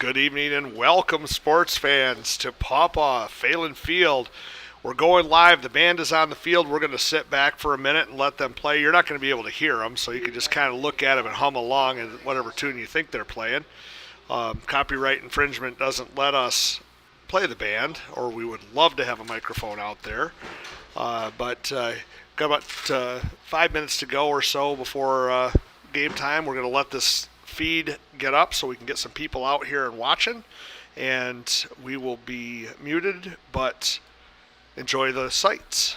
Good evening and welcome, sports fans, to Pawpaw Phelan Field. We're going live. The band is on the field. We're going to sit back for a minute and let them play. You're not going to be able to hear them, so you can just kind of look at them and hum along in whatever tune you think they're playing. Copyright infringement doesn't let us play the band, or we would love to have a microphone out there. But got about 5 minutes to go or so before game time. We're going to let this feed get up so we can get some people out here and watching. And we will be muted, but enjoy the sights.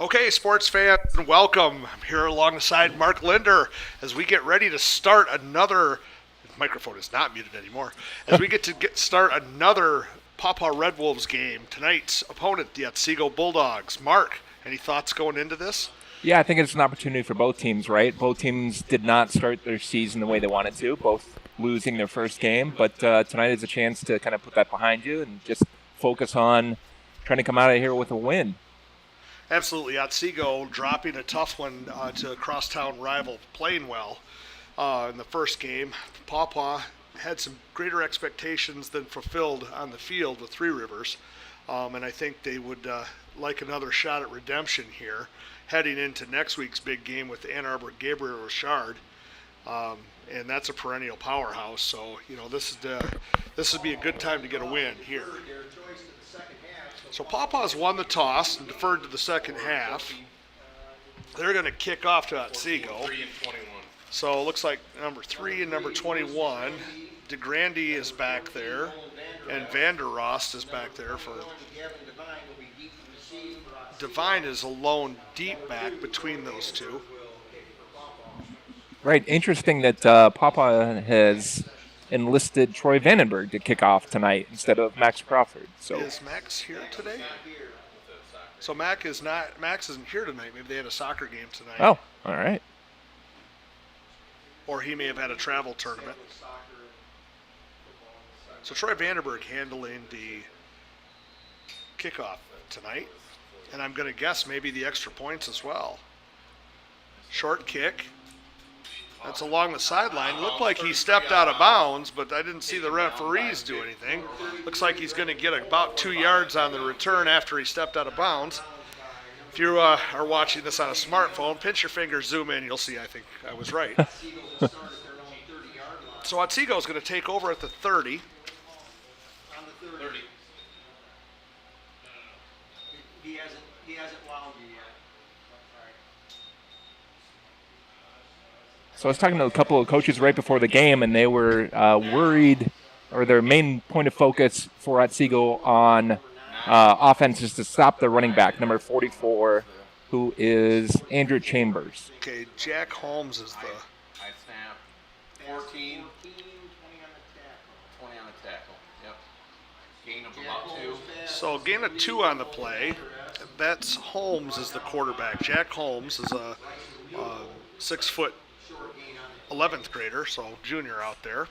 Okay, sports fans, welcome. I'm here alongside Mark Linder as we get ready to start another. Microphone is not muted anymore. As we start another Pawpaw Red Wolves game. Tonight's opponent, the Otsego Bulldogs. Mark, any thoughts going into this? Yeah, I think it's an opportunity for both teams, right? Both teams did not start their season the way they wanted to, both losing their first game. But tonight is a chance to kind of put that behind you and just focus on trying to come out of here with a win. Absolutely. Otsego dropping a tough one to a crosstown rival, playing well in the first game. Pawpaw had some greater expectations than fulfilled on the field with Three Rivers, and I think they would like another shot at redemption here, heading into next week's big game with Ann Arbor Gabriel Richard, and that's a perennial powerhouse. So this would be a good time to get a win here. So Pawpaws won the toss and deferred to the second half. They're going to kick off to Otsego. 3 and 21. So it looks like number 3 and number 21. DeGrande is back there, and Vanderrost is back there for. Devine is alone deep back between those two. Right. Interesting that Pawpaw has enlisted Troy Vandenberg to kick off tonight instead of Max Crawford. So is Max here today? So Max isn't here tonight. Maybe they had a soccer game tonight. Oh, all right. Or he may have had a travel tournament. So Troy Vandenberg handling the kickoff tonight. And I'm going to guess maybe the extra points as well. Short kick. That's along the sideline. Looked like he stepped out of bounds, but I didn't see the referees do anything. Looks like he's going to get about 2 yards on the return after he stepped out of bounds. If you are watching this on a smartphone, pinch your finger, zoom in, you'll see I think I was right. So Otsego is going to take over at the 30. He hasn't wound you yet. So I was talking to a couple of coaches right before the game, and they were worried, or their main point of focus for Otsego on offense is to stop the running back, number 44, who is Andrew Chambers. Okay, Jack Holmes is the... I snap 14, 20 on the tackle. Yep. Gain of about 2. So gain of 2 on the play. That's Holmes is the quarterback. Jack Holmes is a 6-foot 11th grader, so junior out there.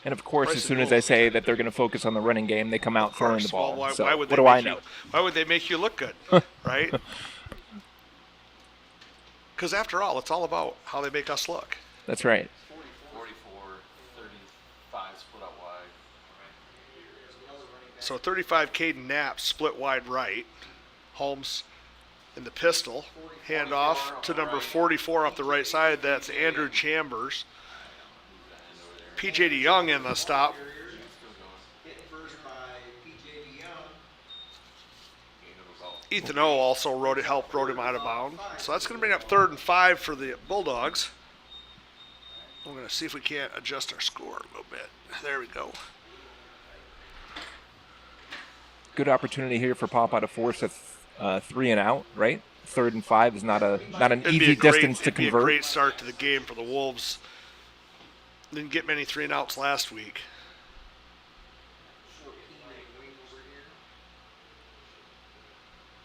And of course, as soon as I say that they're going to focus on the running game, they come out throwing the ball. Well, so why would what they do I know? Why would they make you look good, right? Because after all, it's all about how they make us look. That's right. 44, 35 split out wide. So 35, Caden Knapp split wide right. Holmes in the pistol. Hand off to number 44 off the right side. That's Andrew Chambers. P.J. DeYoung in the stop. Ethan O also helped rode him out of bounds. So that's going to bring up 3rd and 5 for the Bulldogs. We're going to see if we can't adjust our score a little bit. There we go. Good opportunity here for Pawpaw to force a 3 and out, right? 3rd and 5 is not an easy distance to convert. It'd be a great start to the game for the Wolves. Didn't get many 3 and outs last week.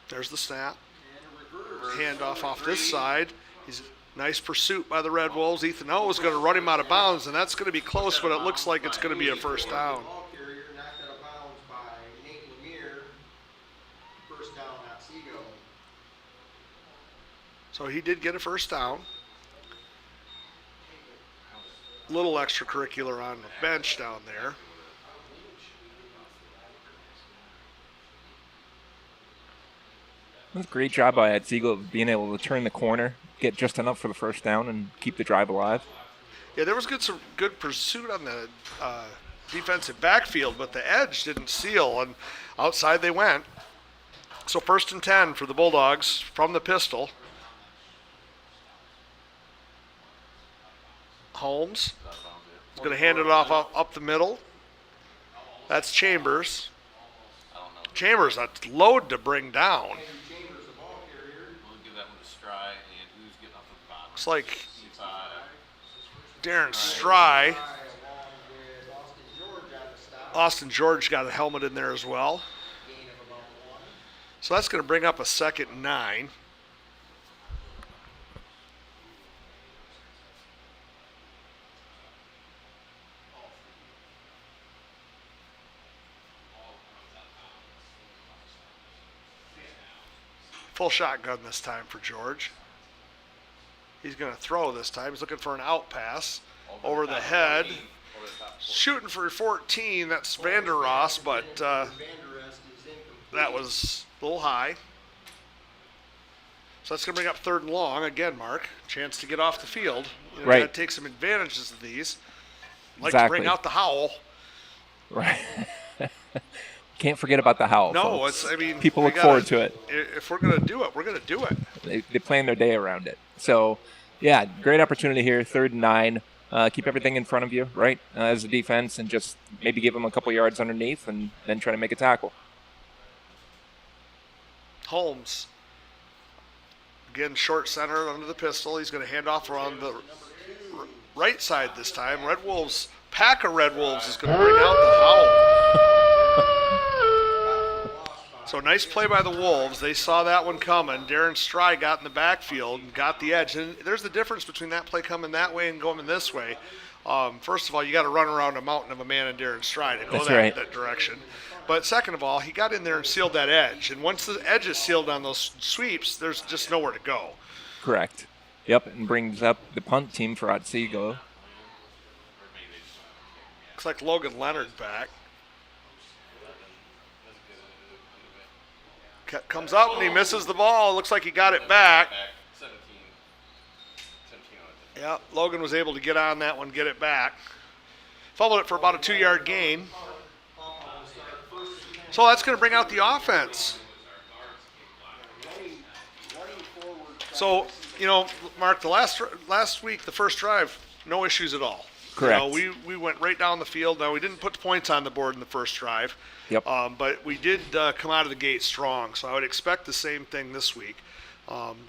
There's the snap. Handoff off this side. Nice pursuit by the Red Wolves. Ethan O is going to run him out of bounds, and that's going to be close, but it looks like it's going to be a first down. So he did get a first down. Little extracurricular on the bench down there. It was a great job by Otsego of being able to turn the corner, get just enough for the first down, and keep the drive alive. Yeah, there was some good pursuit on the defensive backfield, but the edge didn't seal, and outside they went. So 1st and 10 for the Bulldogs from the pistol. Holmes is going to hand it off up the middle. That's Chambers. Chambers, a load to bring down. Looks like Darren Stry. Austin George got a helmet in there as well. So that's going to bring up a 2nd and 9. Full shotgun this time for George. He's going to throw this time. He's looking for an out pass over the head. Shooting for 14. That's Vander Ross, but that was a little high. So that's going to bring up 3rd and long. Again, Mark, chance to get off the field. You know, Right. Got to take some advantages of these. Like to Exactly. bring out the howl. Right. Can't forget about the howl. No, folks. it's, I mean, people we look gotta- forward to it. If we're going to do it, we're going to do it. They plan their day around it. So, yeah, great opportunity here. 3rd and 9. Keep everything in front of you, right, as a defense, and just maybe give them a couple yards underneath and then try to make a tackle. Holmes. Again, short center under the pistol. He's going to hand off around the right side this time. Red Wolves, pack of Red Wolves is going to bring out the howl. So nice play by the Wolves. They saw that one coming. Darren Stry got in the backfield and got the edge. And there's the difference between that play coming that way and going this way. First of all, you got to run around a mountain of a man in Darren Stry to go That's right. that direction. But second of all, he got in there and sealed that edge. And once the edge is sealed on those sweeps, there's just nowhere to go. Correct. Yep, and brings up the punt team for Otsego. Looks like Logan Leonard back. Comes up and he misses the ball. Looks like he got it back. 17. 17 on it. Yep, Logan was able to get on that one, get it back. Fumbled it for about a 2-yard gain. So that's going to bring out the offense. So, you know, Mark, the last week, the first drive, no issues at all. Correct. You know, we went right down the field. Now, we didn't put the points on the board in the first drive. Yep. But we did come out of the gate strong, so I would expect the same thing this week.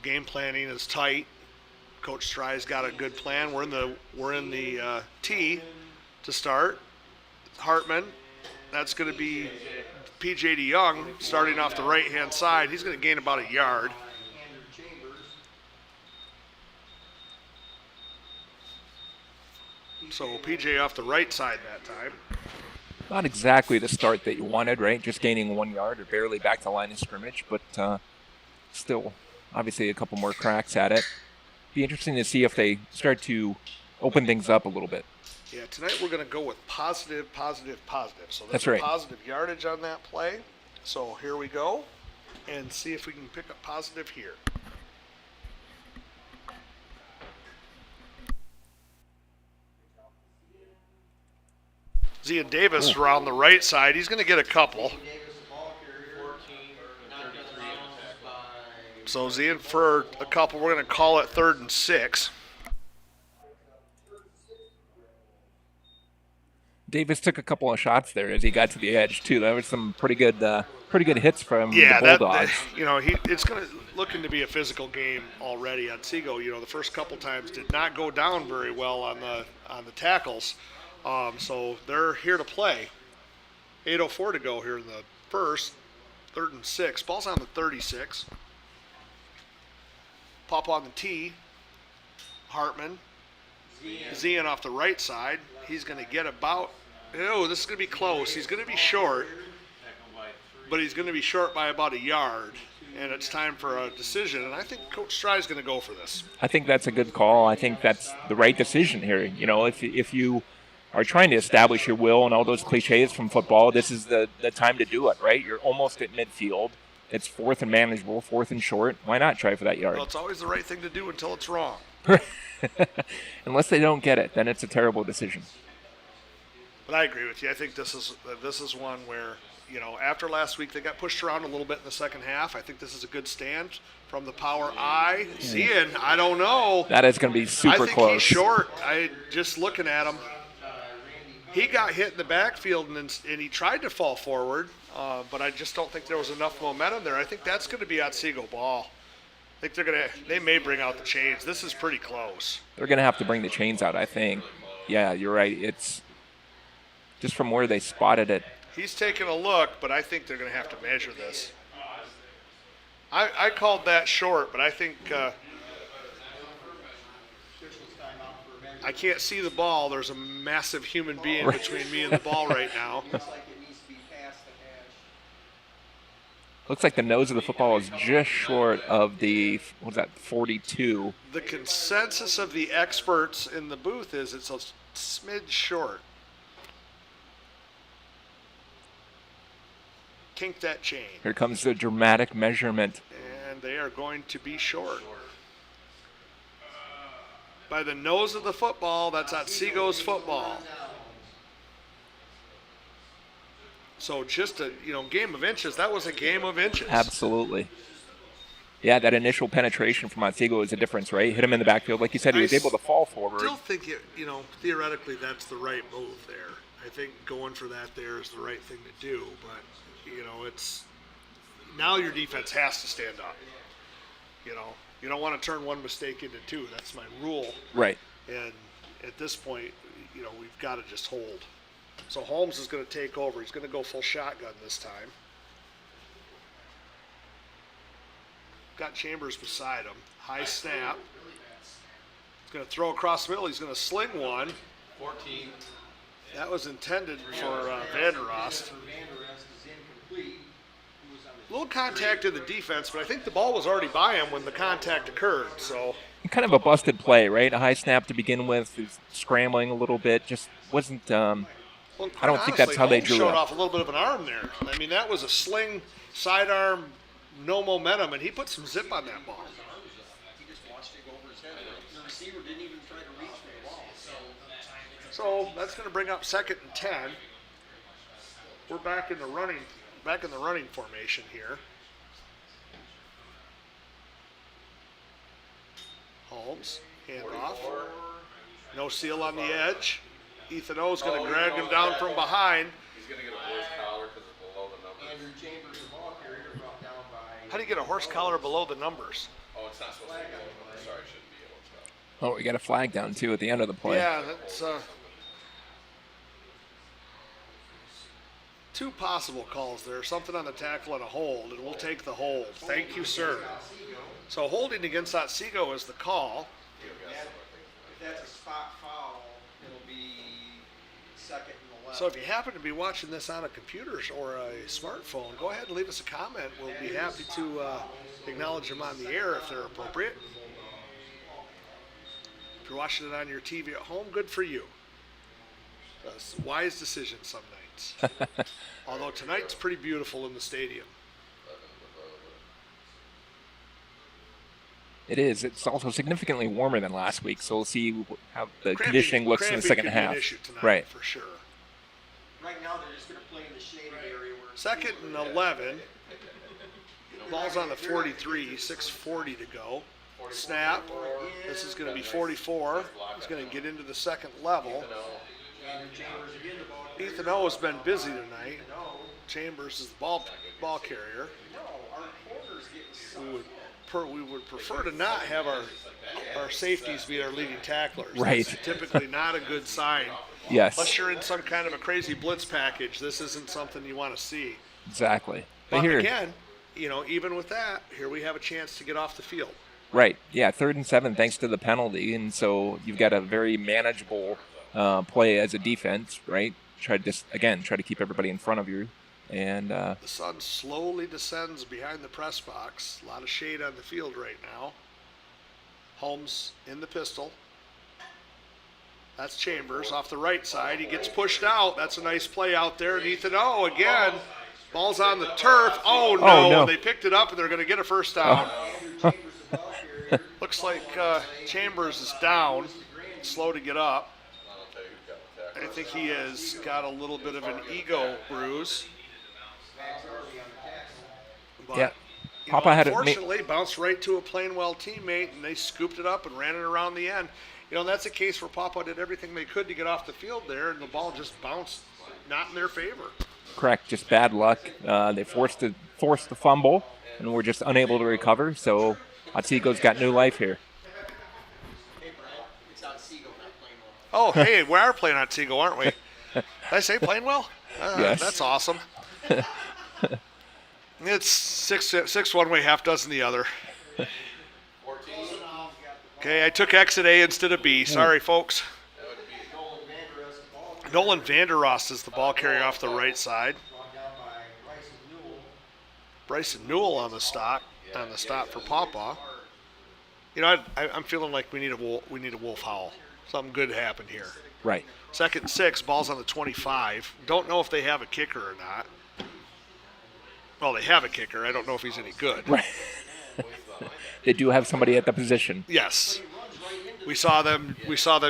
Game planning is tight. Coach Stry's got a good plan. We're in the T to start. Hartman, that's going to be P.J. DeYoung starting off the right-hand side. He's going to gain about a yard. So P.J. off the right side that time. Not exactly the start that you wanted, right? Just gaining 1 yard or barely back to line of scrimmage, but still, obviously, a couple more cracks at it. Be interesting to see if they start to open things up a little bit. Yeah, tonight we're going to go with positive, positive, positive. So That's there's right. positive yardage on that play. So here we go, and see if we can pick up positive here. Zian Davis around the right side. He's going to get a couple. 14 and 33 in attack. So Zian for a couple. We're going to call it 3rd and 6. Davis took a couple of shots there as he got to the edge too. That was some pretty good hits from Yeah, the Bulldogs. you know, it's going to looking to be a physical game already. Otsego, you know, the first couple times did not go down very well on the tackles. So they're here to play. 8:04 to go here in the first. 3rd and 6. Ball's on the 36. Pop on the tee. Hartman. Zian off the right side. He's going to get about. Oh, this is going to be close. He's going to be short, but he's going to be short by about a yard. And it's time for a decision. And I think Coach Stry's going to go for this. I think that's a good call. I think that's the right decision here. You know, if you are trying to establish your will and all those cliches from football, this is the time to do it, right? You're almost at midfield. It's 4th and manageable, 4th and short. Why not try for that yard? Well, it's always the right thing to do until it's wrong. Unless they don't get it, then it's a terrible decision. But I agree with you. I think this is one where, you know, after last week they got pushed around a little bit in the second half. I think this is a good stand from the power I. Zian, I don't know. That is going to be super I think close. he's short. I just looking at him. He got hit in the backfield and he tried to fall forward, but I just don't think there was enough momentum there. I think that's going to be Otsego ball. I think they may bring out the chains. This is pretty close. They're going to have to bring the chains out, I think. Yeah, you're right. It's just from where they spotted it. He's taking a look, but I think they're going to have to measure this. I called that short, but I think I can't see the ball. There's a massive human being between me and the ball right now. Looks like it needs to be past the hash. Looks like the nose of the football is just short of the, what was that, 42. The consensus of the experts in the booth is it's a smidge short. Kink that chain. Here comes the dramatic measurement. And they are going to be short. By the nose of the football, that's Otsiko's football. So just a game of inches. That was a game of inches. Absolutely. Yeah, that initial penetration from Otsego is a difference, right? Hit him in the backfield. Like you said, he was able to fall forward. I still think, theoretically that's the right move there. I think going for that there is the right thing to do. But, it's now your defense has to stand up. You don't want to turn one mistake into two. That's my rule. Right. And at this point, we've got to just hold. So Holmes is going to take over. He's going to go full shotgun this time. Got Chambers beside him. High snap. He's going to throw across the middle. He's going to sling one. 14. That was intended for Vanderost. Vanderest is incomplete. He was on A little contact in the defense, but I think the ball was already by him when the contact occurred. So Kind of a busted play, right? A high snap to begin with. He's scrambling a little bit. Just wasn't. well, I don't think that's how they Holmes drew it showed up. off a little bit of an arm there. I mean, that was a sling, sidearm, no momentum, and he put some zip on that ball. He just watched it go over his head. The receiver didn't even try to reach for the ball. So that's going to bring up 2nd and 10. We're back in the running formation here. Holmes, handoff. No seal on the edge. Ethan O's going to drag him down from behind. He's going to get a horse collar because it's below the numbers. Andrew Chambers, the ball carrier, brought down by. How do you get a horse collar below the numbers? Oh, it's not supposed to be below the numbers. Sorry, it shouldn't be able to. Oh, we got a flag down too at the end of the play. Yeah, that's two possible calls there. Something on the tackle and a hold, and we'll take the hold. Thank you, sir. So holding against Otsego is the call. If that's a spot foul, it'll be 2nd and 11. So if you happen to be watching this on a computer or a smartphone, go ahead and leave us a comment. We'll be happy to acknowledge them on the air if they're appropriate. If you're watching it on your TV at home, good for you. That's a wise decision some nights. Although tonight's pretty beautiful in the stadium. It is. It's also significantly warmer than last week, so we'll see how the conditioning looks in the second could be half. an issue tonight, Right. for sure. Right now, they're just going to play in the shaded area where. 2nd and 11. Ball's on the 43, 6:40 to go. Snap. This is going to be 44. He's going to get into the second level. Andrew Chambers again, the ball. Ethan O has been busy tonight. Chambers is the ball carrier. No, our corner's getting We would prefer to not have our safeties be our leading tacklers. Right. That's typically not a good sign. Yes. Unless you're in some kind of a crazy blitz package, this isn't something you want to see. Exactly. But here, again, even with that, here we have a chance to get off the field. right. Yeah, 3rd and 7 thanks to the penalty, and so you've got a very manageable play as a defense, right? Try to keep everybody in front of you. And The sun slowly descends behind the press box. A lot of shade on the field right now. Holmes in the pistol. That's Chambers off the right side. He gets pushed out. That's a nice play out there. And Ethan O again. Ball's on the turf. Oh no. They picked it up and they're going to get a first down. Looks like Chambers is down. Slow to get up. I think he has got a little bit of an ego bruise. But, Yeah. Papa had it ma- unfortunately, bounced right to a Plainwell teammate, and they scooped it up and ran it around the end. That's a case where Papa did everything they could to get off the field there, and the ball just bounced not in their favor. correct, just bad luck. They forced the fumble, and were just unable to recover. So Otsego's got new life here. Hey, Brad, it's Otsego, not Plainville. Oh, hey, we are playing Otsego, aren't we? Did I say Plainwell? Yes. That's awesome. It's six one way, half dozen the other. 14. Okay, I took exit A instead of B. Sorry, folks. Nolan Vanderost is the ball carrier off the right side. Brought down by Bryson Newell. Bryson Newell on the stop for Pawpaw. You know, I'm feeling like we need a wolf howl. Something good happened here. Right. Second and 6, ball's on the 25. Don't know if they have a kicker or not. Well, they have a kicker. I don't know if he's any good. Right. They do have somebody at the position. Yes. We saw them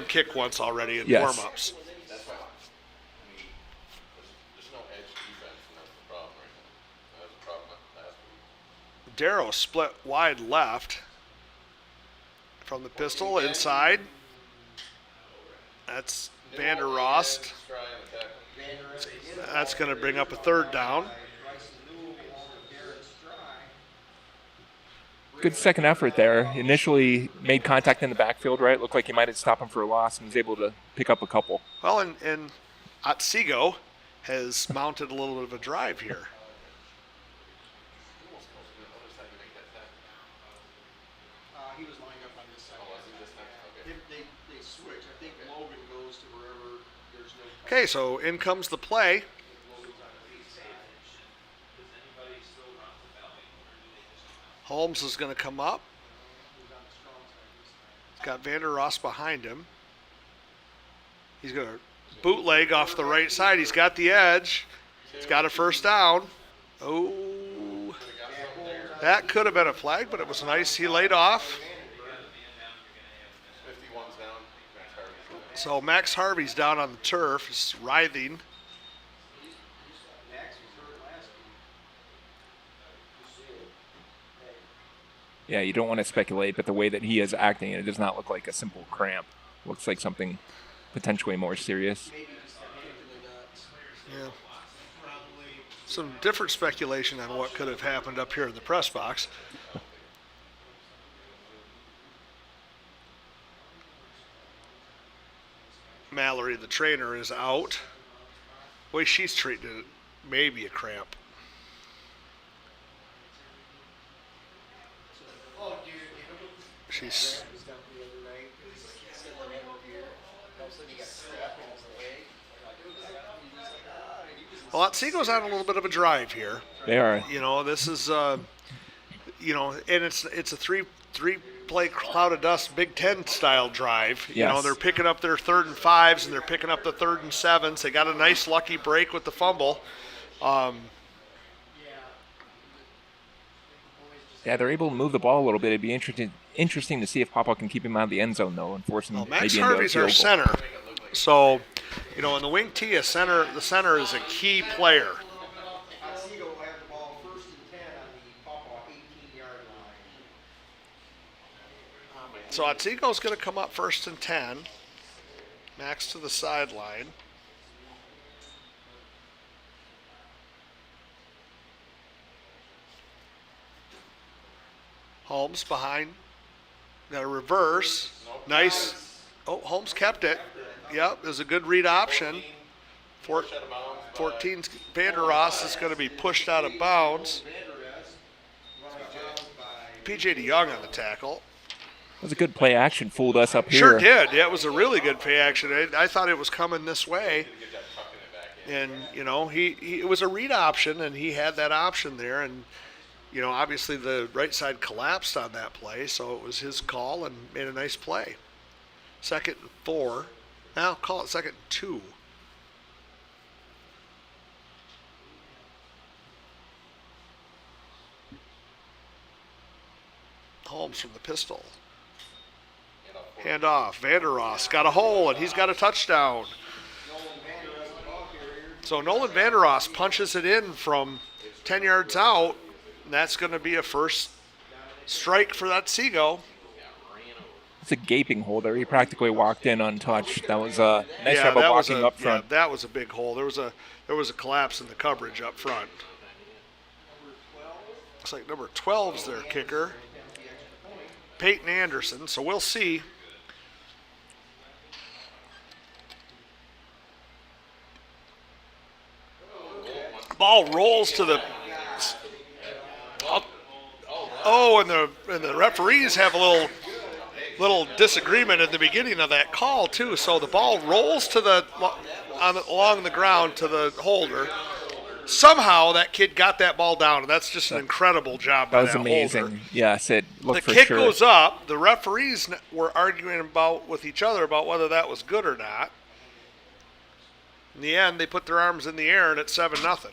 kick once already in Yes. warm-ups. That's why. I mean, there's no edge defense, and that's the problem right now. That was the problem last week. Darrow split wide left from the pistol inside. That's Vanderost. Try and attack. That's going to bring up a third down. Bryson Newell along with Darren Stry. Good second effort there. Initially made contact in the backfield, right? Looked like he might have stopped him for a loss and was able to pick up a couple. Well, and Otsego has mounted a little bit of a drive here. He was lined up on this side. They switch. I think Logan goes to wherever there's no. Okay, so in comes the play. Holmes is going to come up. He's got Vander Ross behind him. He's going to bootleg off the right side. He's got the edge. He's got a first down. Oh, that could have been a flag, but it was nice. He laid off. 51's down. Max Harvey's down. So Max Harvey's down on the turf. He's writhing. Max was hurt last week. Yeah, you don't want to speculate, but the way that he is acting, it does not look like a simple cramp. Looks like something potentially more serious. Maybe just got kicked in the nuts. Yeah. Some different speculation on what could have happened up here in the press box. Mallory, the trainer, is out. The way she's treating it, maybe a cramp. She's Was down the other night. Said that over here. All of a sudden he got strapped in his leg. well. Otsego's on a little bit of a drive here. They are. You know, this is, and it's a three play cloud of dust Big Ten style drive. You know, Yes. they're picking up their 3rd and 5s and they're picking up the 3rd and 7s. They got a nice lucky break with the fumble. Yeah, they're able to move the ball a little bit. It'd be interesting to see if Papa can keep him out of the end zone, though, and force him Well, maybe Max into a Harvey's our field goal. center. So, in the wing tee, the center is a key player. Otsego will have the ball 1st and 10 on the Pawpaw 18-yard line. So Otsego's going to come up 1st and 10. Max to the sideline. Holmes behind. Got a reverse. Nice. Oh, Holmes kept it. Yep, it was a good read option. 14 Vandeross is going to be pushed out of bounds. PJ DeYoung on the tackle. It was a good play action, fooled us up here. Sure did. Yeah, it was a really good play action. I thought it was coming this way. And, it was a read option, and he had that option there. And, obviously the right side collapsed on that play, so it was his call and made a nice play. 2nd and 4. Now call it 2nd and 2. Holmes from the pistol. Hand off. Vandeross got a hole, and he's got a touchdown. So Nolan Vandeross punches it in from 10 yards out, and that's going to be a first strike for Otsego. It's a gaping hole there. He practically walked in untouched. That was a nice job of walking up front. Yeah, that was a big hole. There was a collapse in the coverage up front. Looks like number 12's their kicker. Peyton Anderson, so we'll see. Ball rolls to the. Oh, and the referees have a little disagreement at the beginning of that call too. So the ball rolls to along the ground to the holder. Somehow that kid got that ball down, and that's just an incredible job by That was amazing. holder. Yes, it looked The for kick sure. goes up. The referees were arguing with each other about whether that was good or not. In the end, they put their arms in the air, and it's 7-0.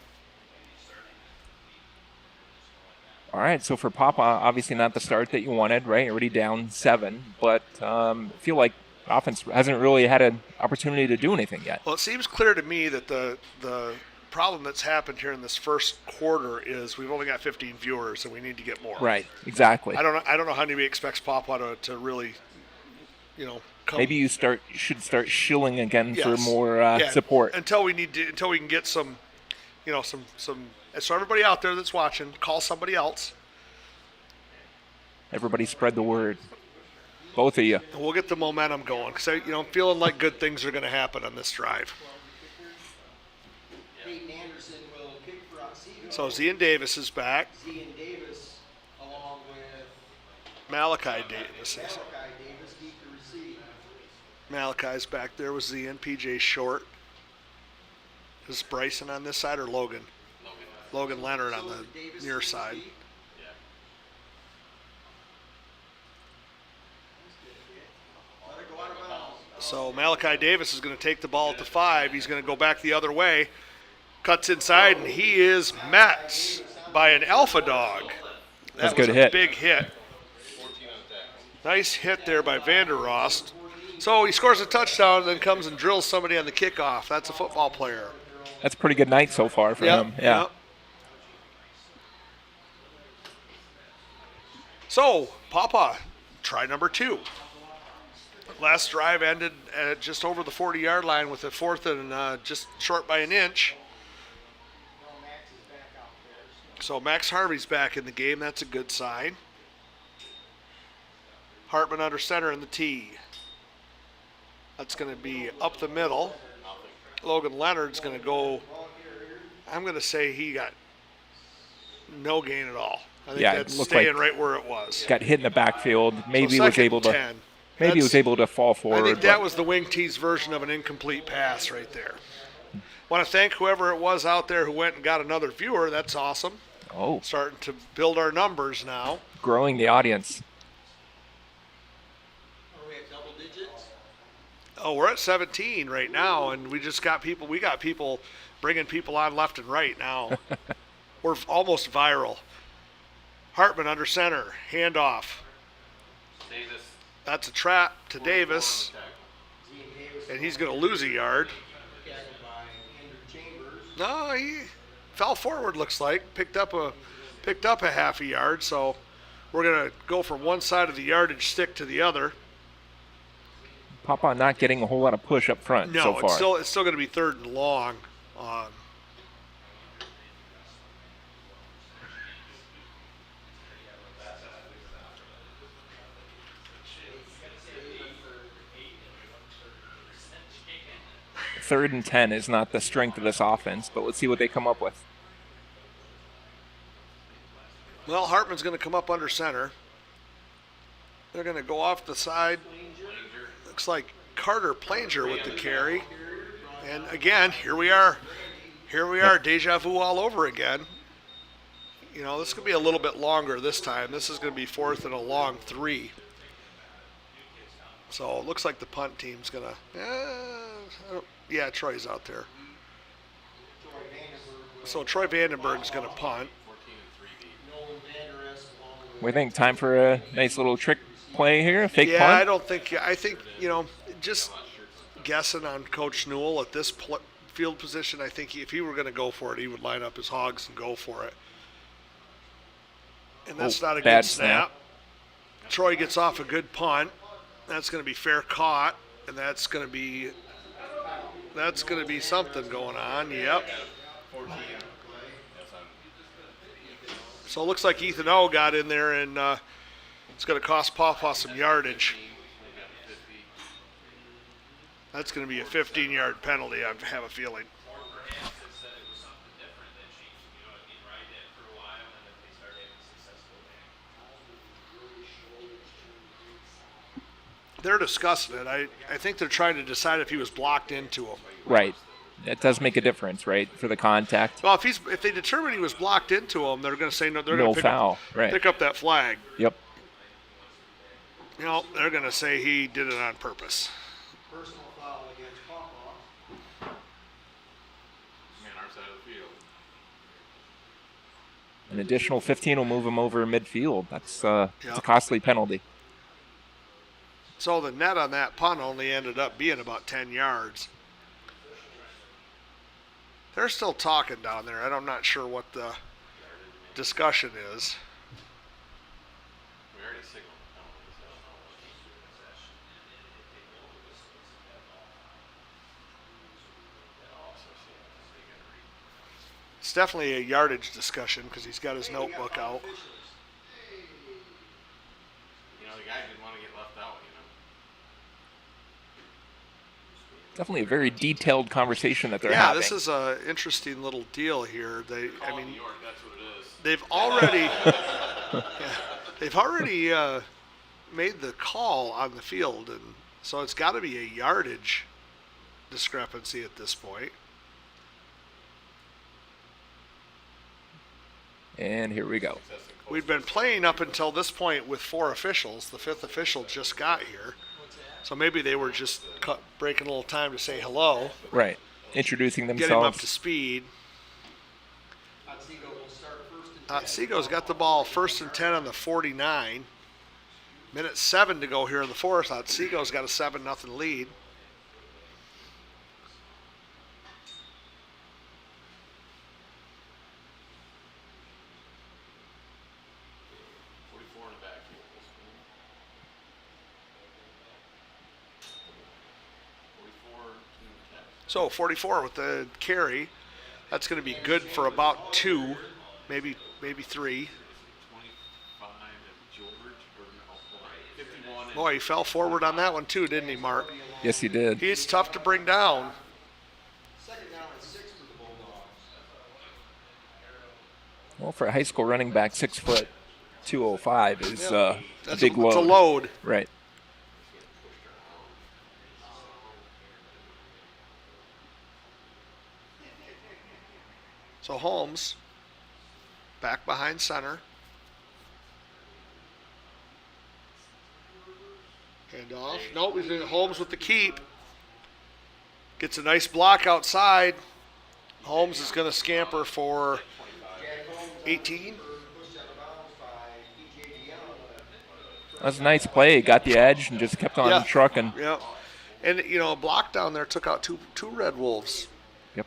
All right, so for Papa, obviously not the start that you wanted, right? Already down 7, but I feel like offense hasn't really had an opportunity to do anything yet. Well, it seems clear to me that the problem that's happened here in this first quarter is we've only got 15 viewers, and we need to get more. Right, exactly. I don't know how anybody expects Papa to really, come. Maybe you should start shilling again for Yes. more Yeah, support. until we can get some, some. So everybody out there that's watching, call somebody else. Everybody spread the word. Both of you. And we'll get the momentum going because I'm feeling like good things are going to happen on this drive. Peyton Anderson will kick for Otsego. So Zian Davis is back. Zian Davis along with Malachi Davis is. Malachi Davis deep to receive. Malachi's back there with Zian. PJ short. Is Bryson on this side or Logan? Logan Leonard on the Davis near to side. receive. Let it go out of bounds. So Malachi Davis is going to take the ball at the 5. He's going to go back the other way. Cuts inside, and he is met by an alpha dog. That's That was a good a hit. big hit. Nice hit there by Vanderrost. So he scores a touchdown and then comes and drills somebody on the kickoff. That's a football player. That's a pretty good night so far for him. Yeah. Yep. So, Papa, try number 2. Last drive ended at just over the 40-yard line with a 4th and just short by an inch. So Max Harvey's back in the game. That's a good sign. Hartman under center in the tee. That's going to be up the middle. Logan Leonard's going to go. I'm going to say he got no gain at all. I think Yeah, it that's looked staying like- right where it was. Got hit in the backfield. Maybe So was second able and to. 10. Maybe he was That's- able to fall I forward. think that but- was the wing tee's version of an incomplete pass right there. Want to thank whoever it was out there who went and got another viewer. That's awesome. Oh, Starting to build our numbers now. growing the audience. Are we at double digits? Oh, we're at 17 right now, and we got people bringing people on left and right now. We're almost viral. Hartman under center, handoff. Davis. That's a trap to Davis, Zian Davis and he's going to lose a yard. tackled by Andrew Chambers. No, he fell forward. Looks like picked up a half a yard. So we're going to go from one side of the yardage stick to the other. Papa not getting a whole lot of push up front No, so far. it's still going to be 3rd and long. Third and 10 is not the strength of this offense, but let's see what they come up with. Well, Hartman's going to come up under center. They're going to go off the side. Looks like Carter Planger with the carry. And again, here we are. Deja vu all over again. This is going to be a little bit longer this time. This is going to be 4th and a long 3. So it looks like the punt team's going to. Yeah, Troy's out there. So Troy Vandenberg's going to punt. Nolan Vanderest along with We think time for a nice little trick play here, a fake Yeah, punt. I think just guessing on Coach Newell at this field position, I think if he were going to go for it, he would line up his hogs and go for it. And that's Oh, not a bad good snap. Troy gets off a good punt. That's going to be fair caught, and that's going to be something going on. Yep. So it looks like Ethan O got in there and It's going to cost Pawpaw some yardage. We got 50. That's going to be a 15-yard penalty, I have a feeling. Or perhaps it said it was something different that changed, you know what I mean, ride that for a while, and if they start having success, go back. They're discussing it. I think they're trying to decide if he was blocked into him. Right. It does make a difference, right, for the contact. Well, if they determine he was blocked into him, they're going to say no. They're No going to foul. Right. pick up that flag. Yep. You know, they're going to say he did it on purpose. Personal foul against Pawpaw. Man, our side of the field. An additional 15 will move him over midfield. That's a Yep. costly penalty. So the net on that punt only ended up being about 10 yards. They're still talking down there. I'm not sure what the discussion is. We already signaled the penalty, so I don't know what. Yeah, also see if they gotta read. It's definitely a yardage discussion because he's got his notebook out. You know, the guy didn't want to get left out, you know. Definitely a very detailed conversation that they're Yeah, having. this is a interesting little deal here. Call New York, that's what it is. They've already made the call on the field, and so it's got to be a yardage discrepancy at this point. And here we go. We've been playing up until this point with 4 officials. The 5th official just got here, so maybe they were just breaking a little time to say hello, Right. Introducing get him up to themselves. speed. Otsego will start first and 10. Otsego's got the ball 1st and 10 on the 49. Minute 7 to go here in the 4th. Otsego's got a 7-0 lead. .44 in the backfield. 44 to 10. So 44 with the carry. That's going to be good for about 2, maybe 3. 25 to George, or no, hold on, 51 and Boy, he fell forward on that one too, didn't he, Mark? Yes, he did. He's tough to bring down. Second down and 6 for the Bulldogs. Well, for a high school running back, 6 foot 205 is a That's big load. It's a load. Right. So Holmes, back behind center. Hand off. Nope, he's in Holmes with the keep. Gets a nice block outside. Holmes is going to scamper for 18. That's a nice play. Got the edge and just kept on Yeah. trucking. Yep. And, you know, a block down there took out two Red Wolves. Yep.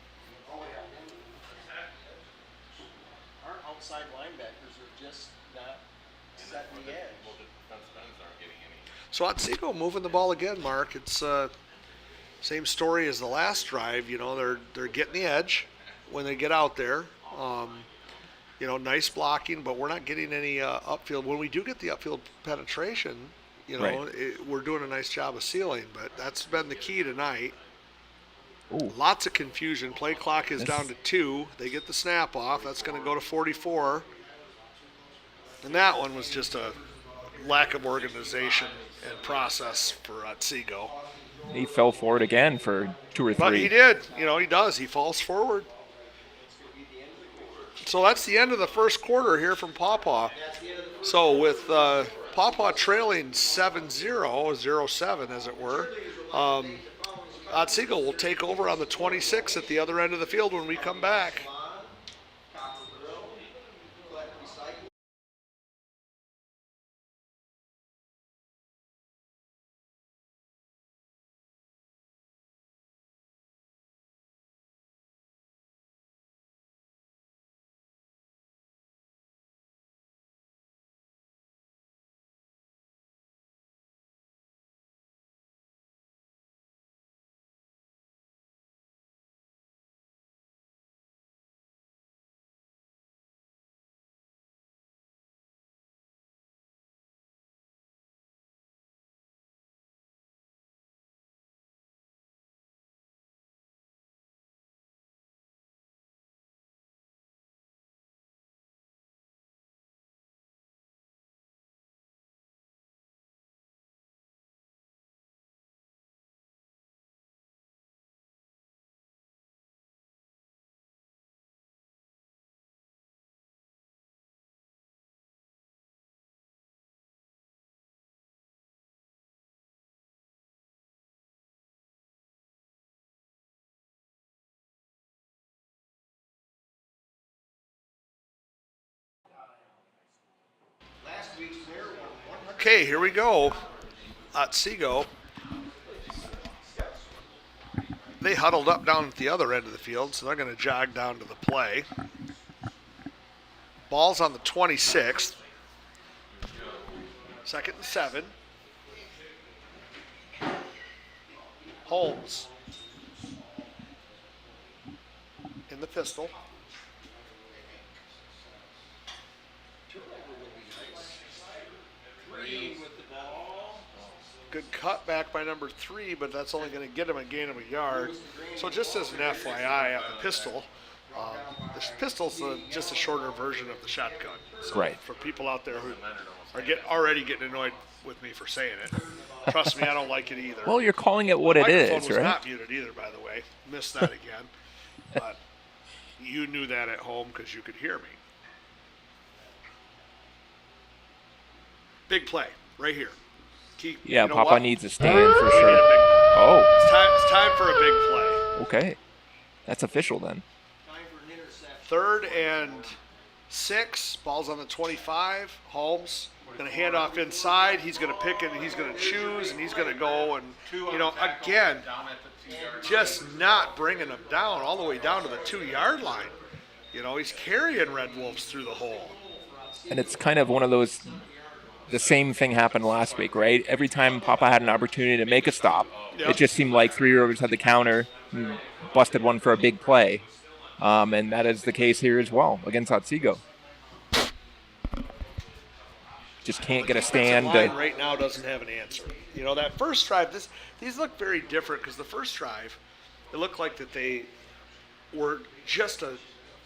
Our outside linebackers are just not setting the edge. well, the defensive ends aren't getting any. So Otsego moving the ball again, Mark. It's same story as the last drive. You know, they're getting the edge when they get out there. You know, nice blocking, but we're not getting any upfield. When we do get the upfield penetration, you know, Right. we're doing a nice job of sealing. But that's been the key tonight. Ooh. Lots of confusion. Play clock is This- down to 2. They get the snap off. That's going to go to 44. And that one was just a lack of organization and process for Otsego. He fell forward again for 2 or 3. But he did. You know, he does. He falls forward. So that's the end of the first quarter here from Pawpaw. So with Pawpaw trailing 7-0, 0-7 as it were, Otsego will take over on the 26 at the other end of the field when we come back. Okay, here we go. Otsego. They huddled up down at the other end of the field, so they're going to jog down to the play. Ball's on the 26th. 2nd and 7. Holmes in the pistol. Good cutback by number 3, but that's only going to get him a gain of a yard. So just as an FYI on the pistol, the pistol's just a shorter version of the shotgun. So Right. for people out there who are already getting annoyed with me for saying it, trust me, I don't like it either. Well, you're calling it what it Microphone is, was right? not muted either, by the way. Missed that again. But you knew that at home because you could hear me. Big play right here. Yeah, you know Papa what? needs a stand for We need sure. a big- Oh, It's time for a big play. okay. That's official then. Time for an interception. 3rd and 6. Ball's on the 25. Holmes going to hand off inside. He's going to pick it, and he's going to choose, and he's going to go. And, again, just not bringing him down all the way down to the 2-yard line. He's carrying Red Wolves through the hole. And it's kind of one of those, the same thing happened last week, right? Every time Papa had an opportunity to make a stop, Yep. it just seemed like Three Rivers had the counter, and busted one for a big play. And that is the case here as well against Otsego. Just can't get a stand. Line right now doesn't have an answer. That first drive, these look very different because the first drive, it looked like that they were just a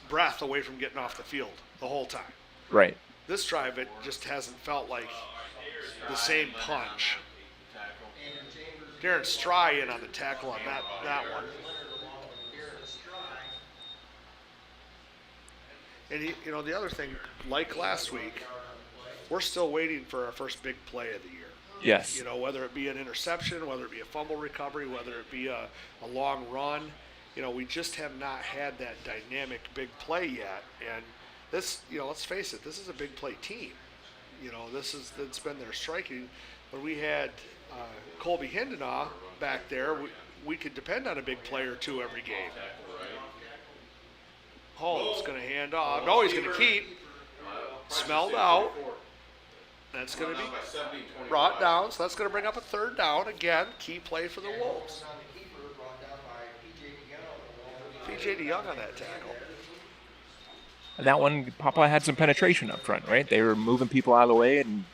breath away from getting off the field the whole time. Right. This drive, it just hasn't felt like the same punch. Darren Stry in on the tackle on that one. And the other thing, like last week, we're still waiting for our first big play of the year. Yes. Whether it be an interception, whether it be a fumble recovery, whether it be a long run, we just have not had that dynamic big play yet. And this, let's face it, this is a big play team. It's been their striking. When we had Colby Hindenaw back there, we could depend on a big play or two every game. Holmes going to hand off. No, he's going to keep. Smelled out. That's going to be brought down, so that's going to bring up a 3rd down. Again, key play for the Wolves. P.J. DeYoung on that tackle. And that one, Papa had some penetration up front, right? They were moving people out of the way and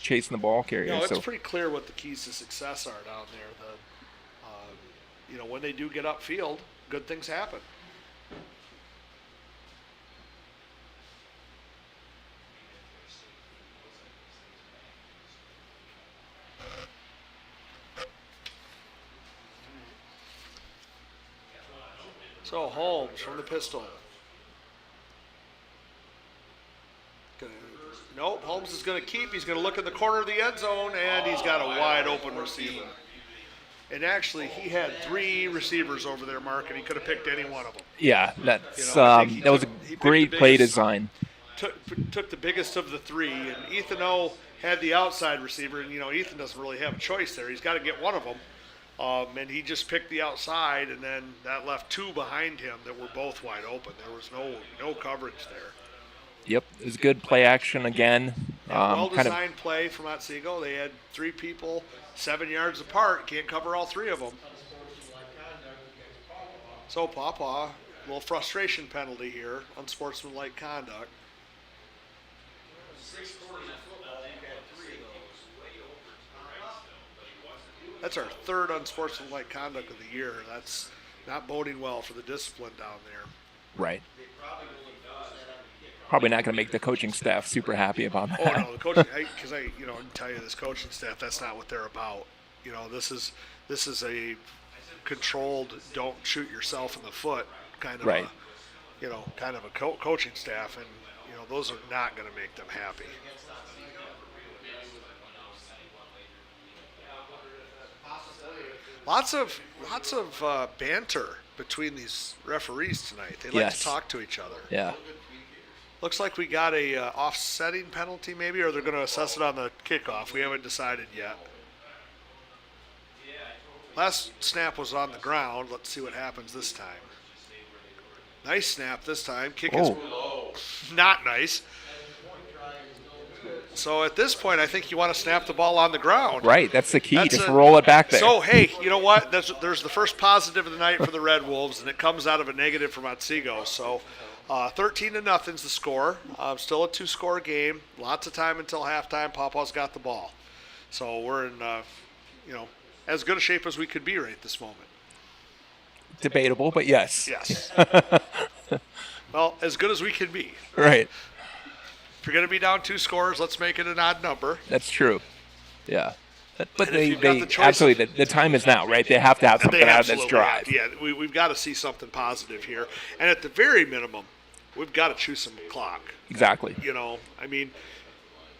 chasing the ball carriers. It's pretty clear what the keys to success are down there. When they do get upfield, good things happen. So Holmes from the pistol. Nope, Holmes is going to keep. He's going to look in the corner of the end zone, and he's got a wide open receiver. And actually, he had 3 receivers over there, Mark, and he could have picked any one of them. Yeah, that's I think that was a he picked great the play biggest- design. Took the biggest of the 3, and Ethan O had the outside receiver, and Ethan doesn't really have a choice there. He's got to get one of them, and he just picked the outside, and then that left 2 behind him that were both wide open. There was no coverage there. Yep, it was good play action again. Well-designed play from Otsego. They had 3 people 7 yards apart. Can't cover all 3 of them. So Papa, a little frustration penalty here, unsportsmanlike conduct. That's our 3rd unsportsmanlike conduct of the year. That's not boding well for the discipline down there. Right. Probably not going to make the coaching staff super happy about that. Oh no, the coaching, because I can tell you this coaching staff, that's not what they're about. This is a controlled, don't shoot yourself in the foot kind of Right. a coaching staff, and those are not going to make them happy. Lots of banter between these referees tonight. They like Yes. to talk to each other. Yeah. Looks like we got a offsetting penalty maybe, or they're going to assess it on the kickoff. We haven't decided yet. Last snap was on the ground. Let's see what happens this time. Nice snap this time. Kick is not nice. So at this point, I think you want to snap the ball on the ground. Right, that's the key. That's Just a- roll it back there. So, hey, you know what? There's the first positive of the night for the Red Wolves, and it comes out of a negative from Otsego. So 13-0's the score. Still a 2-score game. Lots of time until halftime. Pawpaw's got the ball. So we're in, as good a shape as we could be right this moment. Debatable, but yes. Yes. Well, as good as we can be. Right. If you're going to be down 2 scores, let's make it an odd number. That's true. Yeah. But And if they you've got the choice- absolutely, the time is now, right? They have to have And something out of this absolutely drive. have. Yeah, we've got to see something positive here. And at the very minimum, we've got to chew some clock. Exactly. I mean,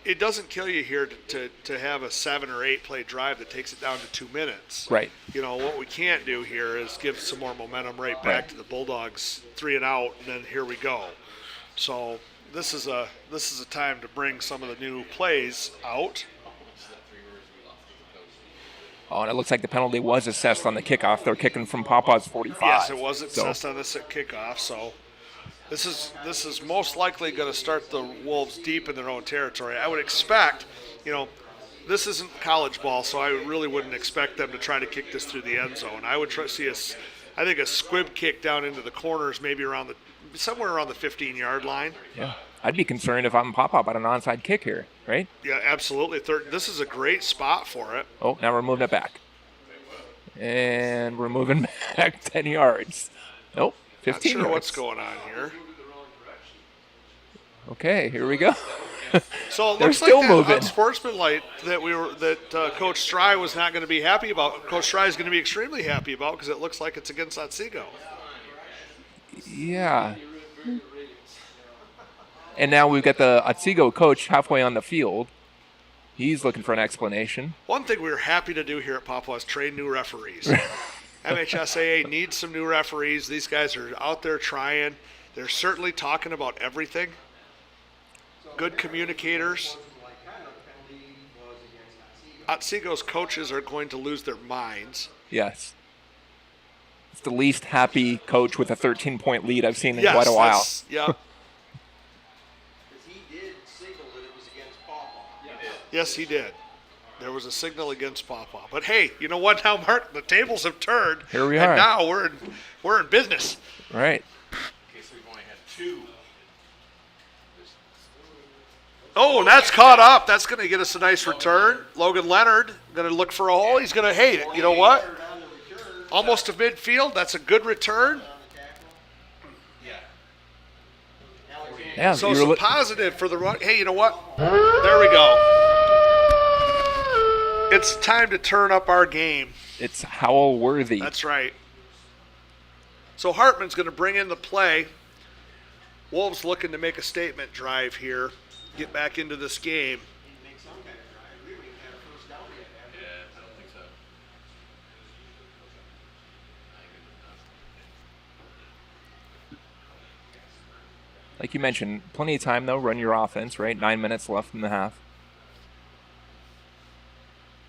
it doesn't kill you here to have a 7 or 8 play drive that takes it down to 2 minutes. Right. What we can't do here is give some more momentum right back Right. to the Bulldogs, 3 and out, and then here we go. So this is a time to bring some of the new plays out. Oh, and it looks like the penalty was assessed on the kickoff. They're kicking from Pawpaw's 45. Yes, it was So, assessed on this at kickoff. So this is most likely going to start the Wolves deep in their own territory. I would expect, this isn't college ball, so I really wouldn't expect them to try to kick this through the end zone. I would see a squib kick down into the corners, maybe somewhere around the 15-yard line. yeah. I'd be concerned if I'm Pawpaw about an onside kick here, right? Yeah, absolutely. This is a great spot for it. Oh, now we're moving it back. And we're moving back 10 yards. Nope, Not 15 sure yards. what's going on here. Okay, here we go. So it They're looks still like that moving. unsportsmanlike that Coach Stry was not going to be happy about. Coach Stry is going to be extremely happy about because it looks like it's against Otsego. Yeah. And now we've got the Otsego coach halfway on the field. He's looking for an explanation. One thing we were happy to do here at Pawpaw is train new referees. MHSAA needs some new referees. These guys are out there trying. They're certainly talking about everything. Good communicators. Otsego's coaches are going to lose their minds. Yes. It's the least happy coach with a 13-point lead I've seen in Yes, quite a while. Yeah. Because he did signal that it was against Pawpaw. Yes, he did. There was a signal against Pawpaw. But hey, you know what now, Mark? The tables have turned. Here we and are. now we're in business. Right. Okay, so we've only had 2. Oh, and that's caught up. That's going to get us a nice return. Logan Leonard going to look for a hole. He's going to hate it. You know what? Almost to midfield. That's a good return. Yeah. So you were some li- positive for the run. Hey, you know what? There we go. It's time to turn up our game. it's Howell worthy. That's right. So Hartman's going to bring in the play. Wolves looking to make a statement drive here. Get back into this game. Make some kind of drive. We haven't even had a first down yet, have we? Yeah, I don't think so. Like you mentioned, plenty of time, though. Run your offense, right? 9 minutes left in the half.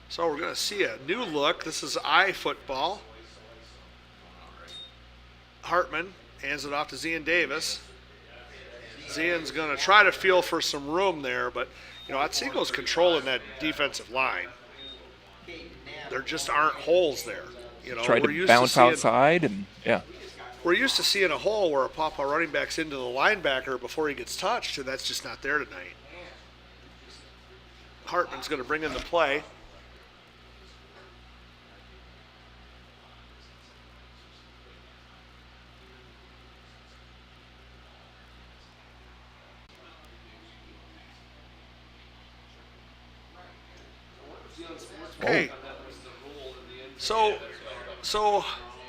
So we're going to see a new look. This is eye football. Hartman hands it off to Zian Davis. Zian's going to try to feel for some room there, but, Otsego's controlling that defensive line. There just aren't holes there. Tried we're to used bounce seeing- outside, and yeah. We're used to seeing a hole where a Pawpaw running back's into the linebacker before he gets touched, and that's just not there tonight. Hartman's going to bring in the play. Okay. So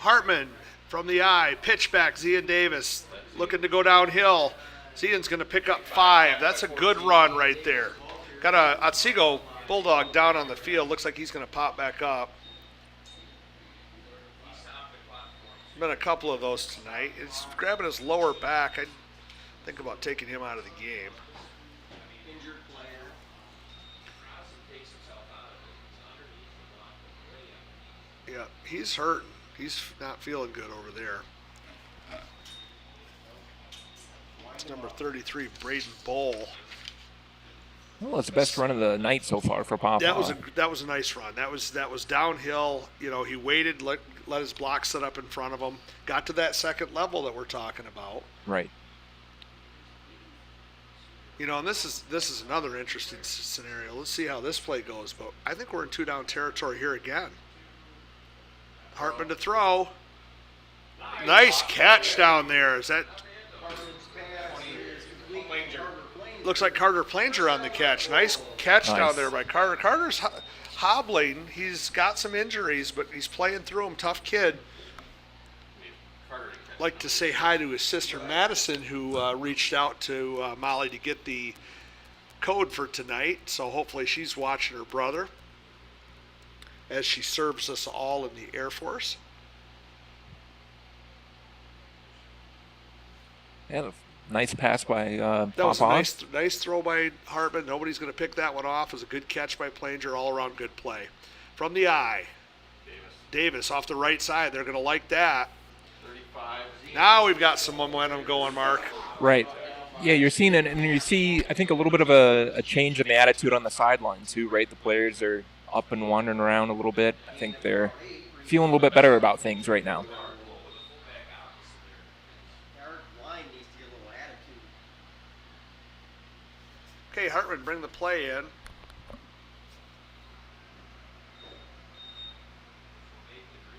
Hartman from the eye, pitch back, Zian Davis looking to go downhill. Zian's going to pick up 5. That's a good run right there. Got a Otsego Bulldog down on the field. Looks like he's going to pop back up. Been a couple of those tonight. It's grabbing his lower back. Think about taking him out of the game. Injured player. Yeah, he's hurting. He's not feeling good over there. It's number 33, Braden Bowl. Well, it's the best run of the night so far for Papa. That was a nice run. That was downhill. You know, he waited, let his block set up in front of him, got to that second level that we're talking about. Right. You know, and this is another interesting scenario. Let's see how this play goes. But I think we're in 2-down territory here again. Hartman to throw. Nice catch down there. Is that looks like Carter Planger on the catch? Nice catch down there by Carter. Carter's hobbling. He's got some injuries, but he's playing through them. Tough kid. Like to say hi to his sister Madison, who reached out to Molly to get the code for tonight. So hopefully she's watching her brother as she serves us all in the Air Force. Yeah, nice pass by That was a Papa. nice throw by Hartman. Nobody's going to pick that one off. It was a good catch by Planger. All around good play. From the eye, Davis off the right side. They're going to like that. Now we've got some momentum going, Mark. Right. Yeah, you're seeing it, and you see, I think, a little bit of a change in the attitude on the sideline, too, right? The players are up and wandering around a little bit. I think they're feeling a little bit better about things right now. Our line needs to get a little attitude. Okay, Hartman, bring the play in.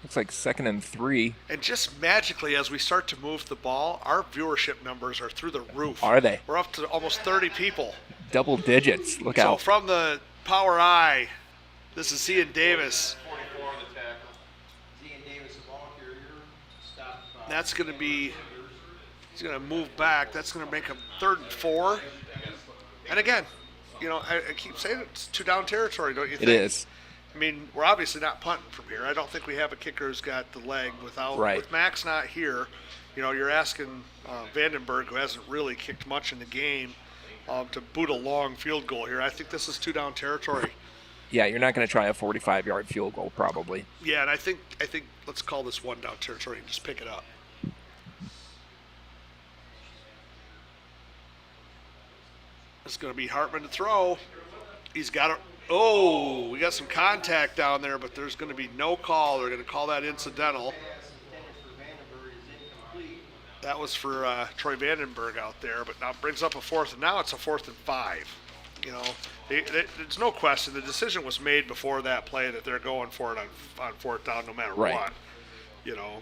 Looks like 2nd and 3. And just magically, as we start to move the ball, our viewership numbers are through the roof. Are they? We're up to almost 30 people. Double digits. Look So out. from the power eye, this is Ian Davis. Ian Davis, the ball carrier, stop. That's going to be, he's going to move back. That's going to make him 3rd and 4. And again, you know, I keep saying it's 2-down territory, don't you think? It is. I mean, we're obviously not punting from here. I don't think we have a kicker who's got the leg without, Right. with Max not here. You know, you're asking Vandenberg, who hasn't really kicked much in the game, to boot a long field goal here. I think this is 2-down territory. Yeah, you're not going to try a 45-yard field goal, probably. Yeah, and I think let's call this 1-down territory and just pick it up. It's going to be Hartman to throw. He's got a. Oh, we got some contact down there, but there's going to be no call. They're going to call that incidental. That was for Troy Vandenberg out there, but now it brings up a 4th, and now it's a 4th and 5. You know, there's no question. The decision was made before that play that they're going for it on 4th down no matter Right. what. You know,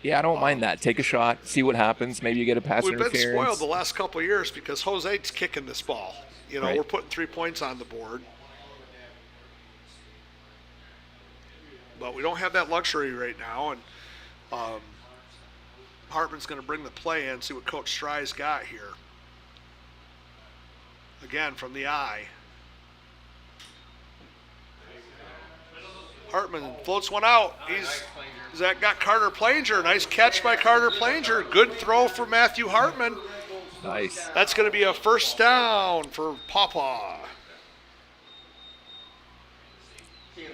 Yeah, I don't mind that. Take a shot, see what happens. Maybe you get a pass we've been interference. spoiled the last couple of years because Jose's kicking this ball. You know, Right. we're putting 3 points on the board. But we don't have that luxury right now, and Hartman's going to bring the play in, see what Coach Stry's got here. Again, from the eye. Hartman floats one out. He's got Carter Planger. Nice catch by Carter Planger. Good throw for Matthew Hartman. Nice. That's going to be a 1st down for Papa.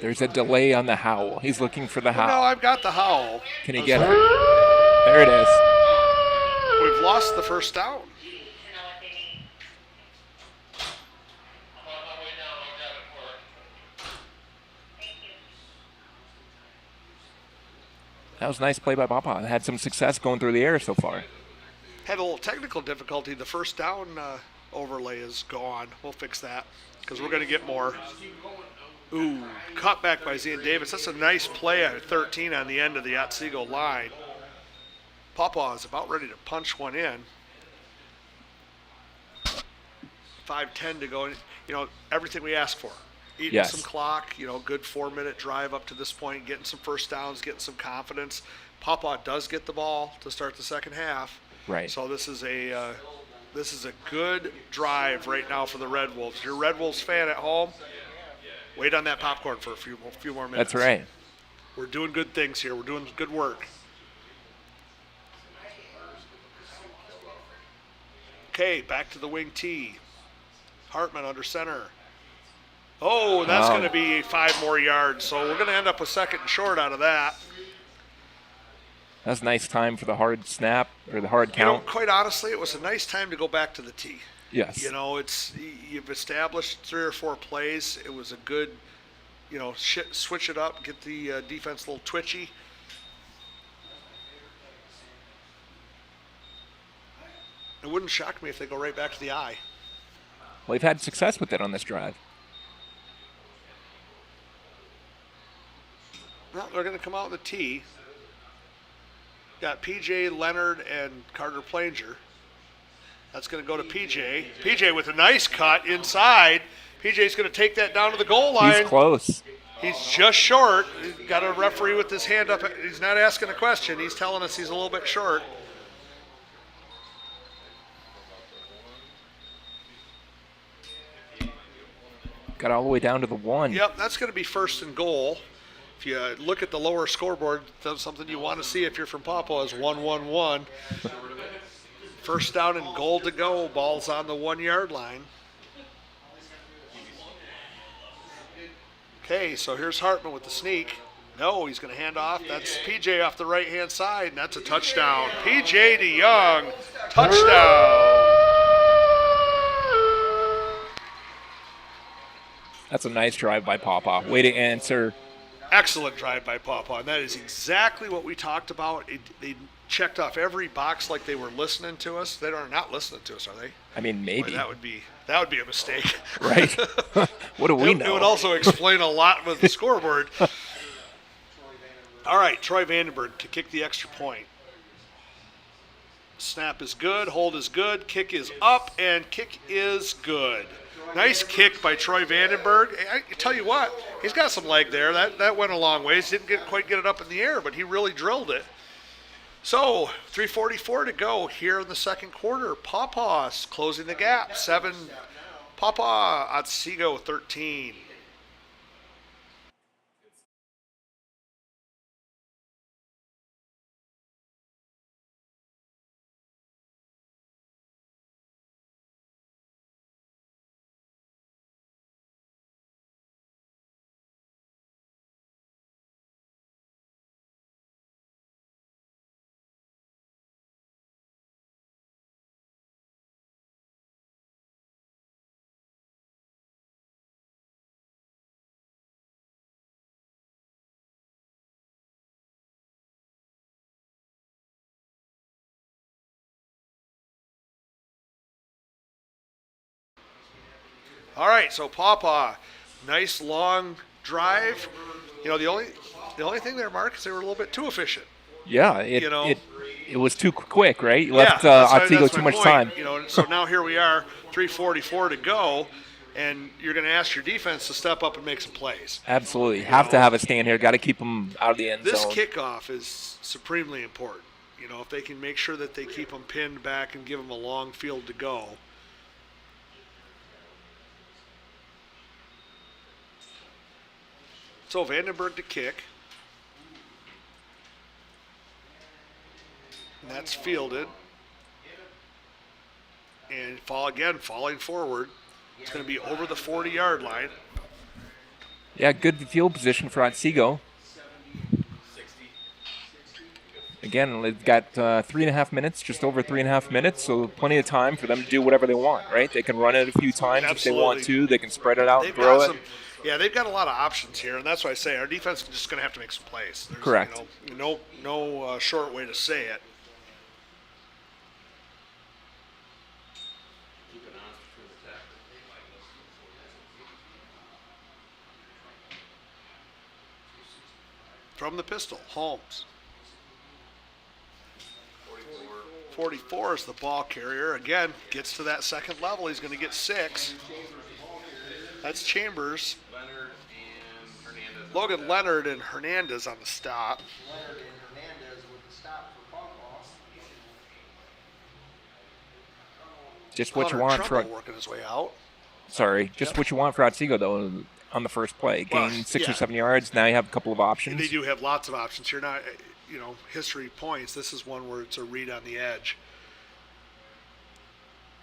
There's a delay on the howl. He's looking for the No, howl. I've got the howl. Can he get it? There it is. We've lost the 1st down. That was a nice play by Papa. Had some success going through the air so far. Had a little technical difficulty. The 1st down overlay is gone. We'll fix that because we're going to get more. Ooh, cut back by Ian Davis. That's a nice play at 13 on the end of the Otsego line. Papa is about ready to punch one in. 5:10 to go. You know, everything we asked for. Eating Yes. some clock, you know, good 4-minute drive up to this point, getting some 1st downs, getting some confidence. Papa does get the ball to start the second half. Right. So this is a good drive right now for the Red Wolves. If you're a Red Wolves fan at home, wait on that popcorn for a few more minutes. That's right. We're doing good things here. We're doing good work. Okay, back to the wing tee. Hartman under center. Oh, that's Wow. going to be 5 more yards. So we're going to end up with second and short out of that. That's a nice time for the hard snap or the hard You know, count. quite honestly, it was a nice time to go back to the tee. Yes. You know, you've established 3 or 4 plays. It was a good, switch it up, get the defense a little twitchy. It wouldn't shock me if they go right back to the eye. Well, they've had success with it on this drive. Well, they're going to come out in the tee. Got PJ, Leonard, and Carter Planger. That's going to go to PJ. PJ with a nice cut inside. PJ's going to take that down to the goal line. He's close. He's just short. He's got a referee with his hand up. He's not asking a question. He's telling us he's a little bit short. Got all the way down to the 1. Yep, that's going to be first and goal. If you look at the lower scoreboard, that's something you want to see if you're from Papua is 1-1-1. First down and goal to go. Ball's on the 1 yard line. Okay, so here's Hartman with the sneak. No, he's going to hand off. That's PJ off the right-hand side, and that's a touchdown. PJ DeYoung, touchdown. That's a nice drive by Pawpaw. Way to answer. Excellent drive by Pawpaw, and that is exactly what we talked about. They checked off every box like they were listening to us. They are not listening to us, are they? I mean, Boy, maybe. that would be a mistake. Right? What do we It know? would also explain a lot with the scoreboard. All right, Troy Vandenberg to kick the extra point. Snap is good, hold is good, kick is up, and kick is good. Nice kick by Troy Vandenberg. I tell you what, he's got some leg there. That went a long ways. Didn't quite get it up in the air, but he really drilled it. So, 3:44 to go here in the second quarter. Pawpaws closing the gap. 7, Pawpaw, Otsego 13. All right, so Pawpaw, nice long drive. You know, the only thing there, Mark, is they were a little bit too efficient. Yeah, it was too quick, right? You left that's Otsego my too much point. time. You know, so now here we are, 3:44 to go, and you're going to ask your defense to step up and make some plays. Absolutely. Have to have a stand here. Got to keep them out of the end This zone. kickoff is supremely important. You know, if they can make sure that they keep them pinned back and give them a long field to go. So Vandenberg to kick. And that's fielded. And falling forward. It's going to be over the 40-yard line. Yeah, good field position for Otsego. Again, they've got 3.5 minutes, just over 3.5 minutes, so plenty of time for them to do whatever they want, right? They can run it a few times if they want to. They can spread it out and throw it. They've got a lot of options here, and that's why I say our defense is just going to have to make some plays. There's, Correct. No short way to say it. Keep an eye between the tackles. From the pistol, Holmes. 44 is the ball carrier. Again, gets to that second level. He's going to get 6. That's Chambers. Leonard and Hernandez. Logan Leonard and Hernandez on the stop. Leonard and Hernandez with the stop for Pawpaw. Just what you Hunter want Trumbull for working his way out. what you want for Otsego though on the first play. Well, Gain 6 or yeah. 7 yards. Now you have a couple of options. They do have lots of options here. Not, history points. This is one where it's a read on the edge.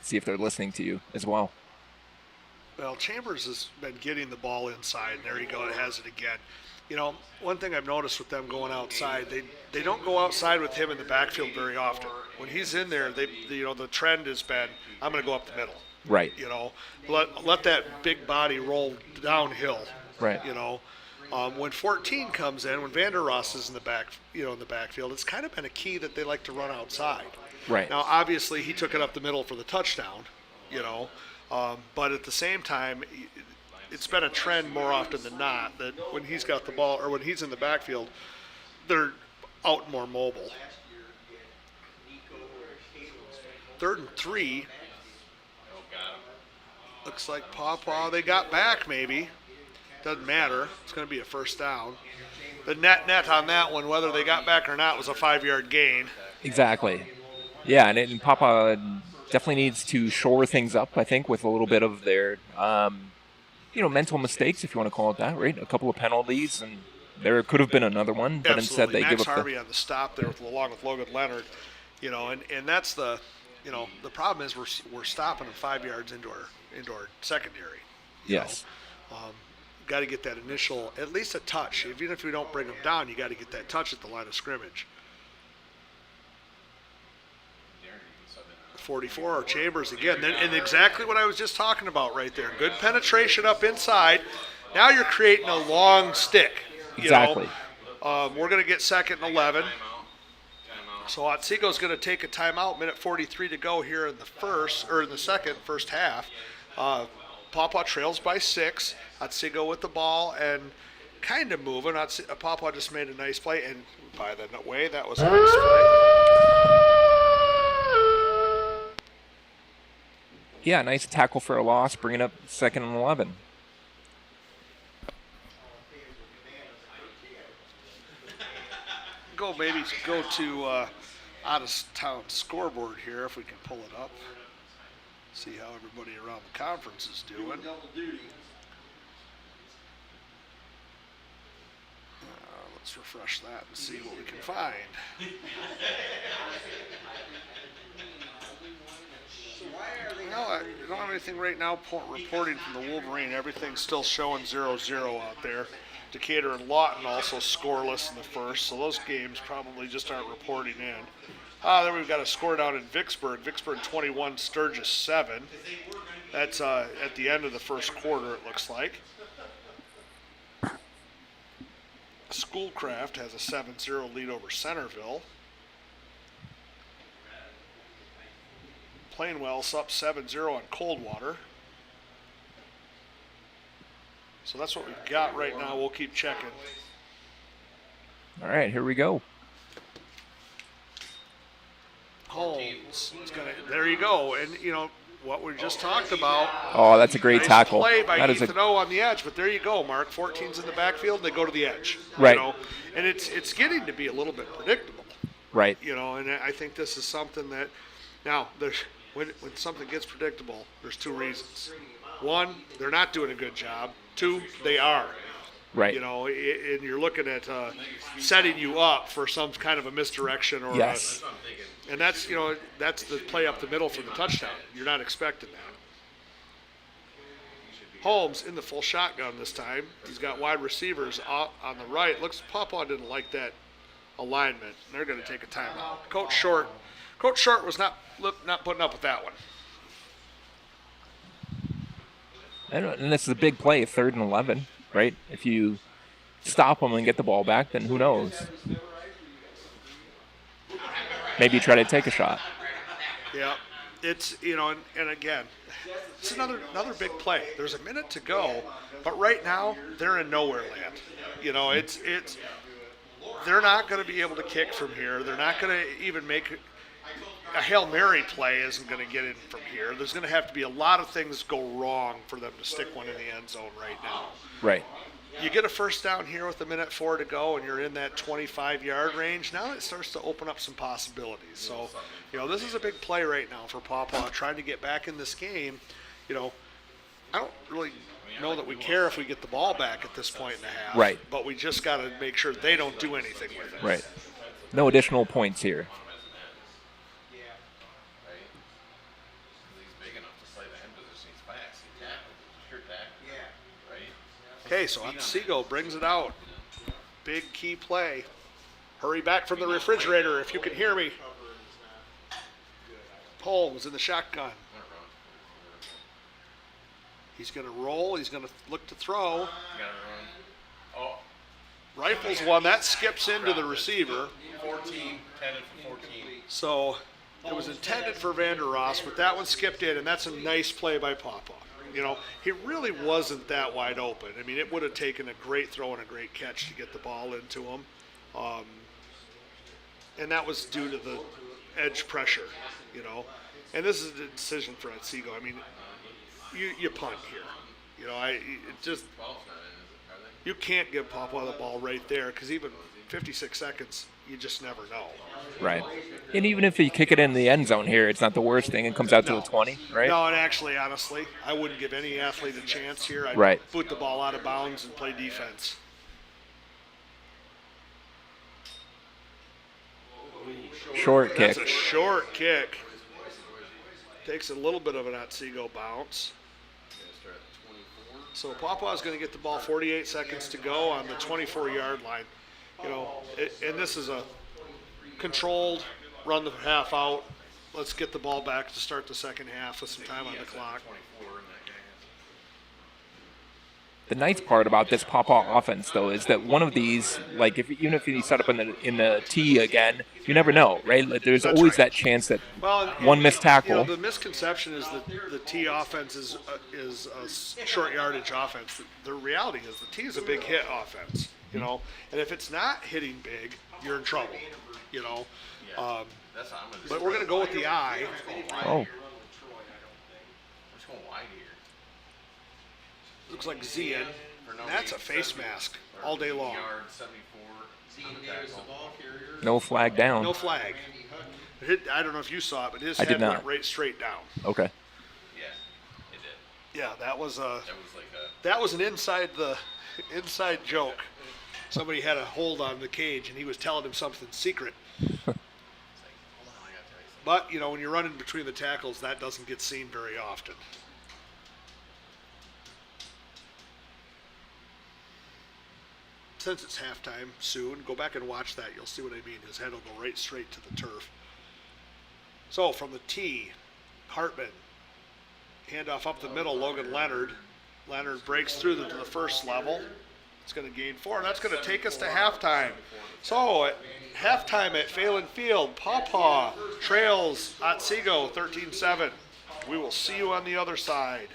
see if they're listening to you as well. Well, Chambers has been getting the ball inside, and there you go, it has it again. You know, one thing I've noticed with them going outside, they don't go outside with him in the backfield very often. When he's in there, the trend has been, I'm going to go up the middle. Right. You know, let that big body roll downhill. Right. You know, when 14 comes in, when Vander Ross is in the backfield, it's kind of been a key that they like to run outside. Right. Now, obviously, he took it up the middle for the touchdown. You know, but at the same time, it's been a trend more often than not that when he's got the ball or when he's in the backfield, they're out more mobile. 3rd and 3. Looks like Pawpaw, they got back maybe. Doesn't matter. It's going to be a first down. The net on that one, whether they got back or not, was a 5-yard gain. Exactly. Yeah, and Papa definitely needs to shore things up, I think, with a little bit of their, mental mistakes, if you want to call it that, right? A couple of penalties, and there could have been another one, but Absolutely. instead they Max give up Harvey on the stop there along with Logan Leonard, and that's the problem is we're stopping them 5 yards into our secondary. Yes. Got to get that initial, at least a touch. Even if we don't bring them down, you got to get that touch at the line of scrimmage. 44, Chambers again. And exactly what I was just talking about right there. Good penetration up inside. Now you're creating a long stick. Exactly. We're going to get 2nd and 11. So Otsiko's going to take a timeout. Minute 43 to go here in the first half. Pawpaw trails by 6. Otsego with the ball and kind of moving. Pawpaw just made a nice play, and by the way, that was a nice play. Yeah, nice tackle for a loss, bringing up 2nd and 11. Go to out of town scoreboard here if we can pull it up. See how everybody around the conference is doing. Double duty. Let's refresh that and see what we can find. I don't have anything right now reporting from the Wolverine. Everything's still showing 0-0 out there. Decatur and Lawton also scoreless in the first, so those games probably just aren't reporting in. Then we've got a score down in Vicksburg. Vicksburg 21, Sturgis 7. That's at the end of the first quarter, it looks like. Schoolcraft has a 7-0 lead over Centerville. Plainwell's up 7-0 on Coldwater. So that's what we've got right now. We'll keep checking. All right, here we go. Holmes. There you go. And, what we just talked about. Oh, that's a great nice tackle. Play by That Ethan is O on the edge, but there you go, Mark. 14's in the backfield, they go to the edge. Right. And it's getting to be a little bit predictable. Right. And I think this is something that now when something gets predictable, there's 2 reasons. 1, they're not doing a good job. 2, they are. Right. And you're looking at setting you up for some kind of a misdirection or yes. and that's the play up the middle for the touchdown. You're not expecting that. Holmes in the full shotgun this time. He's got wide receivers on the right. Looks Pawpaw didn't like that alignment. They're going to take a timeout. Coach Short was not putting up with that one. And this is a big play, 3rd and 11, right? If you stop them and get the ball back, then who knows? Maybe try to take a shot. Yeah, it's and again, it's another big play. There's a minute to go, but right now they're in nowhere land. It's they're not going to be able to kick from here. They're not going to even make a Hail Mary play isn't going to get in from here. There's going to have to be a lot of things go wrong for them to stick one in the end zone right now. Right. You get a first down here with 1:04 to go, and you're in that 25-yard range. Now it starts to open up some possibilities. So, this is a big play right now for Pawpaw trying to get back in this game. I don't really know that we care if we get the ball back at this point in the half. Right. But we just got to make sure they don't do anything with it. Right. No additional points here. Okay, so Otsego brings it out. Big key play. Hurry back from the refrigerator if you can hear me. Holmes in the shotgun. He's going to roll. He's going to look to throw. You gotta run. Oh, Rifles one. That skips into the receiver. 14, 10 for 14. So it was intended for Vander Ross, but that one skipped in, and that's a nice play by Papa. You know, he really wasn't that wide open. I mean, it would have taken a great throw and a great catch to get the ball into him. And that was due to the edge pressure, you know. And this is a decision for Otsego. I mean, you punt here. You know, you can't give Papa the ball right there because even 56 seconds, you just never know. Right. And even if you kick it in the end zone here, it's not the worst thing. It comes out to a 20, right? No, and actually, honestly, I wouldn't give any athlete a chance here. I'd Right. boot the ball out of bounds and play defense. Short kick. That's a short kick. Takes a little bit of an Otsego bounce. So Papa's going to get the ball 48 seconds to go on the 24-yard line. You know, and this is a controlled run the half out. Let's get the ball back to start the second half with some time on the clock. The nice part about this Papa offense, though, is that one of these, like even if you set up in the T again, you never know, right? Like, there's That's always right. that chance that Well, one missed tackle. You know, the misconception is that the T offense is a short yardage offense. The reality is the T is a big hit offense, you know. And if it's not hitting big, you're in trouble, you know. That's what I'm gonna do. But we're going to go with the I. Oh, We're just going wide here. Looks like Zian. That's a face mask all day long. Yard 74. on the tackle. no flag down. No flag. I don't know if you saw it, but his I head did not. went right straight down. Okay. Yeah, it did. Yeah, that was That was like a. that was an inside joke. Somebody had a hold on the cage, and he was telling him something secret. Hold on, I gotta tell you something. But, you know, when you're running between the tackles, that doesn't get seen very often. Since it's halftime soon, go back and watch that. You'll see what I mean. His head will go right straight to the turf. So from the T, Hartman. Handoff up the middle, Logan Leonard. Leonard breaks through to the first level. It's going to gain 4, and that's going to take us to halftime. So at halftime at Phelan Field, Pawpaw trails Otsego 13-7. We will see you on the other side.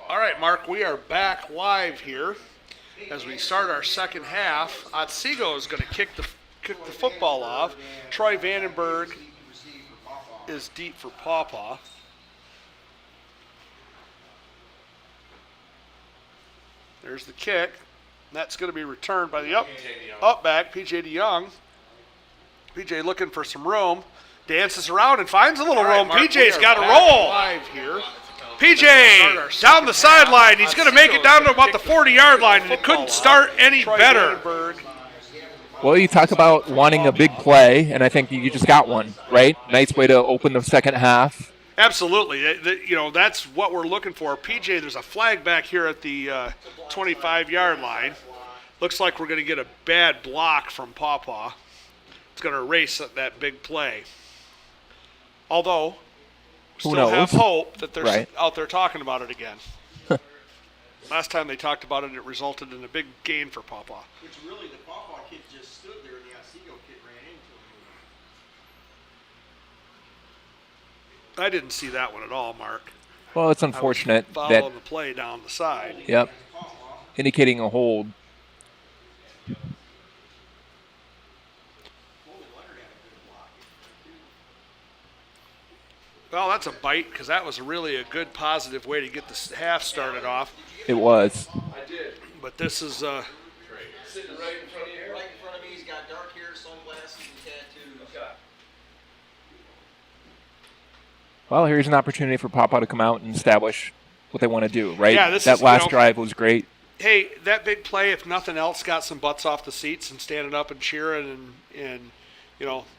All right, Mark, we are back live here as we start our second half. Otsego is going to kick the football off. Troy Vandenberg is deep for Pawpaw. There's the kick. That's going to be returned by the up back, P.J. DeYoung. P.J. looking for some room. Dances around and finds a little room. P.J.'s got to roll. Live here. P.J. down the sideline. He's going to make it down to about the 40-yard line, and it couldn't start any better. Well, you talk about wanting a big play, and I think you just got one, right? Nice way to open the second half. Absolutely. That's what we're looking for. PJ, there's a flag back here at the 25-yard line. Looks like we're going to get a bad block from Pawpaw. It's going to erase that big play. Although, who still knows? have hope that they're Right. out there talking about it again. Last time they talked about it, it resulted in a big gain for Pawpaw. Which really, the Pawpaw kid just stood there and the Otsego kid ran into him. I didn't see that one at all, Mark. Well, it's I was unfortunate following that, the play down the side. yep, indicating a hold. Well, that's a bite because that was really a good positive way to get the half started off. It was. But this is Sitting right in front of you. Right in front of me, he's got dark hair, sunglasses, and tattoos. Well, here's an opportunity for Pawpaw to come out and establish what they want to do, right? Yeah, this that is, last drive was great. hey, that big play, if nothing else, got some butts off the seats and standing up and cheering, and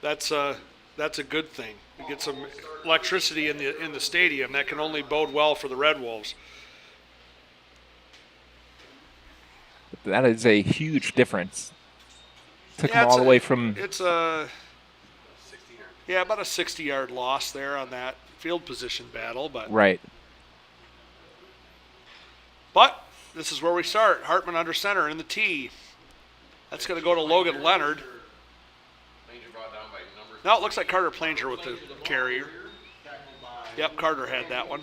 that's a good thing. You get some electricity in the stadium. That can only bode well for the Red Wolves. That is a huge difference. Took Yeah, them all the way from It's about a 60-yard loss there on that field position battle, but right. But this is where we start. Hartman under center in the tee. That's going to go to Logan Leonard. Ranger brought down by number. No, it looks like Carter Planger with the carrier. Yep, Carter had that one.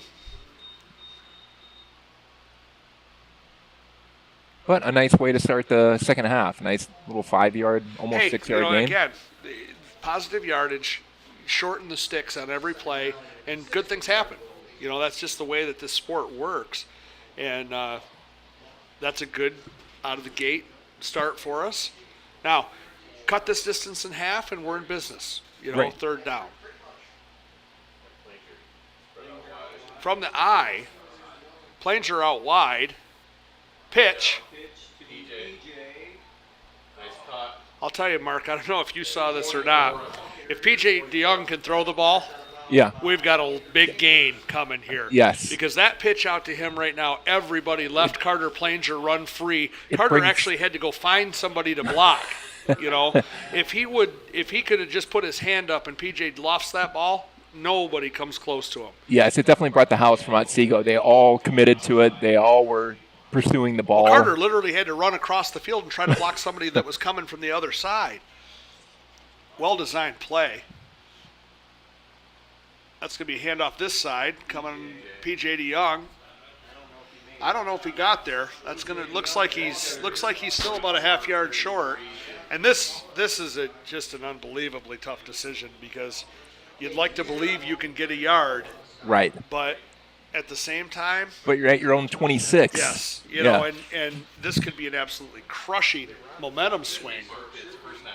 But a nice way to start the second half. Nice little 5-yard, almost Hey, 6-yard gain. again, positive yardage, shorten the sticks on every play, and good things happen. That's just the way that this sport works. And that's a good out-of-the-gate start for us. Now, cut this distance in half, and we're in business. Right. Third down. From the eye, Planger out wide. Pitch. Nice caught. I'll tell you, Mark, I don't know if you saw this or not. If P.J. DeYoung can throw the ball, Yeah. we've got a big gain coming here. Yes. Because that pitch out to him right now, everybody left Carter Planger run free. It Carter brings- actually had to go find somebody to block. If he could have just put his hand up and PJ lofts that ball, nobody comes close to him. Yes, it definitely brought the house from Otsego. They all committed to it. They all were pursuing the ball. Carter literally had to run across the field and try to block somebody that was coming from the other side. Well-designed play. That's going to be a handoff this side, coming P.J. DeYoung. I don't know if he got there. Looks like he's still about a half yard short. And this is just an unbelievably tough decision because you'd like to believe you can get a yard, Right. but at the same time, But you're at your own 26. yes, Yeah. and this could be an absolutely crushing momentum swing. It's first down.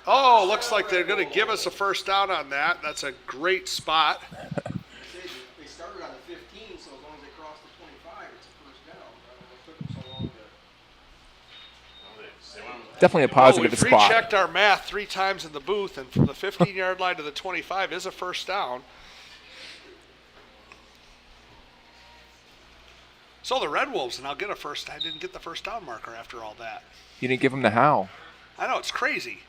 Oh, looks like they're going to give us a first down on that. That's a great spot. They started on the 15, so as long as they cross the 25, it's a first down. It took them so long to. Definitely a Well, positive we've spot. rechecked our math 3 times in the booth, and from the 15-yard line to the 25 is a first down. So the Red Wolves now get a first. I didn't get the first down marker after all that. You didn't give him the how. I know, it's crazy.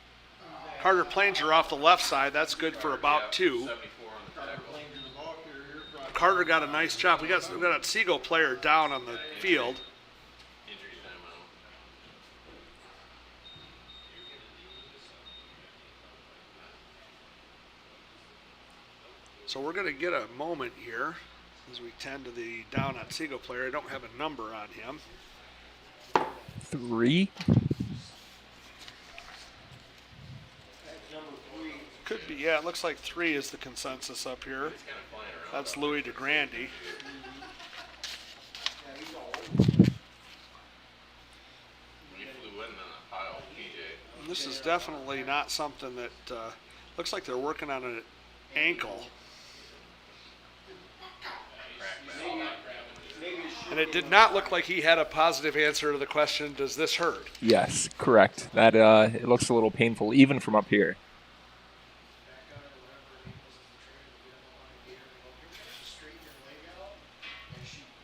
Carter Planger off the left side. That's good for about 2. 74 on the tackle. Carter got a nice job. We got a Seagull player down on the field. Injuries time out. So we're going to get a moment here. as we tend to the down Otsego player. I don't have a number on him. 3. Could be, yeah, it looks like 3 is the consensus up here. That's Louis DeGrande. When he flew in on a pile, PJ. This is definitely not something that looks like they're working on an ankle. And it did not look like he had a positive answer to the question, does this hurt? Yes, correct. That it looks a little painful even from up here.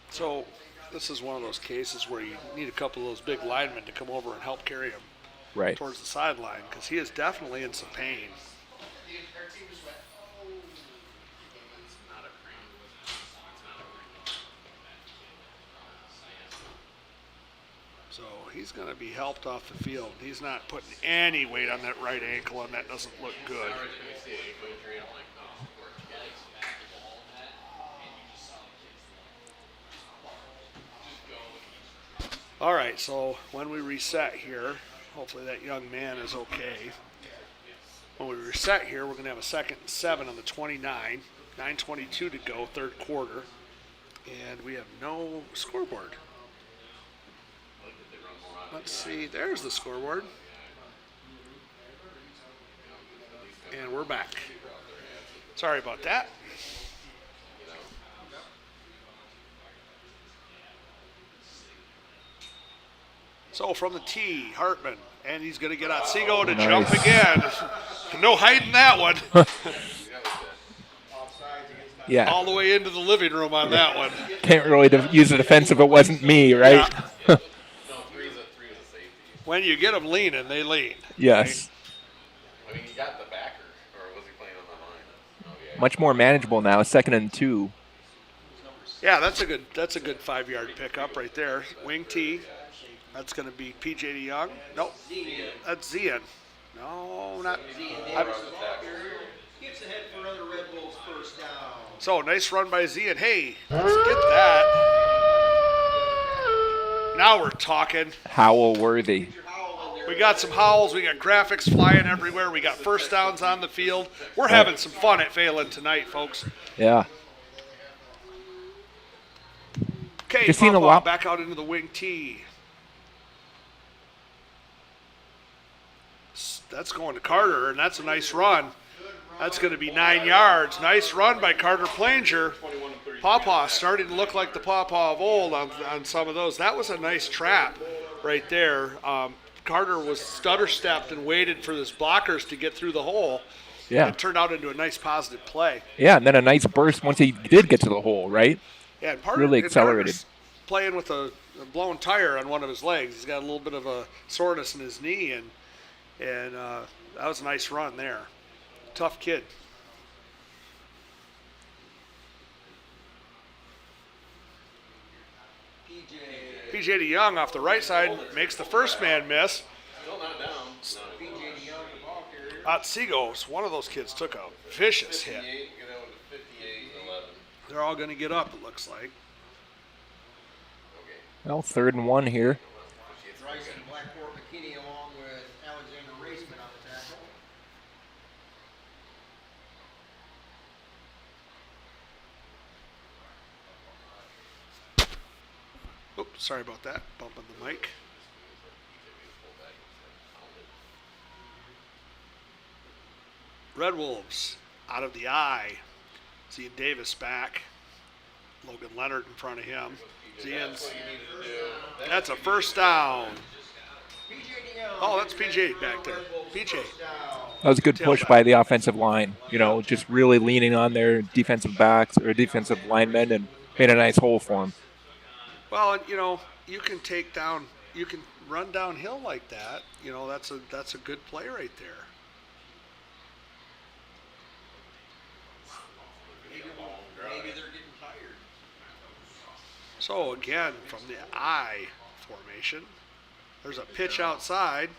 So this is one of those cases where you need a couple of those big linemen to come over and help carry him Right. towards the sideline because he is definitely in some pain. So he's going to be helped off the field. He's not putting any weight on that right ankle, and that doesn't look good. All right, so when we reset here, hopefully that young man is okay. When we reset here, we're going to have a 2nd and 7 on the 29, 9:22 to go, third quarter, and we have no scoreboard. Let's see, there's the scoreboard. And we're back. Sorry about that. So from the tee, Hartman, and he's going to get Otsego to jump again. No hiding that one. Yeah. All the way into the living room on that one. Can't really use a defense if it wasn't me, right? Yeah. When you get them leaning, they lean. Yes. I mean, he got the backer, or was he playing on the line? Oh, yeah. Much more manageable now. 2nd and 2. Yeah, that's a good 5-yard pickup right there. Wing tee. That's going to be P.J. DeYoung. Nope. That's Zian. No, not. Gets ahead for another Red Bulls first down. So, nice run by Zian. Hey, let's get that. Now we're talking. Howell worthy. We got some howls. We got graphics flying everywhere. We got first downs on the field. We're having some fun at Phelan tonight, folks. Yeah. Okay, Just seen a lot. back out into the wing tee. That's going to Carter, and that's a nice run. That's going to be 9 yards. Nice run by Carter Planger. Pawpaw starting to look like the Pawpaw of old on some of those. That was a nice trap right there. Carter was stutter-stepped and waited for his blockers to get through the hole. Yeah. It turned out into a nice positive play. Yeah, and then a nice burst once he did get to the hole, right? Yeah, and part Really of accelerated. Carter's playing with a blown tire on one of his legs. He's got a little bit of a soreness in his knee, and that was a nice run there. Tough kid. P.J. DeYoung off the right side makes the first man miss. Still not down. Otsego's, one of those kids took a vicious hit. 58, get out to 58, 11. They're all going to get up, it looks like. Okay. Well, 3rd and 1 here. Bryson Blackport McKinney along with Alexander Raceman on the tackle. Oops, sorry about that. Bumping the mic. Red Wolves out of the eye. Zian Davis back. Logan Leonard in front of him. Zian's. That's a first down. Oh, that's PJ back there. PJ. That was a good push Tailback. by the offensive line. You know, just really leaning on their defensive backs or defensive linemen and made a nice hole for him. Well, and, you can take down, you can run downhill like that. That's a good play right there. Maybe they're getting tired. So again, from the I formation, there's a pitch outside.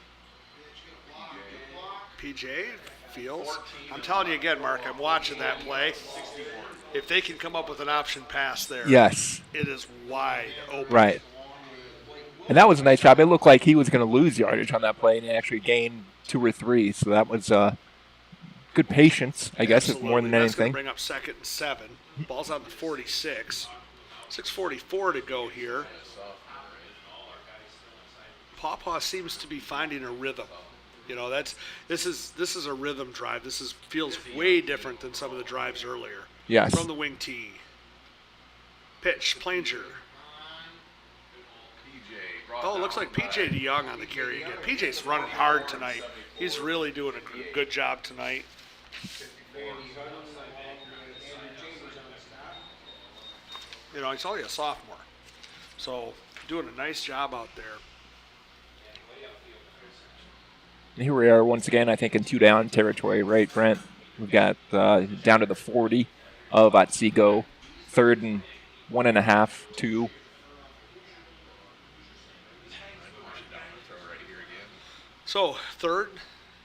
PJ feels. I'm telling you again, Mark, I'm watching that play. If they can come up with an option pass there, Yes. it is wide open. Right. And that was a nice job. It looked like he was going to lose yardage on that play, and he actually gained 2 or 3. So that was good patience, I guess, is more than That's going anything. to bring up 2nd and 7. Ball's on the 46. 6:44 to go here. Pawpaw seems to be finding a rhythm. You know, this is a rhythm drive. Feels way different than some of the drives earlier. Yes. From the wing tee. Pitch, Planger. Oh, it looks like PJ DeYoung on the carry again. PJ's running hard tonight. He's really doing a good job tonight. You know, he's only a sophomore. So, doing a nice job out there. And here we are once again, I think, in 2-down territory, right, Brent? We've got down to the 40 of Otsego, 3rd and 1.5, 2. So, 3rd,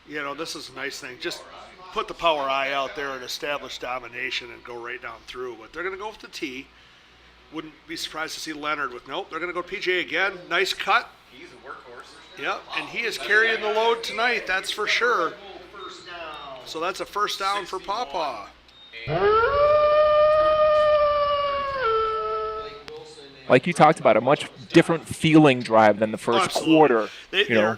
you know, this is a nice thing. Just put the power eye out there and establish domination and go right down through. But they're going to go with the T. Wouldn't be surprised to see Leonard with nope. They're going to go PJ again. Nice cut. He's a workhorse. Yep, and he is carrying the load tonight, that's for sure. So that's a first down for Pawpaw. Like you talked about, a much different feeling drive than the first Absolutely. quarter.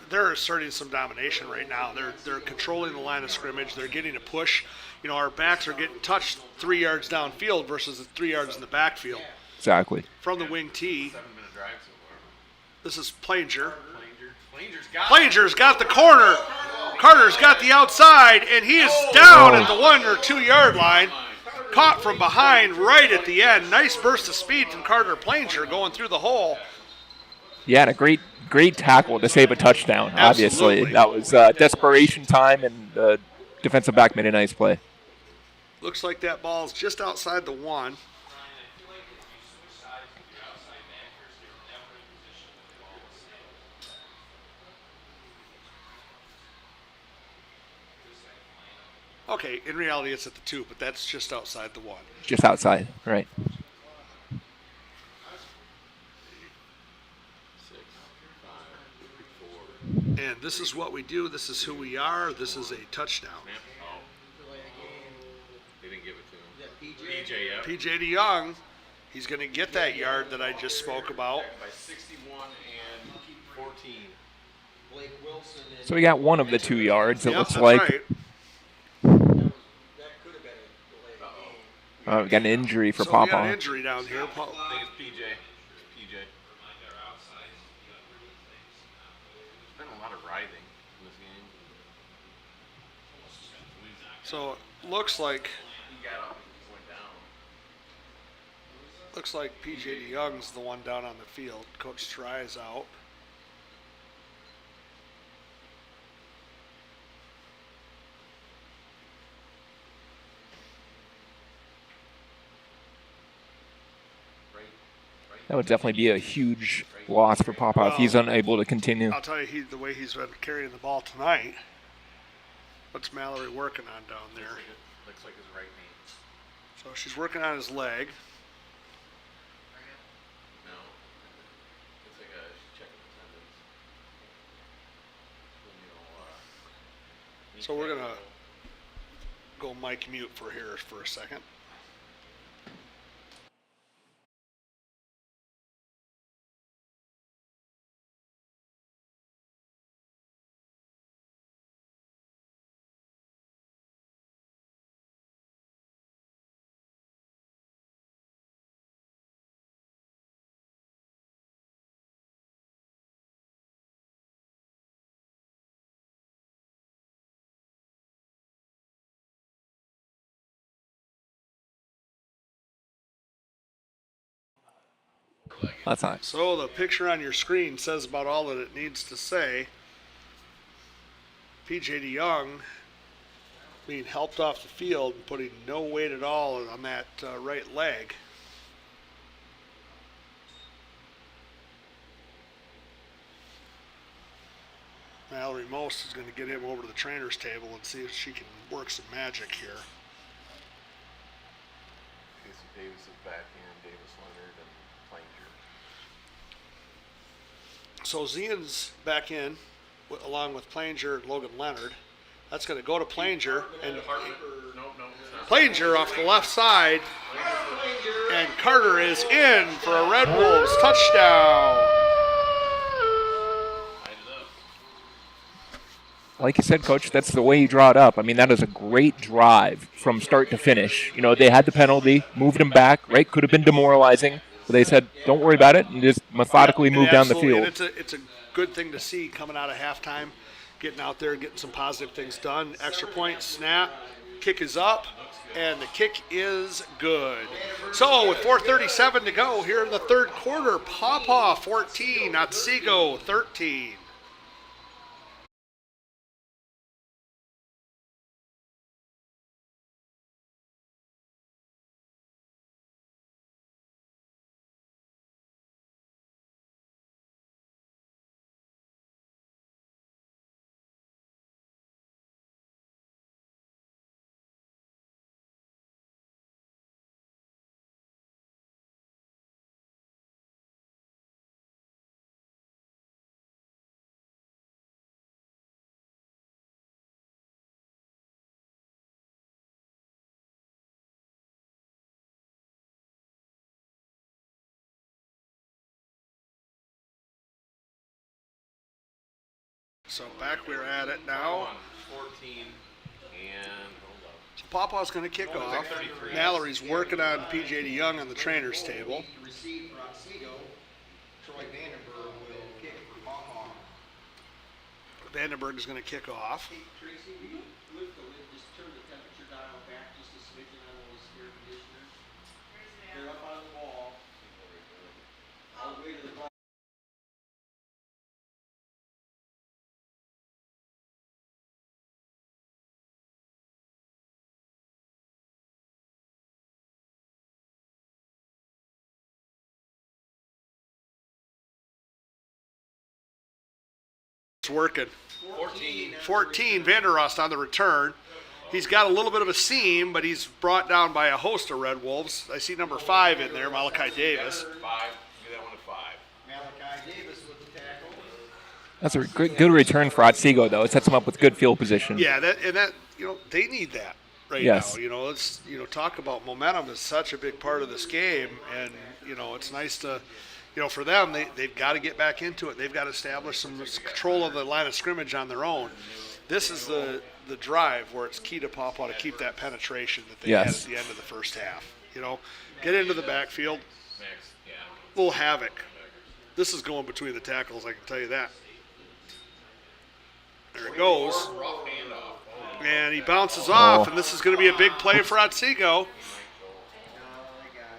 They're asserting some domination right now. They're controlling the line of scrimmage. They're getting a push. You know, our backs are getting touched 3 yards downfield versus the 3 yards in the backfield. Exactly. From the wing tee, 7-minute drive so far. this is Planger. Planger's got the corner. Carter's got the outside, and he is down at the 1 or 2 yard line. Caught from behind right at the end. Nice burst of speed from Carter Planger going through the hole. Yeah, and a great tackle to save a touchdown, obviously. Absolutely. That was desperation time, and the defensive back made a nice play. Looks like that ball's just outside the 1. Okay, in reality it's at the 2, but that's just outside the 1. Just outside, right. 6, 5, 4. And this is what we do. This is who we are. This is a touchdown. They didn't give it to him. PJ, yeah. PJ DeYoung, he's going to get that yard that I just spoke about. By 61 and 14. So we got one of the 2 yards, it Yep, looks that's like. right. We got an injury for So we got an Pawpaw. injury down here. I think it's PJ. PJ. There's been a lot of writhing in this game. So it looks like He got up and went down. PJ DeYoung's the one down on the field. Coach Try is out. That would definitely be a huge loss for Pawpaw if he's unable to continue. I'll tell you, the way he's been carrying the ball tonight. What's Mallory working on down there? Looks like his right knee. So she's working on his leg. No. Looks like she's checking attendance. So we're going to go mic mute for here for a second. That's nice. So the picture on your screen says about all that it needs to say. PJ DeYoung being helped off the field and putting no weight at all on that right leg. Mallory Most is going to get him over to the trainer's table and see if she can work some magic here. Casey Davis is back in, Davis Leonard and Planger. So Zian's back in, along with Planger and Logan Leonard. That's going to go to Planger, and Planger off the left side, and Carter is in for a Red Wolves touchdown. Like you said, Coach, that's the way you draw it up. I mean, that is a great drive from start to finish. You know, they had the penalty, moved him back, right? Could have been demoralizing. But they said, don't worry about it, and just methodically move down the field. And it's a good thing to see coming out of halftime, getting out there, getting some positive things done. Extra point, snap, kick is up, and the kick is good. So with 4:37 to go here in the third quarter, Pawpaw 14, Otsego 13. So back we're at it now. 14 and hold up. So Pawpaw's going to kick off. Mallory's working on PJ DeYoung on the trainer's table. To receive for Otsego, Troy Vandenberg will kick for Pawpaw. Vandenberg is going to kick off. Hey, Tracy, will you lift the lid, just turn the temperature dial back just a smidgen on those air conditioners? They're up on the wall. All the way to the right. It's working. 14. 14, Vanderost on the return. He's got a little bit of a seam, but he's brought down by a host of Red Wolves. I see number 5 in there, Malachi Davis. 5. Give that one a 5. Malachi Davis with the tackle. That's a good return for Otsego, though. It sets them up with good field position. Yeah, that they need that right Yes. now. Let's talk about momentum is such a big part of this game, and it's nice to. For them, they've got to get back into it. They've got to establish some control of the line of scrimmage on their own. This is the drive where it's key to Pawpaw to keep that penetration that they had at the end of the first half. Get into the backfield, little havoc. This is going between the tackles, I can tell you that. There it goes. And he bounces off, and this is going to be a big play for Otsego.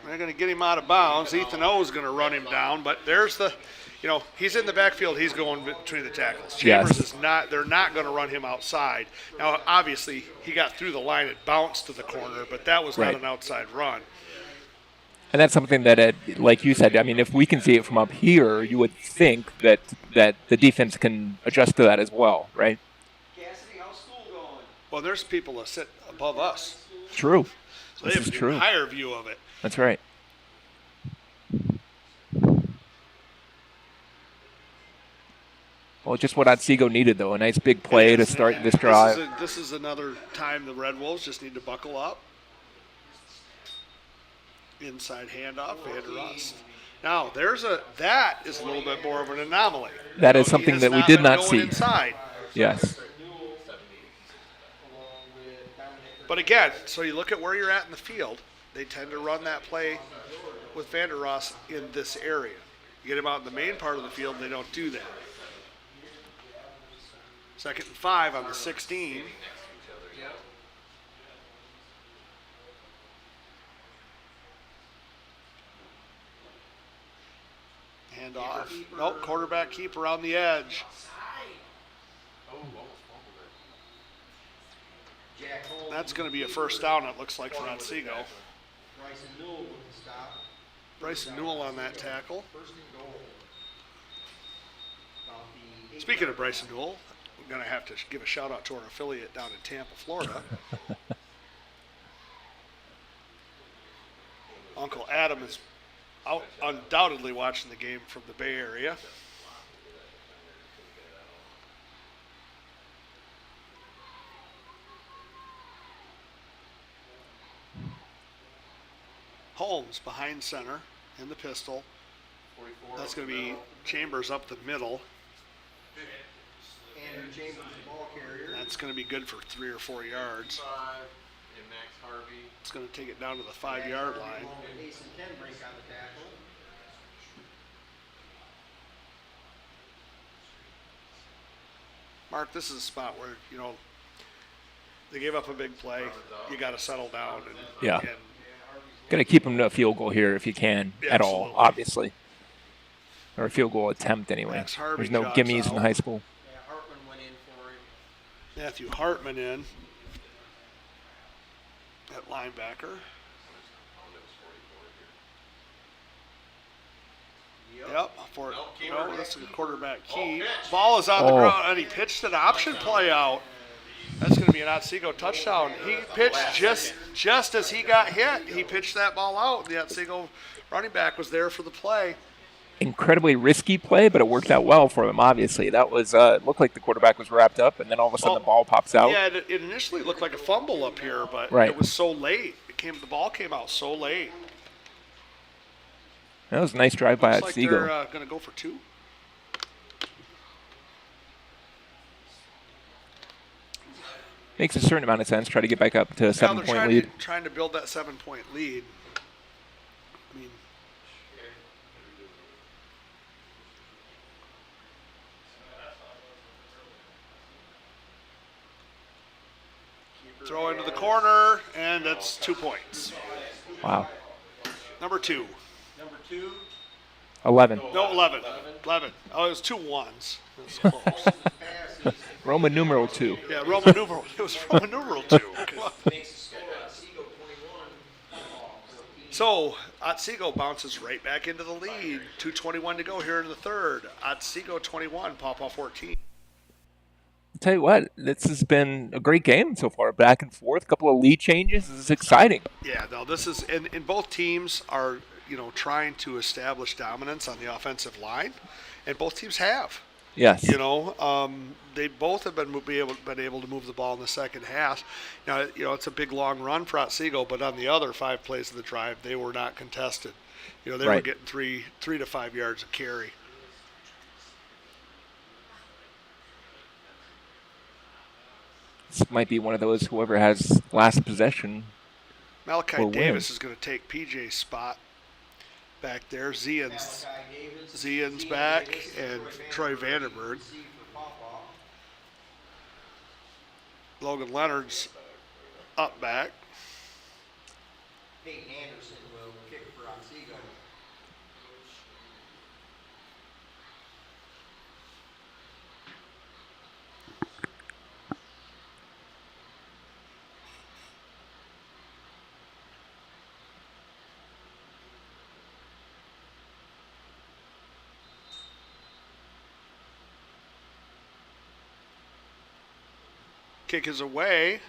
They're going to get him out of bounds. Ethan O is going to run him down, but there's he's in the backfield. He's going between the tackles. Chambers is not. They're not going to run him outside. Now, obviously, he got through the line. It bounced to the corner, but that was not an outside run. And that's something that, like you said, I mean, if we can see it from up here, you would think that the defense can adjust to that as well, right? Cassidy, how's school going? Well, there's people that sit above us. True. So they have a higher view of it. That's right. Well, just what Otsego needed, though. A nice big play to start this drive. This is another time the Red Wolves just need to buckle up. Inside handoff, Vanderost. Now, that is a little bit more of an anomaly. That is something that we did not see. Inside. Yes. But again, so you look at where you're at in the field, they tend to run that play with Vanderost in this area. You get him out in the main part of the field, they don't do that. 2nd and 5 on the 16. Hand off. Nope, quarterback keep around the edge. That's going to be a first down, it looks like, for Otsego. Bryson Newell with the stop. Bryson Newell on that tackle. First and goal. About the Speaking of Bryson Newell, we're going to have to give a shout out to our affiliate down in Tampa, Florida. Uncle Adam is out undoubtedly watching the game from the Bay Area. Holmes behind center in the pistol. 44 That's up going the to be middle. Chambers up the middle. Andrew Chambers, the ball carrier. That's going to be good for 3 or 4 yards. 5 and Max Harvey. It's going to take it down to the 5-yard line. Along with Mason Tenbrink on the tackle. Mark, this is a spot where, you know, they gave up a big play. You got to settle down. And, Yeah. and Got to keep them to a field goal here if you can Yeah, at all, absolutely. obviously. Or a field goal attempt anyway. Max Harvey There's no jogs gimmies in out. high school. Yeah, Hartman went in for it. Matthew Hartman in at linebacker. Yep. For no, this is a quarterback key. Ball is on the Oh. ground, and he pitched an option play out. That's going to be an Otsego touchdown. He pitched just as he got hit. He pitched that ball out. The Otsego running back was there for the play. Incredibly risky play, but it worked out well for them, obviously. That was, it looked like the quarterback was wrapped up, and then all of a sudden Well, the ball pops out. Yeah, it initially looked like a fumble up here, but Right. it was so late. The ball came out so late. That was a nice drive by Looks like Otsego. they're going to go for 2. Makes a certain amount of sense. Try to get back up to a Now 7-point they're lead. trying to build that 7-point lead. I mean, throw into the corner, and that's 2 points. Wow. Number 2. Number 2, 11. No, 11. 11. Oh, it was 2 ones. That's close. pass is Roman numeral 2. Yeah, Roman numeral. It was Roman numeral 2. makes the score Otsego 21. So, Otsego bounces right back into the lead. 2:21 to go here in the third. Otsego 21, Pawpaw 14. I'll tell you what, this has been a great game so far. Back and forth, a couple of lead changes. This is exciting. Yeah, no, this is, and both teams are, you know, trying to establish dominance on the offensive line, and both teams have. Yes. You know, they both have been able to move the ball in the second half. Now, you know, it's a big long run for Otsego, but on the other 5 plays of the drive, they were not contested. You know, they were Right. getting 3 to 5 yards of carry. This might be one of those, whoever has last possession. Malachi Will Davis win. is going to take PJ's spot back there. Zian's Malachi Davis, back, Davis, and Troy Vandenberg. receive for Pawpaw. Logan Leonard's up back. Peyton Anderson will kick for Otsego. Kick is away.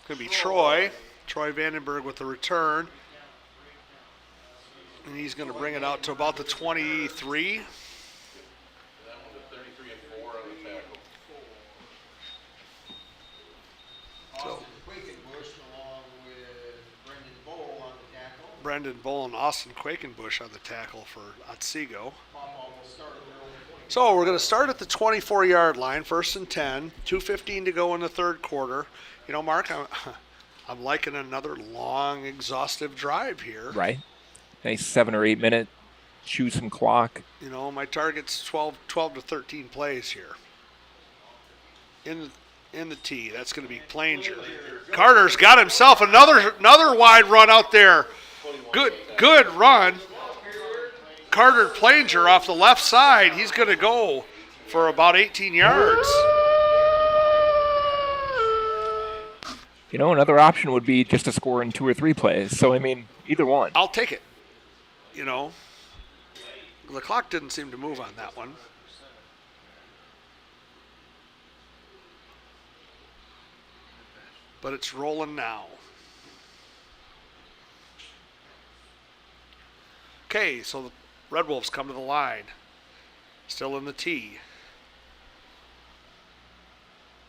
Could be Troy. Troy Vandenberg with the return. And he's going to bring it out to about the 23. That one was 33 and 4 on the tackle. Austin Quakenbush along with Brendan Bowl on the tackle. Brendan Bull and Austin Quakenbush on the tackle for Otsego. Pawpaw will start at their own 20. So we're going to start at the 24-yard line, 1st and 10. 2:15 to go in the third quarter. You know, Mark, I'm liking another long, exhaustive drive here. Right. Nice 7 or 8 minute chew some clock. You know, my target's 12 to 13 plays here. In the tee, that's going to be Planger. Carter's got himself another wide run out there. Good run. Carter Planger off the left side. He's going to go for about 18 yards. You know, another option would be just to score in 2 or 3 plays. So, I mean, either one. I'll take it. You know, the clock didn't seem to move on that one. but it's rolling now. Okay, so the Red Wolves come to the line. Still in the tee.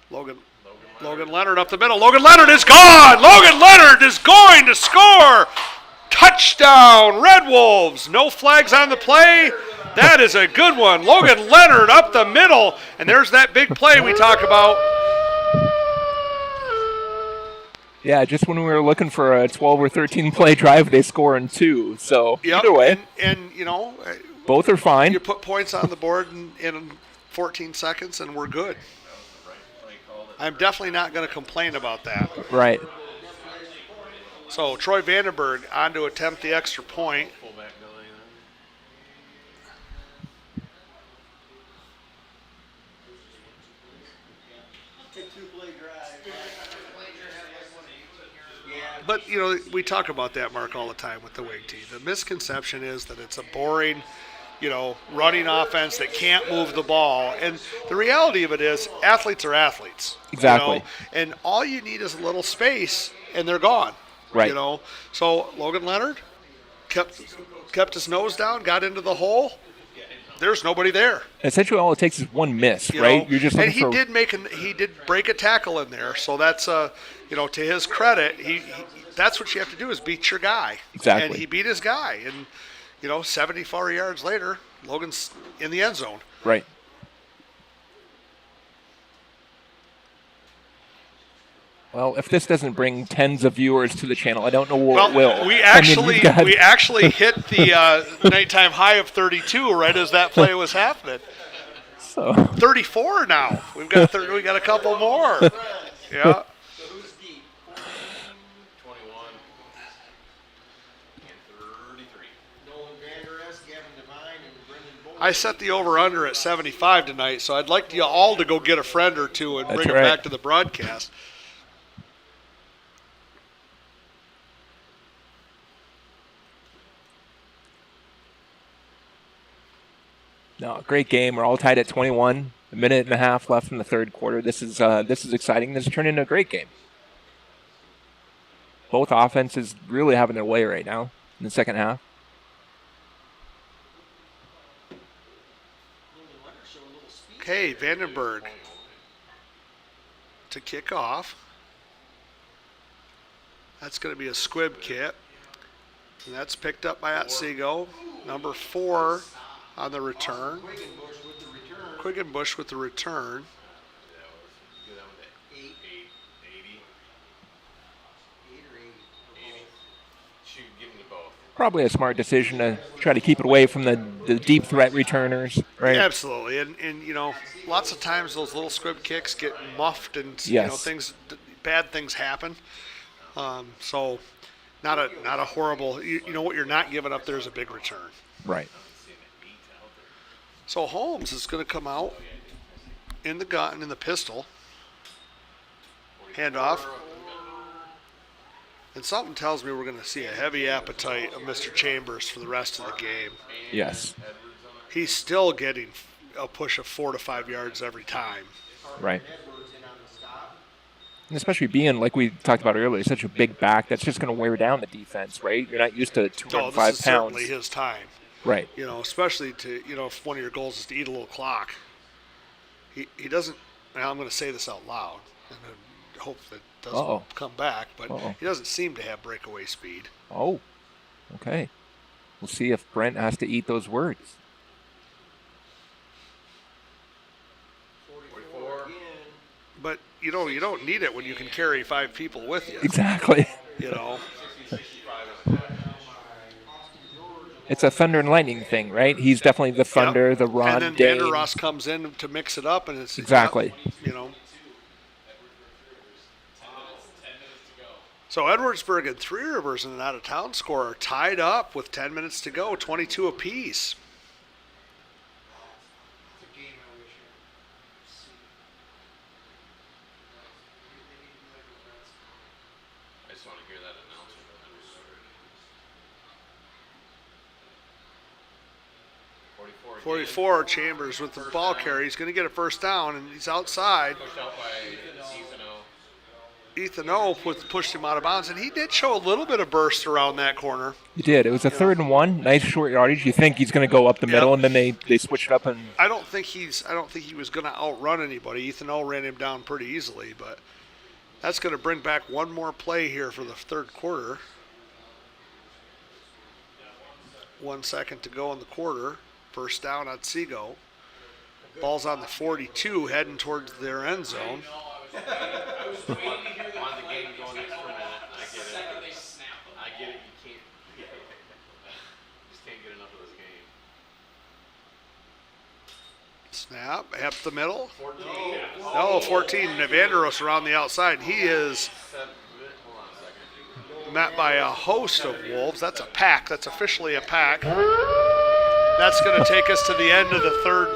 Logan Leonard up the middle. Logan Leonard is gone. Logan Leonard is going to score. Touchdown, Red Wolves. No flags on the play. That is a good one. Logan Leonard up the middle. And there's that big play we talk about. Yeah, just when we were looking for a 12 or 13 play drive, they score in 2. So Yep. either way, And you know, both are fine. you put points on the board in 14 seconds and we're good. I'm definitely not going to complain about that. Right. So Troy Vandenberg on to attempt the extra point. Fullback Billy then. Two-play drive. Yeah. But, you know, we talk about that, Mark, all the time with the wing tee. The misconception is that it's a boring, you know, running offense that can't move the ball. And the reality of it is athletes are athletes. Exactly. You know? And all you need is a little space, and they're gone. Right. You know, so Logan Leonard kept his nose down, got into the hole. There's nobody there. Essentially, all it takes is one miss, You right? know? You're just and looking he did break a tackle in there, so that's you know, to his credit, he that's what you have to do is beat your guy. Exactly. And he beat his guy, and you know, 74 yards later, Logan's in the end zone. right. Well, if this doesn't bring tens of viewers to the channel, I don't know what will. we I mean, we've got- actually hit the nighttime high of 32 right as that play was happening. So 34 now. We got a couple more. Yeah. So who's deep? 21 and 33. Nolan Vander Esch, Gavin Devine, and Brendan Boyd. I set the over-under at 75 tonight, so I'd like you all to go get a friend or two and That's bring right. it back to the broadcast. no, great game. We're all tied at 21. A minute and a half left in the third quarter. This is exciting. This has turned into a great game. Both offenses really having their way right now in the second half. Nolan Leonard showed a little speed. Okay, Vandenberg to kick off. That's going to be a squib kit. And that's picked up by Otsego. Number 4 on the return. Quiggenbush with the return. Quiggenbush with the return. Give that one to 8 80. or 8. Shoot, give them to both. Probably a smart decision to try to keep it away from the deep threat returners, right? Absolutely. And you know, lots of times those little squib kicks get muffed and you know, Yes. bad things happen. So not a horrible, you know what you're not giving up there is a big return. Right. So Holmes is going to come out in the gun, in the pistol. Handoff. And something tells me we're going to see a heavy appetite of Mr. Chambers for the rest of the game. Yes. He's still getting a push of 4 to 5 yards every time. Right. Edwards in on the stop. And especially being, like we talked about earlier, such a big back, that's just going to wear down the defense, right? You're not used to Oh, 205 this is pounds. certainly his time. Right. You know, especially to, you know, if one of your goals is to eat a little clock. He doesn't, now I'm going to say this out loud, and I hope that doesn't Uh-oh. come back, but Uh-oh. he doesn't seem to have breakaway speed. Oh, okay. We'll see if Brent has to eat those words. 44 again. But, you know, you don't need it when you can carry 5 people with you, Exactly. you know. It's a thunder and lightning thing, right? He's definitely the thunder, Yep. the Ron And then Dane. Vander Ross comes in to mix it up, and it's Exactly. you know. So Edwardsburg and Three Rivers and an out-of-town score are tied up with 10 minutes to go, 22 apiece. It's a game I wish I could see. I just want to hear that announcement. 44 again. 44, Chambers with the ball carry. He's going to get a first down, and he's outside. Pushed out by Easino. Ethan O pushed him out of bounds, and he did show a little bit of burst around that corner. He did. It was a 3rd and 1, nice short yardage. You think he's going to go up the middle, and then they switched it up and I don't think he was going to outrun anybody. Ethan O ran him down pretty easily, but that's going to bring back one more play here for the third quarter. 1 second to go in the quarter. First down on Seago. Ball's on the 42, heading towards their end zone. On the game going extra minute, I get it. I get it, you can't, just can't get enough of this game. Snap, up the middle. 14. No, 14. Evanderos around the outside. He is Hold on a second. met by a host of Wolves. That's a pack. That's officially a pack. That's going to take us to the end of the third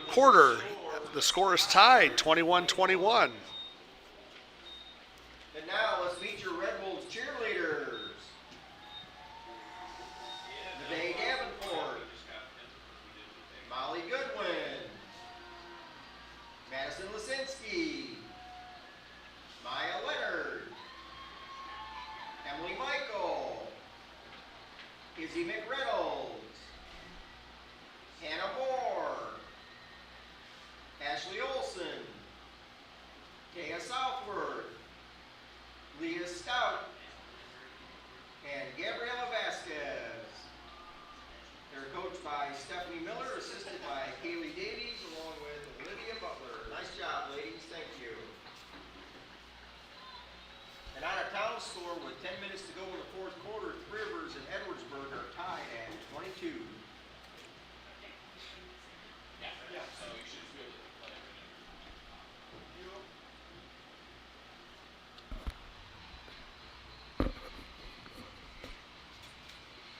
quarter. The score is tied, 21-21. And now let's meet your Red Wolves cheerleaders. Nevaeh Davenport, Molly Goodwin, Madison Lisinski, Maya Leonard, Emily Michael, Izzy McReynolds, Hannah Moore, Ashley Olson, Kaya Southworth, Leah Stout, and Gabriela Vasquez. They're coached by Stephanie Miller, assisted by Kaylee Davies, along with Olivia Butler. Nice job, ladies. Thank you. And on a town score with 10 minutes to go in the fourth quarter, Three Rivers and Edwardsburg are tied at 22.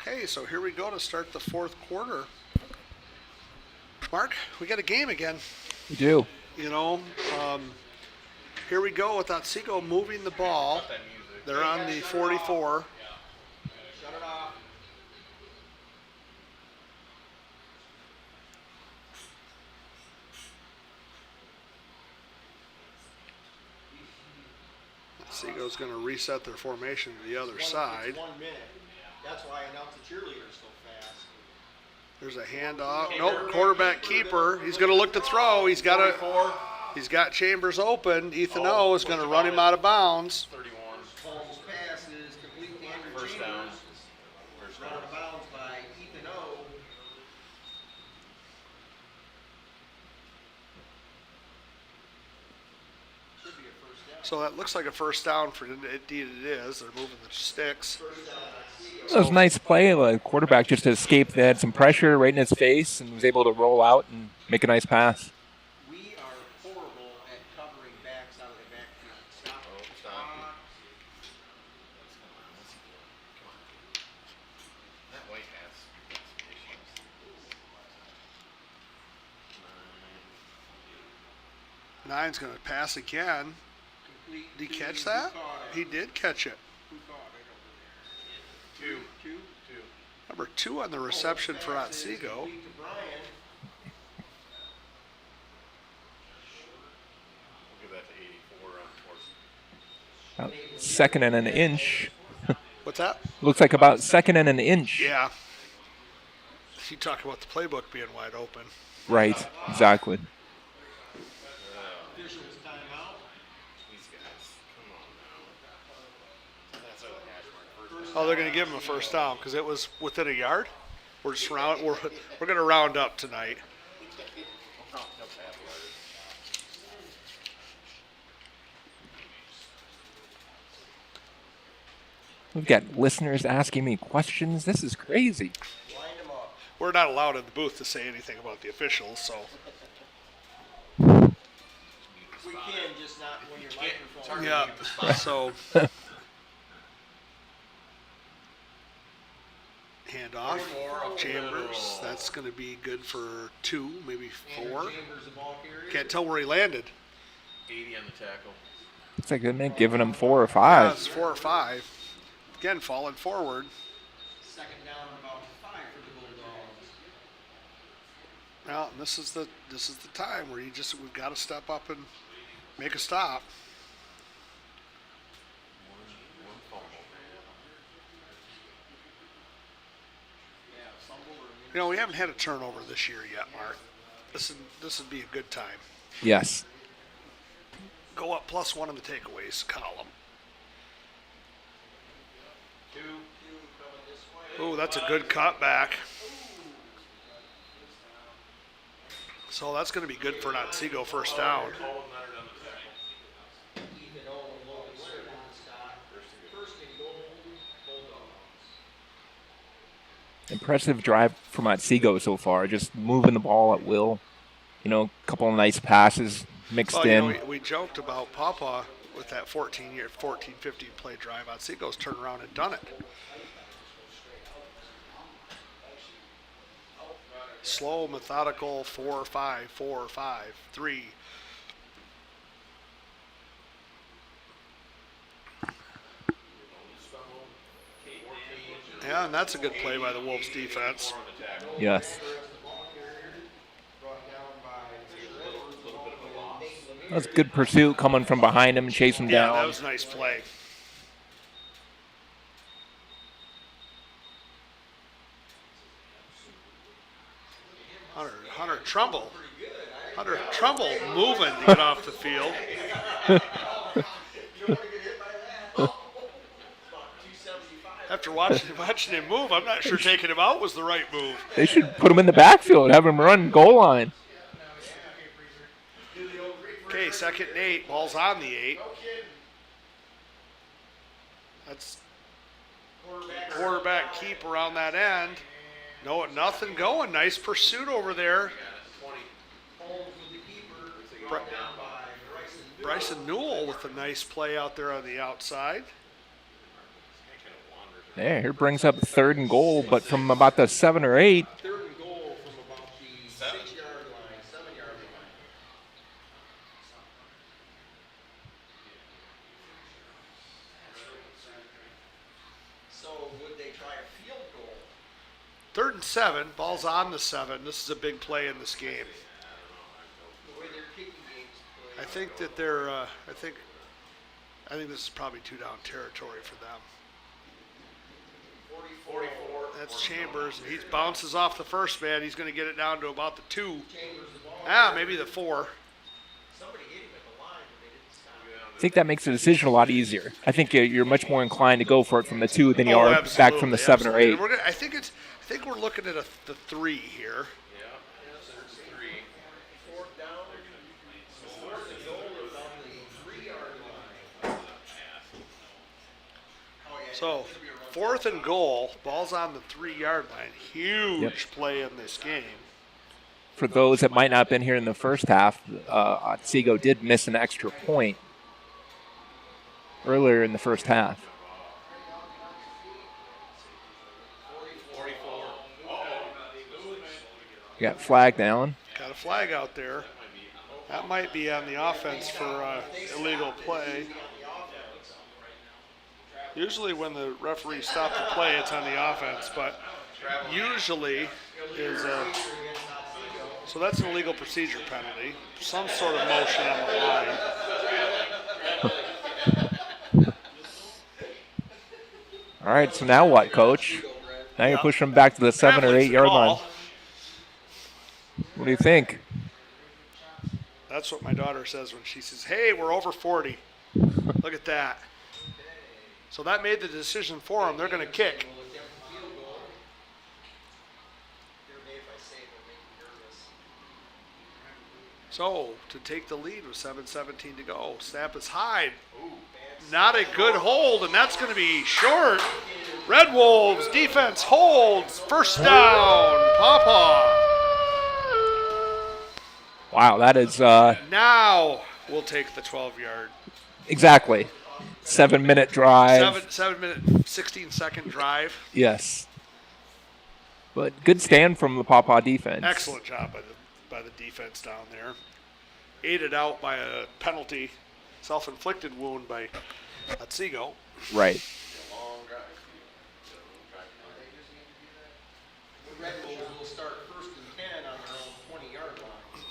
Okay, so here we go to start the fourth quarter. Mark, we got a game again. we do. You know, here we go with Otsego moving the ball. They're on the 44. Shut it off. Otsego's going to reset their formation to the other It's side. 1 minute. That's why I announced the cheerleaders so fast. There's a handoff. Nope, quarterback keeper. He's going to look to throw. He's got Chambers open. Ethan O is going to run him out of bounds. 31. Holmes' pass is complete to Andrew First down. Chambers. Run out of bounds by Ethan O. Should be a first down. So that looks like a first down for indeed it is. They're moving the sticks. That was a nice play. The quarterback just escaped. They had some pressure right in his face and was able to roll out and make a nice pass. We are horrible at covering backs out of the backfield. Stop. Stop. That white has issues. Nine's going to pass again. Complete Did he to- catch who that? caught it? He did catch it. Who caught it over Two. there? Two. Number 2 on the reception for Pass is Otsego. complete to Brian. We'll give that to 84 on fourth. About 2nd and an inch. What's that? Looks like about 2nd and an inch. Yeah. You talk about the playbook being wide open. Right, exactly. Officials timeout. These guys, come on now. That's over the hash mark. First Oh, they're going to give him a first down because it was within a yard. We're just we're going to round up tonight. up half yard. We've got listeners asking me questions. This is crazy. Line them up. We're not allowed in the booth to say anything about the officials, so We can, just not when your microphone. yeah. So hand off Chambers. That's going to be good for 2, maybe 4. Chambers, the ball carrier. Can't tell where he landed. 80 on the tackle. Looks like they meant giving him 4 or Yeah, 5. it's 4 or 5. Again, falling forward. Second down and about 5 for the Bulldogs. Well, and this is the time where we've got to step up and make a stop. You know, we haven't had a turnover this year yet, Mark. This would be a good time. Yes. Go up +1 in the takeaways column. Ooh, that's a good cutback. So that's going to be good for an Otsego first down. Impressive drive from Otsego so far, just moving the ball at will. You know, a couple of nice passes mixed Well, you in. know, we joked about Pawpaw with that 14, 15 play drive. Otsego's turned around and done it. Slow, methodical, 4, 5, 4, 5, 3. Yeah, and that's a good play by the Wolves defense. Yes. That's good pursuit coming from behind him and chase him Yeah, down. that was a nice play. Hunter Trumbull. Hunter Trumbull moving to get off the field. After watching him move, I'm not sure taking him out was the right move. They should put him in the backfield, have him run goal line. Okay, 2nd and 8. Ball's on the 8. That's quarterback keep around that end. No, nothing going. Nice pursuit over there. Bryson Newell with a nice play out there on the outside. There, here brings up 3rd and goal, but from about the 7 or 8. 3rd and goal from about the 6-yard line, 7-yard line. So would they try a field goal? 3rd and 7. Ball's on the 7. This is a big play in this game. The way their kicking games play. I think that they're. I think this is probably 2-down territory for them. 44. That's Chambers, and he bounces off the first man. He's going to get it down to about the 2. Chambers the ball. Maybe the 4. Somebody hit him at the line, but they didn't stop. I think that makes the decision a lot easier. I think you're much more inclined to go for it from the 2 than you are back from the 7 or 8. I think we're looking at the 3 here. Fourth down. Fourth and goal about the 3-yard line. Oh, yeah, So it's gonna be a run. 4th and goal. Ball's on the 3-yard line. Huge play in this game. For those that might not have been here in the first half, Otsego did miss an extra point earlier in the first half. 44. Got flag down. Got a flag out there. That might be on the offense for illegal play. Usually when the referees stop the play, it's on the offense, but usually is a... So that's an illegal procedure penalty. Some sort of motion on the line. All right, so now what, Coach? Now you're pushing them back to the 7 or 8 yard line. What do you think? That's what my daughter says when she says, hey, we're over 40. Look at that. So that made the decision for them. They're going to kick. So to take the lead with 7:17 to go. Snap is high. Not a good hold, and that's going to be short. Red Wolves defense holds. First down. Pawpaw. Wow, that is Now we'll take the 12-yard. exactly 7-minute drive. 7-minute, 16-second drive. Yes. But good stand from the Pawpaw defense. Excellent job by the defense down there. Aided out by a penalty, self-inflicted wound by Otsego. Right. The Red Bulls will start 1st and 10 on their own 20-yard line.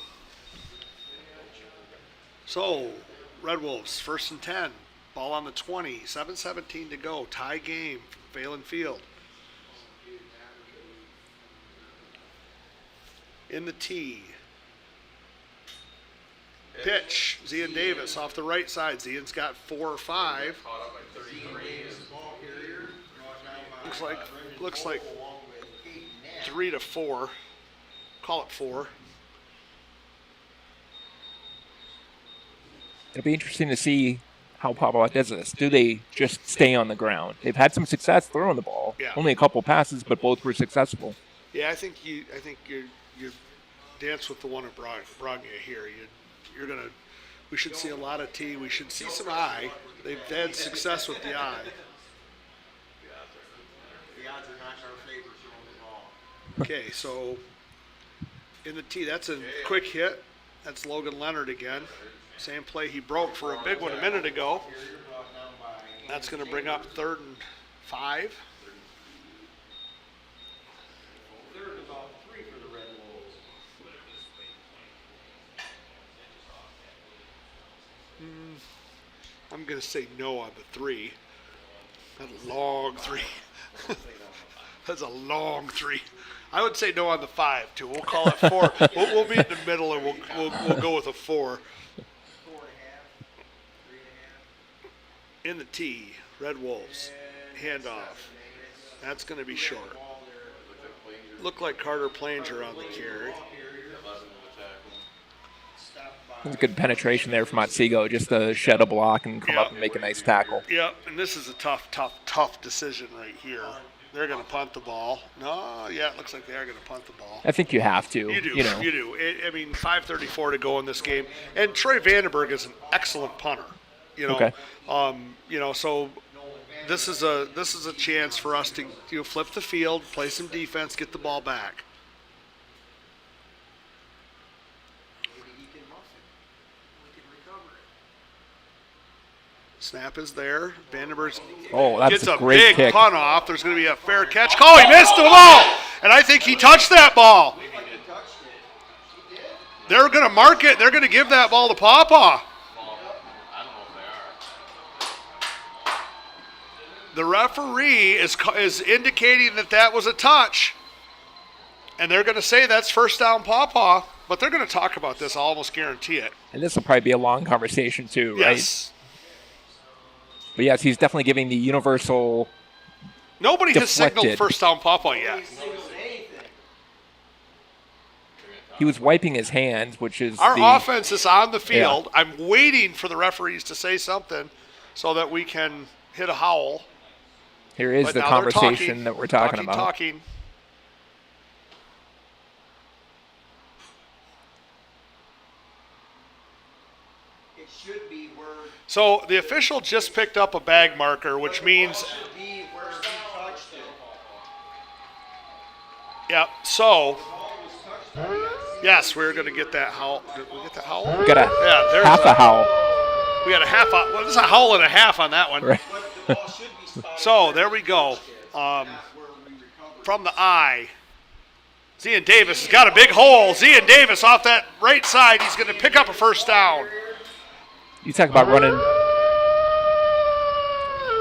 So, Red Wolves, 1st and 10. Ball on the 20. 7:17 to go. Tie game from Phelan Field. In the tee. Pitch. Zian Davis off the right side. Zian's got 4 or 5. Caught up by 33. Looks like 3 to 4. Call it 4. It'll be interesting to see how Papa does this. Do they just stay on the ground? They've had some success throwing the ball. Yeah. Only a couple passes, but both were successful. Yeah, I think you dance with the one that brought you here. We should see a lot of tee. We should see some eye. They've had success with the eye. The odds are not in our favor throwing the ball. Okay, so in the tee, that's a quick hit. That's Logan Leonard again. Same play he broke for a big one a minute ago. That's going to bring up 3rd and 5. Third and about 3 for the Red Wolves. I'm going to say no on the 3. That's a long 3. That's a long 3. I would say no on the 5 too. We'll call it 4. we'll be in the middle and we'll go with a 4. 4.5, 3.5. In the tee, Red Wolves, handoff. That's going to be short. Looked like Carter Planger on the carry. There's a good penetration there from Otsego, just to shed a block and come up and make a nice tackle. Yep, and this is a tough decision right here. They're going to punt the ball. No, yeah, it looks like they are going to punt the ball. I think you have to. You do. You know. You do. I mean, 5:34 to go in this game, and Troy Vandenberg is an excellent punter. You know. Okay. So this is a chance for us to flip the field, play some defense, get the ball back. Maybe he can muff it. We can recover it. Snap is there. Vandenberg Oh, that's gets a a great big kick. punt off. There's going to be a fair catch. Oh, he missed the ball, and I think he touched that ball. He touched it. He did. They're going to mark it. They're going to give that ball to Pawpaw. I don't know if they are. The referee is indicating that was a touch, and they're going to say that's first down Pawpaw, but they're going to talk about this. I'll almost guarantee it. And this will probably be a long conversation too, right? Yes. But yes, he's definitely giving the universal. Nobody has signaled Deflected. first down Pawpaw yet. He signaled anything. He was wiping his hands, which is Our the, offense is on the field. I'm waiting for the referees to say something so that we can hit a howl. Here is But the now they're conversation talking, that we're talking about. Talking. It should be where So the official just picked up a bag marker, which means, should be where he touched it. yeah. So Ball was touched by the yes, we're going to get that howl. Did we get that howl? We got a Yeah, there's half a howl. We got a half. Well, there's a howl and a half on that one. Right. But the ball should be spotted So there we go. where we recovered. From the eye, Zian Davis has got a big hole. Zian Davis off that right side. He's going to pick up a first down. You talk about running.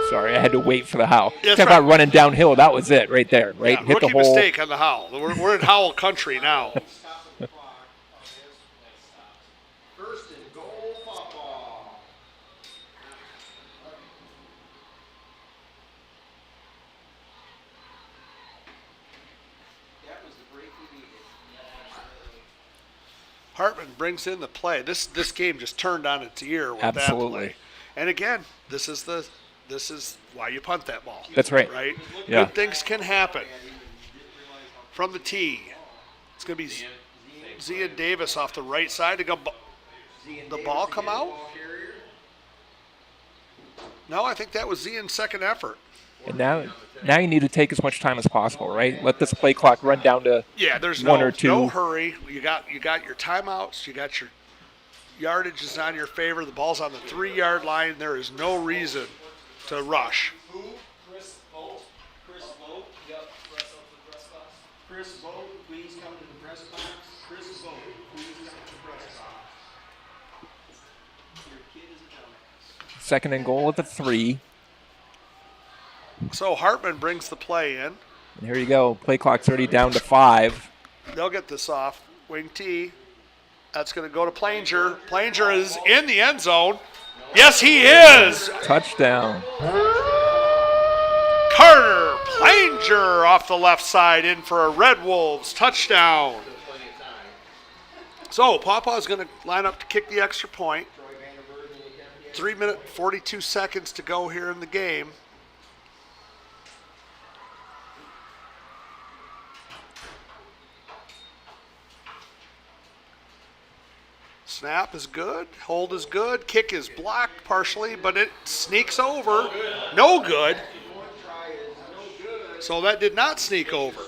Sorry, I had to wait for the howl. That's Talk right. about running downhill. That was it right there. Right, Yeah, hit the rookie hole. mistake on the howl. We're in howl country now. Stop the clock. First and goal, Pawpaw. That was the break we needed. Hartman brings in the play. This game just turned on its ear with Absolutely. that play. And again, this is why you punt that ball. That's right. Right? Yeah. Good things can happen. From the tee, it's going to be Zian Davis off the right side to go. The ball come out? No, I think that was Zian's second effort. And now you need to take as much time as possible, right? Let this play clock run down to Yeah, there's one no, or two. no hurry. You got your timeouts. You got your yardage is on your favor. The ball's on the 3-yard line. There is no reason to rush. Who? Chris Vogt. Chris Vogt. Yep. Chris Vogt, please come to the press box. Chris Vogt, please come to the press box. Your kid is a dumbass. second and goal at the 3. So Hartman brings the play in. And here you go. Play clock's already down to 5. They'll get this off. Wing T. That's going to go to Planger. Planger is in the end zone. Yes, he is. Touchdown. Carter Planger off the left side in for a Red Wolves touchdown. So Pawpaw's going to line up to kick the extra point. 3 minutes, 42 seconds to go here in the game. Snap is good. Hold is good. Kick is blocked partially, but it sneaks over. No good. So that did not sneak over.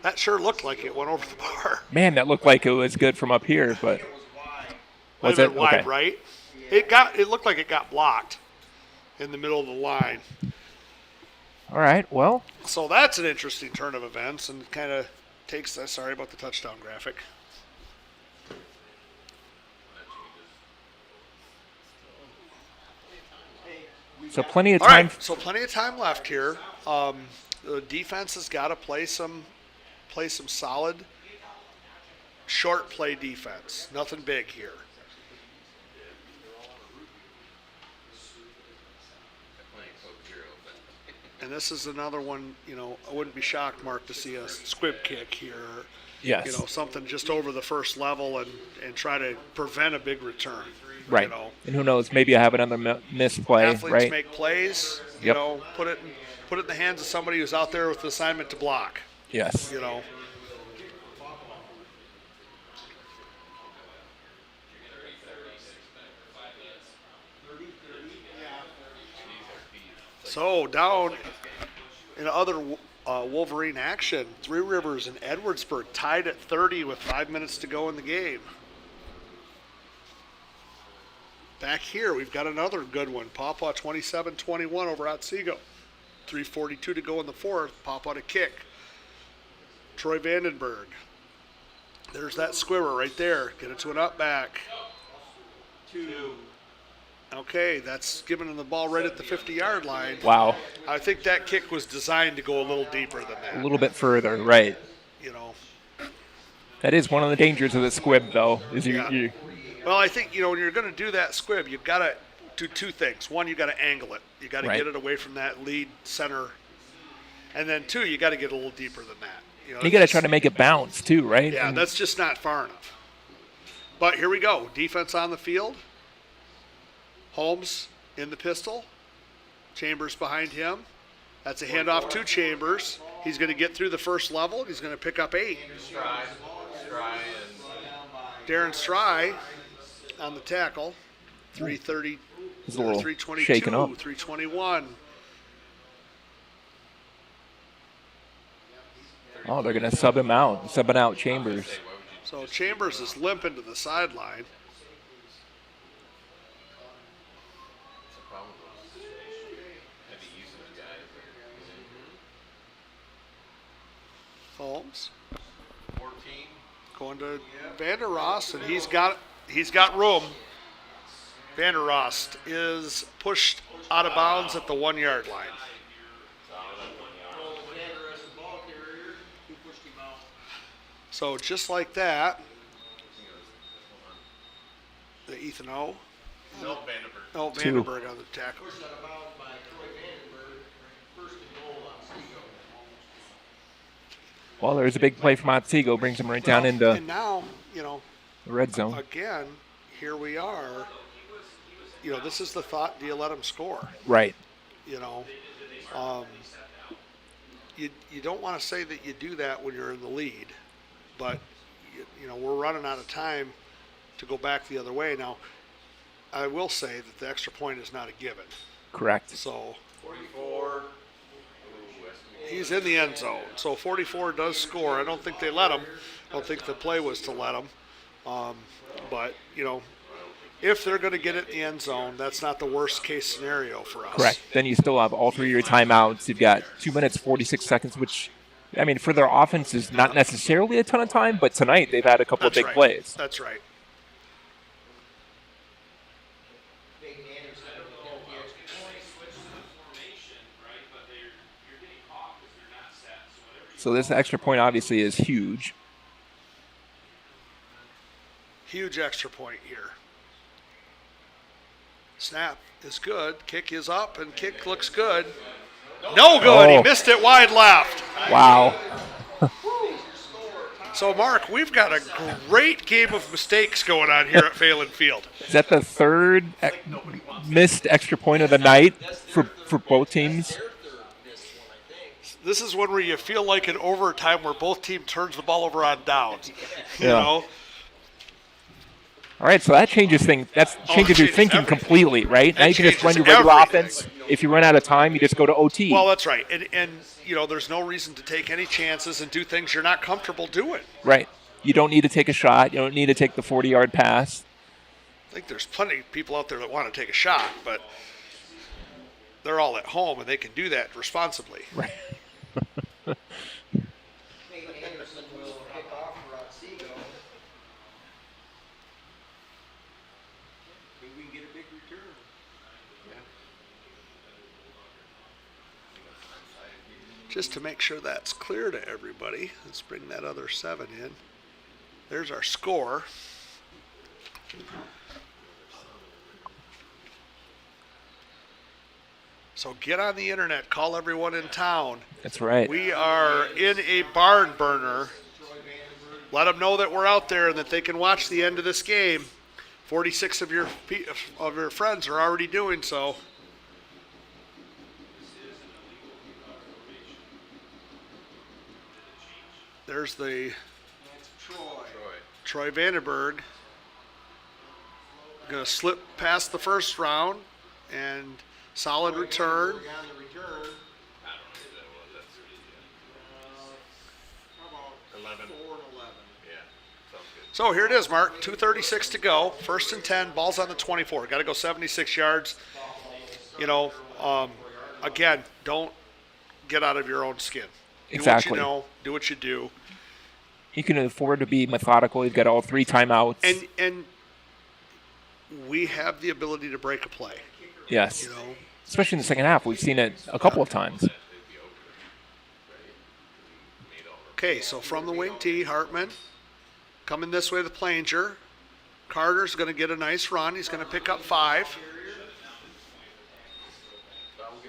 That sure looked like it went over the bar. Man, that looked like it was good from up here, but was Might have it been wide, okay? right? It looked like it got blocked in the middle of the line. All right. Well, So that's an interesting turn of events and kind of takes. Sorry about the touchdown graphic. so plenty of All time. right, so plenty of time left here. The defense has got to play some solid short play defense. Nothing big here. And this is another one, I wouldn't be shocked, Mark, to see a squib kick here. Yes. Something just over the first level and try to prevent a big return. Right. And who knows? Maybe I have another misplay. Athletes Right. make plays. Yep. Put it in the hands of somebody who's out there with the assignment to block. Yes. So down in other Wolverine action, Three Rivers and Edwardsburg tied at 30 with 5 minutes to go in the game. Back here, we've got another good one. Pawpaw 27-21 over Otsego. 3:42 to go in the fourth. Pawpaw to kick. Troy Vandenberg. There's that squibber right there. Get it to an up back. Okay, that's giving him the ball right at the 50-yard line. Wow. I think that kick was designed to go a little deeper than that. A little bit further. Right. That is one of the dangers of the squib, though. Is Yeah. you Well, I think, when you're going to do that squib, you've got to do two things. One, you've got to angle it. You've got to Right. get it away from that lead center. And then, two, you got to get a little deeper than that. you got to try to make it bounce too, right? Yeah, And- that's just not far enough. But here we go. Defense on the field. Holmes in the pistol. Chambers behind him. That's a handoff to Chambers. He's going to get through the first level. He's going to pick up 8. Stry and Darren Stry on the tackle. 330, He's a little 322, shaken up. 321. Oh, they're going to subbing out Chambers. So Chambers is limping to the sideline. it's a problem with those heavy using the guys. Holmes 14. going to Vander Rost, and he's got room. Vander Rost is pushed out of bounds at the 1-yard line. So just like that, the Ethan O. No, Vandenberg. Oh, Two. Vandenberg on the tackle. Well, there's a big play from Otsego, brings him right down into And now, the red zone. again, here we are. This is the thought, do you let them score? Right. You don't want to say that you do that when you're in the lead, but we're running out of time to go back the other way. Now, I will say that the extra point is not a given. Correct. So 44. he's in the end zone. So 44 does score. I don't think they let him. I don't think the play was to let him. But if they're going to get it in the end zone, that's not the worst case scenario for us. Correct. Then you still have all 3 of your timeouts. You've got 2 minutes, 46 seconds, which, for their offense is not necessarily a ton of time, but tonight they've had a couple That's of big right. plays. That's right. So this extra point obviously is huge. Huge extra point here. Snap is good. Kick is up, and kick looks good. No good. He Oh. missed it wide left. Wow. So, Mark, we've got a great game of mistakes going on here at Phelan Field. Is that the third missed extra point of the night for both teams? This is one where you feel like in overtime where both teams turns the ball over on downs. You Yeah. know? All right, so that changes things. That changes your changes thinking everything. completely, right? Now you can just run changes your regular everything. offense. If you run out of time, you just go to OT. Well, that's right. And you know, there's no reason to take any chances and do things you're not comfortable doing. Right. You don't need to take a shot. You don't need to take the 40-yard pass. I think there's plenty of people out there that want to take a shot, but they're all at home and they can do that responsibly. Right. Nate Anderson will kick off for Otsego. Maybe we can get a big return. Just to make sure that's clear to everybody, let's bring that other 7 in. There's our score. So get on the internet, call everyone in town. That's right. We are in a barn burner. Let them know that we're out there and that they can watch the end of this game. 46 of your friends are already doing so. There's the That's Troy. Troy Vandenberg. Going to slip past the first round and solid return. On the return. I don't know who that was. That's How about 11. 4 and 11? Yeah, sounds good. So here it is, Mark. 2:36 to go. First and 10. Ball's on the 24. Got to go 76 yards. You know, again, don't get out of your own skin. Exactly. Do what you know. Do what you do. He can afford to be methodical. He's got all 3 timeouts. And we have the ability to break a play. yes. You know, Especially in the second half. We've seen it a couple of times. okay, so from the wing tee, Hartman coming this way, the Planger. Carter's going to get a nice run. He's going to pick up 5.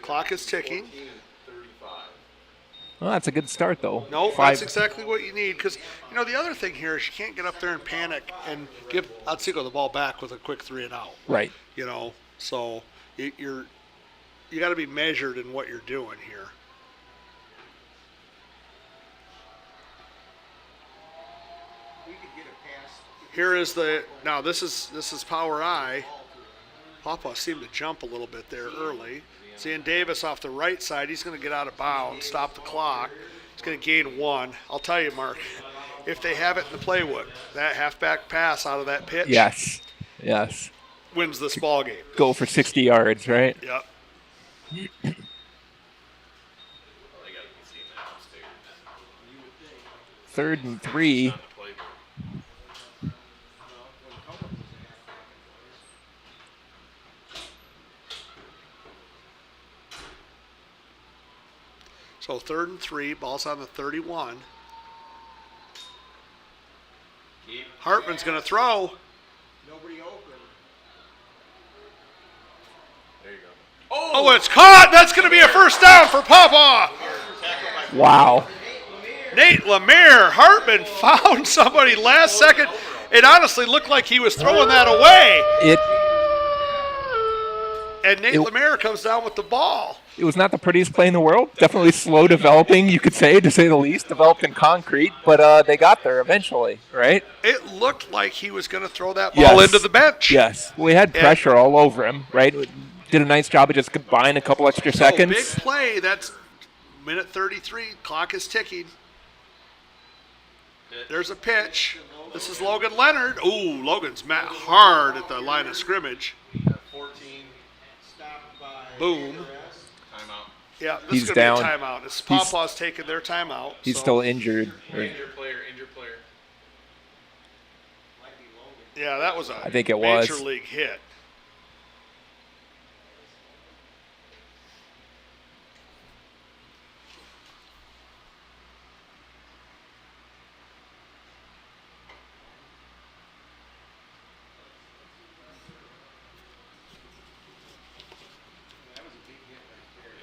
Clock is ticking. Well, that's a good start, though. No, 5. that's exactly what you need. Because, you know, the other thing here is you can't get up there and panic and give Otsego the ball back with a quick 3 and out. Right. You know, so you got to be measured in what you're doing here. We could get a pass. Here is the now. This is Power Eye. Papa seemed to jump a little bit there early. Seeing Davis off the right side, he's going to get out of bounds, stop the clock. He's going to gain 1. I'll tell you, Mark, if they have it in the playbook, that halfback pass out of that pitch Yes. Yes. wins this ball game. Go for 60 yards, right? Yep. They got to be seeing that upstairs. 3rd and 3. Not the playbook. So 3rd and 3, ball's on the 31. Keep. Hartman's going to throw. Nobody open. There you go. Oh, it's caught. That's going to be a first down for Papa. Wow. Nate Lemire. Hartman found somebody last second. It honestly looked like he was throwing that away. And Nate Lemire comes down with the ball. It was not the prettiest play in the world. Definitely slow developing, you could say, to say the least. Developed in concrete, but they got there eventually, right? It looked like he was going to throw that ball into the bench. Yes. We had pressure all over him, right? Did a nice job of just buying a couple extra seconds. Big play. That's minute 33. Clock is ticking. There's a pitch. This is Logan Leonard. Ooh, Logan's met hard at the line of scrimmage. 14. Stopped by. Boom. Timeout. Yeah, this He's is going to down. be a timeout. It's Pawpaw's taking their timeout. He's so- still injured. Injured player. Injured player. Might be Logan. Yeah, that was a I think it was. major league hit.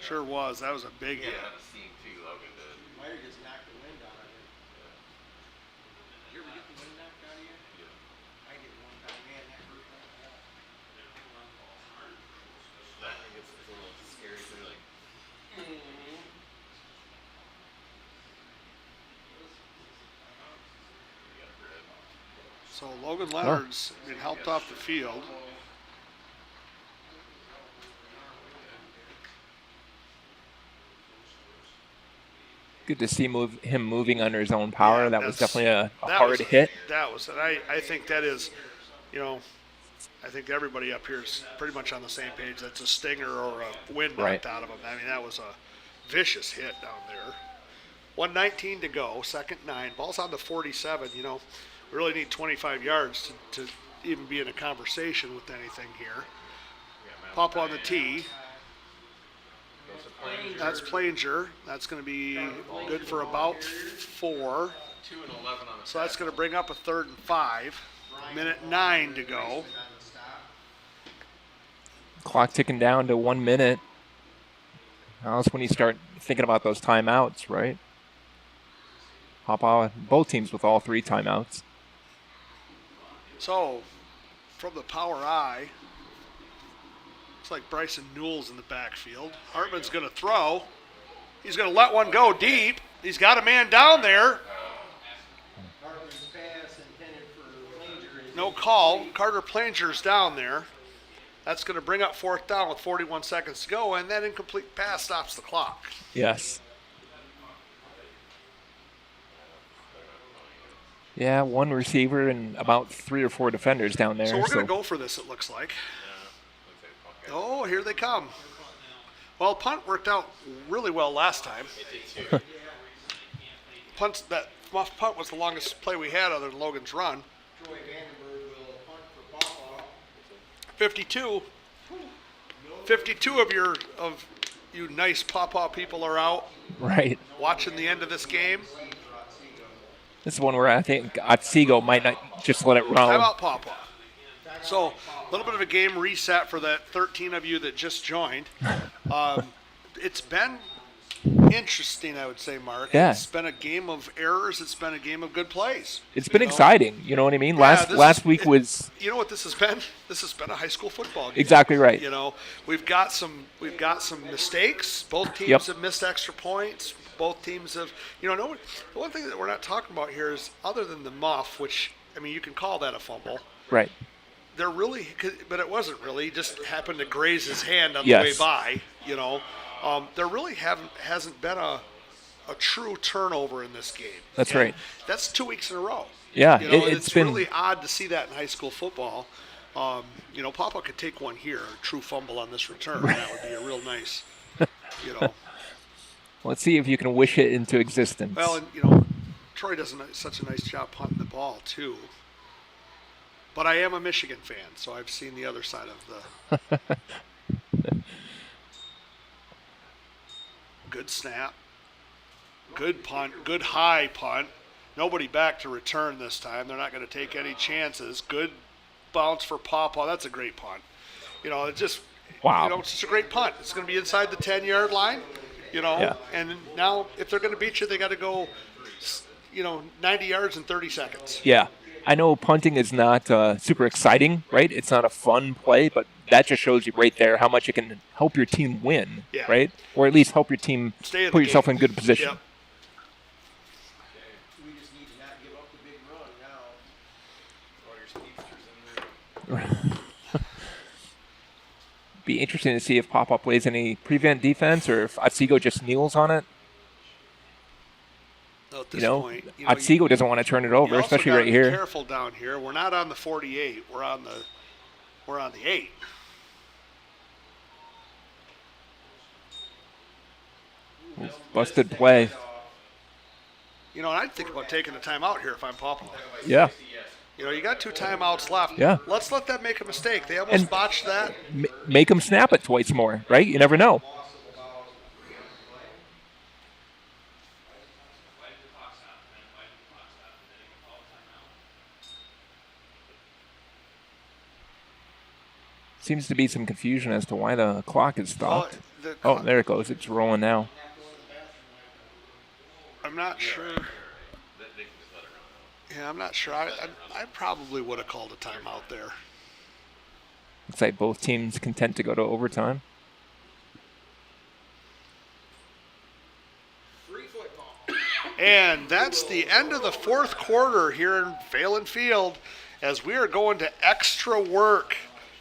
Sure was. That was a big hit. Yeah, the seam too, Logan did. Might have just knocked the wind out of it. Did you ever get the wind knocked out of you? Yeah. I did one time. Man, that hurt like hell. That thing is a little scary too, like. So Logan Leonard's been helped off the field. Good to see him moving under his own power. Yeah, that was that's- definitely a that hard was- hit. That was, and I think that is, you know, I think everybody up here is pretty much on the same page. That's a stinger or a wind knocked Right. out of him. I mean, that was a vicious hit down there. 1:19 to go, second 9. Ball's on the 47. You know, we really need 25 yards to even be in a conversation with anything here. Pop on the tee. That's Planger. That's going to be good for about 4. 2 and 11 on the So that's going to bring up a 3rd and 5. Minute 9 to go. On the stop. Clock ticking down to 1 minute. Now that's when you start thinking about those timeouts, right? Both teams with all 3 timeouts. So, from the power eye, looks like Bryson Newell's in the backfield. Hartman's going to throw. He's going to let one go deep. He's got a man down there. Hartman's pass intended for Planger is No call. Carter Planger's down there. That's going to bring up 4th down with 41 seconds to go, and that incomplete pass stops the clock. Yes. Yeah, one receiver and about 3 or 4 defenders down there. So we're going to go for this, it looks like. Oh, here they come. Well, punt worked out really well last time. That punt was the longest play we had other than Logan's run. Troy Vandenberg will punt for Pawpaw. 52 of you nice pawpaw people are out Right. watching the end of this game. This is one where I think Otsego might not just let it Time roll. out pawpaw. So a little bit of a game reset for that 13 of you that just joined. It's been interesting, I would say, Mark. Yeah. It's been a game of errors. It's been a game of good plays. It's been You know? exciting. You know what I mean? Yeah, Last week was You know what this has been? This has been a high school football game. exactly right. You know, we've got some mistakes. Both teams Yep. have missed extra points. Both teams have, the one thing that we're not talking about here is other than the muff, which I mean you can call that a fumble. Right. They're really, but it wasn't really. He just happened to graze his hand on the Yes. way by. There really hasn't been a true turnover in this game. That's And right. That's 2 weeks in a row. Yeah, You know, and it's it's been really odd to see that in high school football. Papa could take one here, a true fumble on this return. That would be a real nice, Let's see if you can wish it into existence. Well, and Troy does such a nice job punting the ball too. But I am a Michigan fan, so I've seen the other side of the. Good snap. Good punt. Good high punt. Nobody back to return this time. They're not going to take any chances. Good bounce for Pawpaw. That's a great punt. It just. Wow. It's just a great punt. It's going to be inside the 10-yard line. Yeah. And now if they're going to beat you, they got to go, 90 yards in 30 seconds. Yeah. I know punting is not super exciting, right? It's not a fun play, but that just shows you right there how much it can help your team win, Yeah. right? Or at least help your team Stay in put the yourself game. in good position. Yep. We just need to not give up the big run now. All your speedsters in there. Be interesting to see if Papa plays any prevent defense or if Otsego just kneels on it. So at this point, Otsego doesn't want to turn it over, you also especially gotta right be here. Careful down here. We're not on the 48. We're on the 8. Busted play. And I'd think about taking a timeout here if I'm Papa. Yeah. You got 2 timeouts left. Yeah. Let's let them make a mistake. They almost And- botched that. Make them snap it twice more, right? You never know. Why did the clock stop? And why did the clock stop? And then he can call a timeout. Seems to be some confusion as to why the clock is stopped. the Oh, there it goes. It's rolling now. I'm not sure. They can just let it run out. Yeah, I'm not sure. I probably would have called a timeout there. Looks like both teams content to go to overtime. Free football. And that's the end of the fourth quarter here in Phelan Field as we are going to extra work.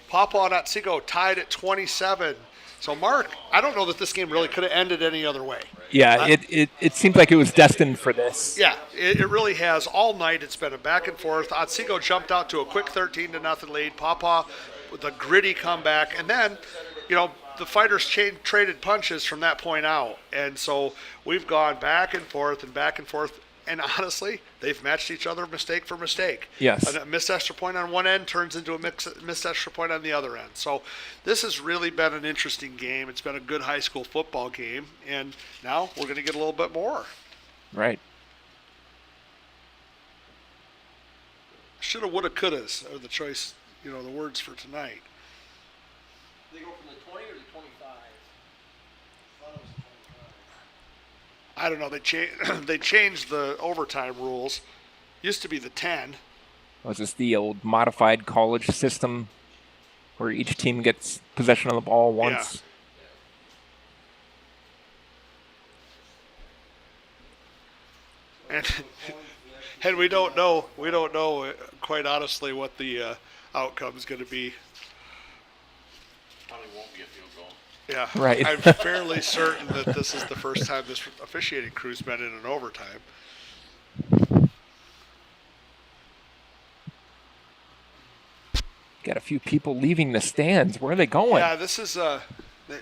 Papa and Otsego tied at 27. So, Mark, I don't know that this game really could have ended any other way. Yeah, it seems like it was destined for this. Yeah, it really has. All night it's been a back and forth. Otsego jumped out to a quick 13-0 lead. Papa with a gritty comeback. And then, the fighters traded punches from that point out. And so we've gone back and forth and back and forth. And honestly, they've matched each other mistake for mistake. Yes. A missed extra point on one end turns into a missed extra point on the other end. So this has really been an interesting game. It's been a good high school football game. And now we're going to get a little bit more. Right. Shoulda, woulda, couldas are the choice, the words for tonight. They go from the 20 or the 25? I don't know. They changed the overtime rules. Used to be the 10. Was this the old modified college system where each team gets possession of the ball once? Yeah. And we don't know quite honestly what the outcome is going to be. Probably won't be a field goal. Yeah, Right. I'm fairly certain that this is the first time this officiating crew's been in an overtime. Got a few people leaving the stands. Where are they going? Yeah, this is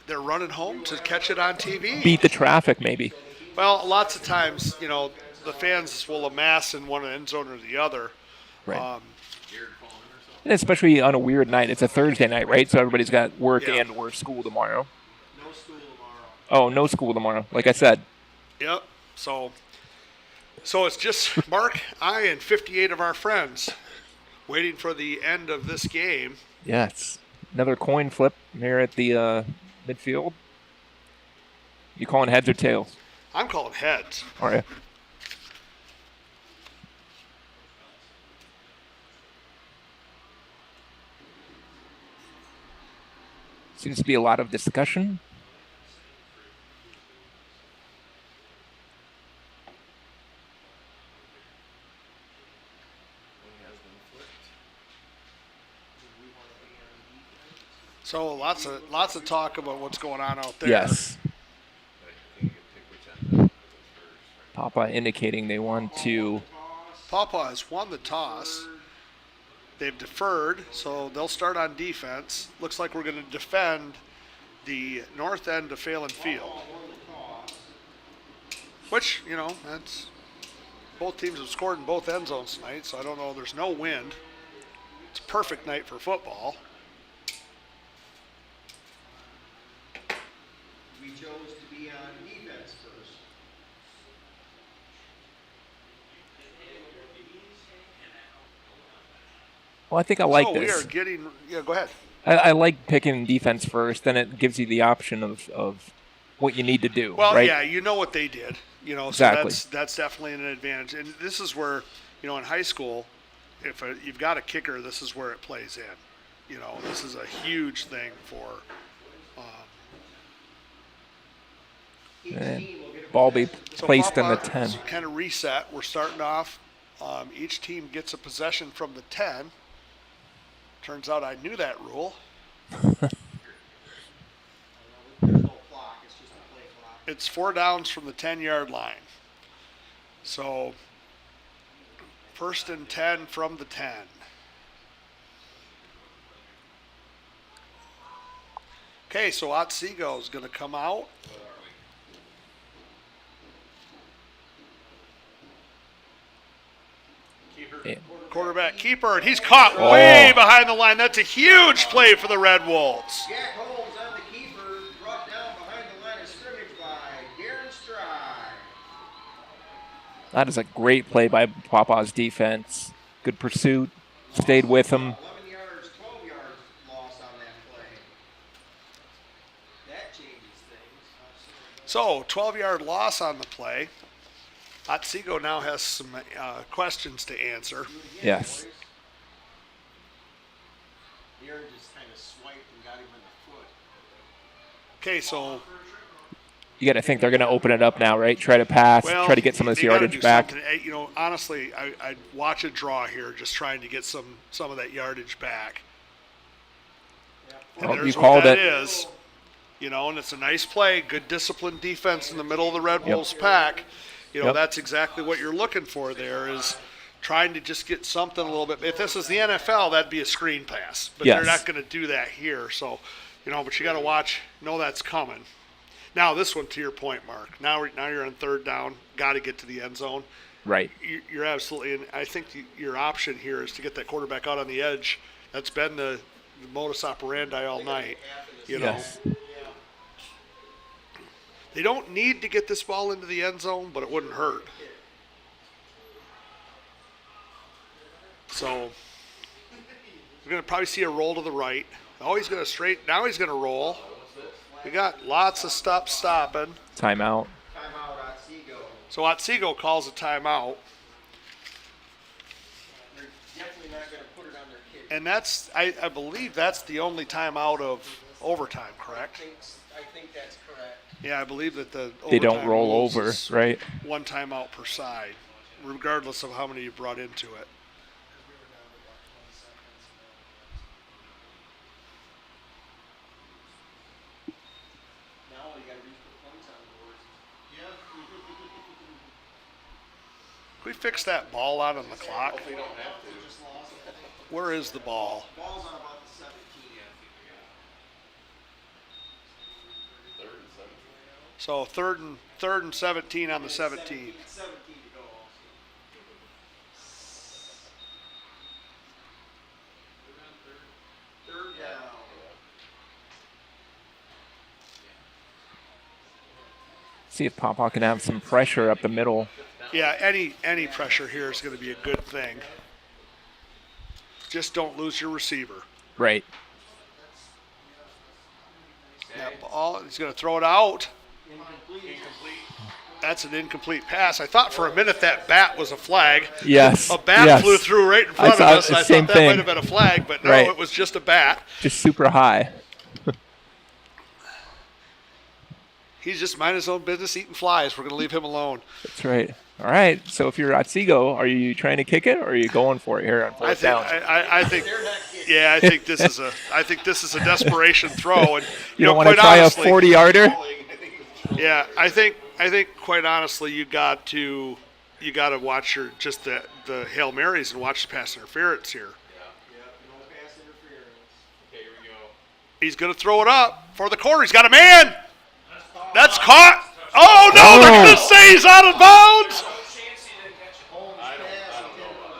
they're running home to catch it on TV. Beat the traffic, maybe. Well, lots of times, the fans will amass in one end zone or the other. Right. And especially on a weird night. It's a Thursday night, right? So everybody's got work Yeah. and or school tomorrow. No school tomorrow. Oh, no school tomorrow. Like I said. Yep. So it's just Mark, I, and 58 of our friends waiting for the end of this game. Yeah, it's another coin flip here at the midfield. You calling heads or tails? I'm calling heads. Are you? Seems to be a lot of discussion. So lots of talk about what's going on out there. Yes. Papa indicating they want to. Papa has won the toss. They've deferred, so they'll start on defense. Looks like we're going to defend the north end of Phelan Field. Which, that's both teams have scored in both end zones tonight, so I don't know. There's no wind. It's a perfect night for football. We chose to be on defense first. Well, I think I like so this. we are getting. Yeah, go ahead. I like picking defense first, then it gives you the option of what you need to do. Well, right? yeah, you know what they did. Exactly. So that's definitely an advantage. And this is where, in high school, if you've got a kicker, this is where it plays in. This is a huge thing for. And ball be So placed in the Papa 10. Kind of reset. We're starting off. Each team gets a possession from the 10. Turns out I knew that rule. There's no clock. It's just a play clock. It's 4 downs from the 10-yard line. So, 1st and 10 from the 10. Okay, so Otsego is going to come out. Yeah. Quarterback keeper, and he's caught way behind the line. That's a huge play for the Red Wolves. Jack Holmes on the keeper, brought down behind the line of scrimmage by Darren Stride. That is a great play by Papa's defense. Good pursuit. Stayed with him. 11 yards, 12 yards loss on that So 12-yard loss on the play. Otsego now has some questions to answer. Yes. Aaron just kind of swiped and got him in the foot. Okay, so You got to think they're going to open it up now, right? Try to pass, well, try to get some of this they gotta yardage do back. something. You know, honestly, I'd watch a draw here, just trying to get some of that yardage back. And Well, there's you what called that it. is. You know, and it's a nice play, good disciplined defense in the middle of the Red Wolves pack. You know, Yep. that's exactly what you're looking for there, is trying to just get something a little bit. If this is the NFL, that'd be a screen pass. But they're Yes. not going to do that here. So, you know, but you got to watch, know that's coming. Now, this one, to your point, Mark. Now you're on third down, got to get to the end zone. Right. You're absolutely, and I think your option here is to get that quarterback out on the edge. That's been the modus operandi all night. You know, Yes. they don't need to get this ball into the end zone, but it wouldn't hurt. So we're going to probably see a roll to the right. Oh, he's going to straight. Now he's going to roll. We got lots of stopping. Timeout. Timeout, Otsego. So Otsego calls a timeout. They're definitely not going to put it on their kick. And that's, I believe that's the only timeout of overtime, correct? I think that's correct. Yeah, I believe that the They don't overtime roll rules over, is right? one timeout per side, regardless of how many you brought into it. Now all you got to do is put points on the board. Yeah. Can we fix that ball out on the clock? Hopefully you don't have to. Where is the ball? Ball's on about the 17. Third and 17. So third and 17 on the 17. 17 to go. Third down. See if Pawpaw can have some pressure up the middle. Yeah, any pressure here is going to be a good thing. Just don't lose your receiver. Right. That ball, he's going to throw it out. Incomplete. That's an incomplete pass. I thought for a minute that bat was a flag. Yes. A bat yes. flew through right in front of saw us. the I same thought that thing. might have been a flag, but no, Right. it was just a bat. Just super high. He's just minding his own business, eating flies. We're going to leave him alone. That's right. All right. So if you're Otsego, are you trying to kick it or are you going for it here on I fourth think, down? I think, yeah, I think this is a desperation throw, and you don't want to quite try honestly, a 40-yarder? Yeah, I think quite honestly, you got to watch the Hail Marys and watch the pass interference here. No pass interference. Okay, here we go. He's going to throw it up for the corner. He's got a man. That's caught. Oh no! They're Oh. going to say he's out of bounds.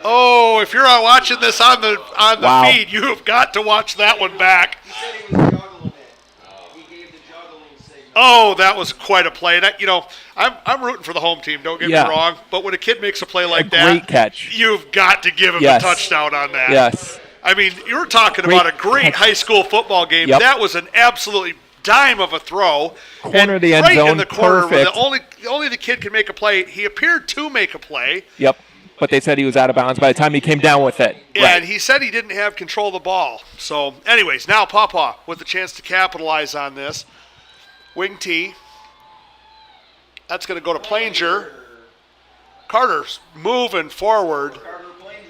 Oh, if you're watching this on the Wow. feed, you have got to watch that one back. He said he was juggling it. He gave the juggling signal. Oh, that was quite a play. That, I'm rooting for the home team. Don't get Yeah. me wrong, but when a kid makes a play like A that, great catch. you've got to give him Yes. a touchdown on that. Yes. I mean, you were talking Great about a great catch. high school football game. Yep. That was an absolutely dime of a throw. Corner and of the end right in zone, the corner where perfect. only the kid can make a play. He appeared to make a play. Yep. But they said he was out of bounds by the time he came down with it. Yeah, and he said he didn't have control of the ball. So, anyways, now Pawpaw with a chance to capitalize on this. Wing T. That's going to go to Planger. Carter's moving forward.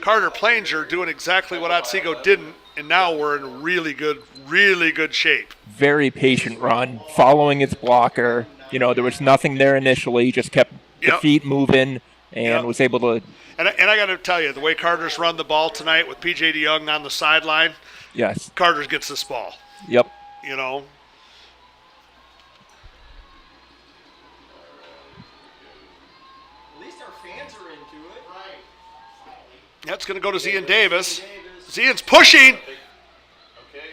Carter Planger doing exactly what Otsego didn't, and now we're in really good shape. Very patient run, following its blocker. There was nothing there initially. He just kept the Yep. feet moving and Yep. was able to, And I got to tell you, the way Carter's run the ball tonight with P.J. DeYoung on the sideline, yes. Carter gets this ball. Yep. You know, At least our fans are into it. Right. that's going to go to Zian Davis. Zian's pushing. Okay.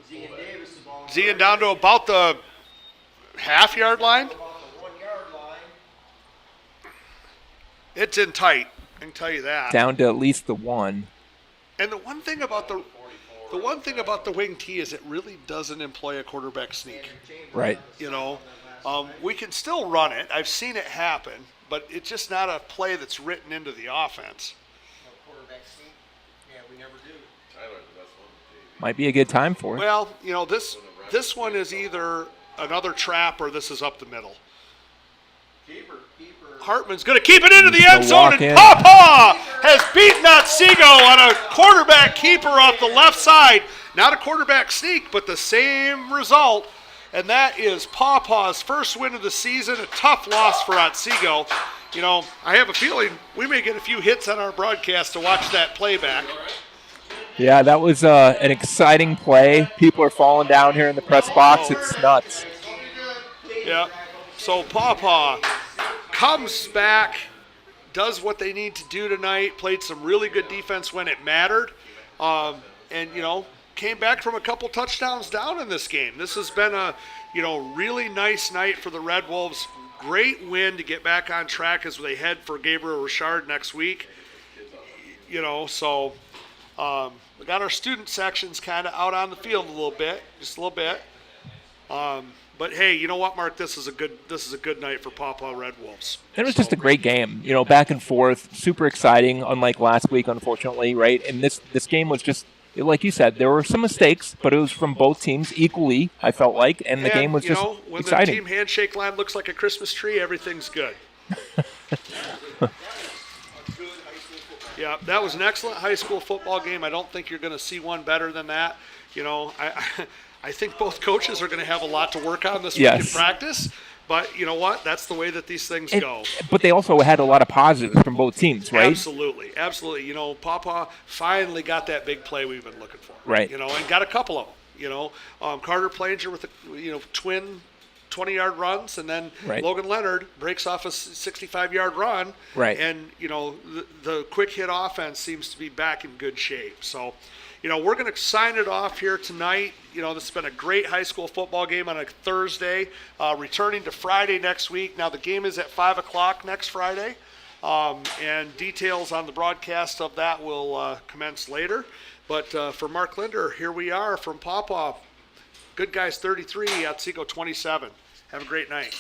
Zian Davis, the ball. Zian down to about the half-yard line. About the 1 yard line. It's in tight. I can tell you that. Down to at least the one. And the one thing about the wing T is it really doesn't employ a quarterback sneak. Right. We can still run it. I've seen it happen, but it's just not a play that's written into the offense. No quarterback sneak. Yeah, we never do. Tyler's the best one. JV. Might be a good time for it. Well, this one is either another trap or this is up the middle. Keeper. Hartman's going to keep it into the Gonna end zone, walk and in. Papa has beaten Otsego on a quarterback keeper off the left side. Not a quarterback sneak, but the same result. And that is Papa's first win of the season, a tough loss for Otsego. I have a feeling we may get a few hits on our broadcast to watch that playback. Yeah, that was an exciting play. People are falling down here in the press box. It's nuts. Yeah. So Papa comes back, does what they need to do tonight, played some really good defense when it mattered, and came back from a couple touchdowns down in this game. This has been a really nice night for the Red Wolves. Great win to get back on track as they head for Gabriel Richard next week. So we got our student sections kind of out on the field a little bit, just a little bit. But hey, you know what, Mark? This is a good night for Papa Red Wolves. It was just a great game, back and forth, super exciting. Unlike last week, unfortunately, right? And this game was just, like you said, there were some mistakes, but it was from both teams equally. I felt like, and the game was just when exciting. the team handshake line looks like a Christmas tree, everything's good. Yeah, that was an excellent high school football game. I don't think you're going to see one better than that. I think both coaches are going to have a lot to work on this week in practice. But you know what? That's the way that these things go. But they also had a lot of positives from both teams, right? Absolutely. Papa finally got that big play we've been looking for. Right. And got a couple of them. Carter Planger with twin 20-yard runs, and then Logan Leonard breaks off a 65-yard run. Right. And the quick hit offense seems to be back in good shape. So, we're going to sign it off here tonight. This has been a great high school football game on a Thursday, returning to Friday next week. Now, the game is at 5 o'clock next Friday, and details on the broadcast of that will commence later. But for Mark Linder, here we are from Papa. Good Guys 33, Otsego 27. Have a great night.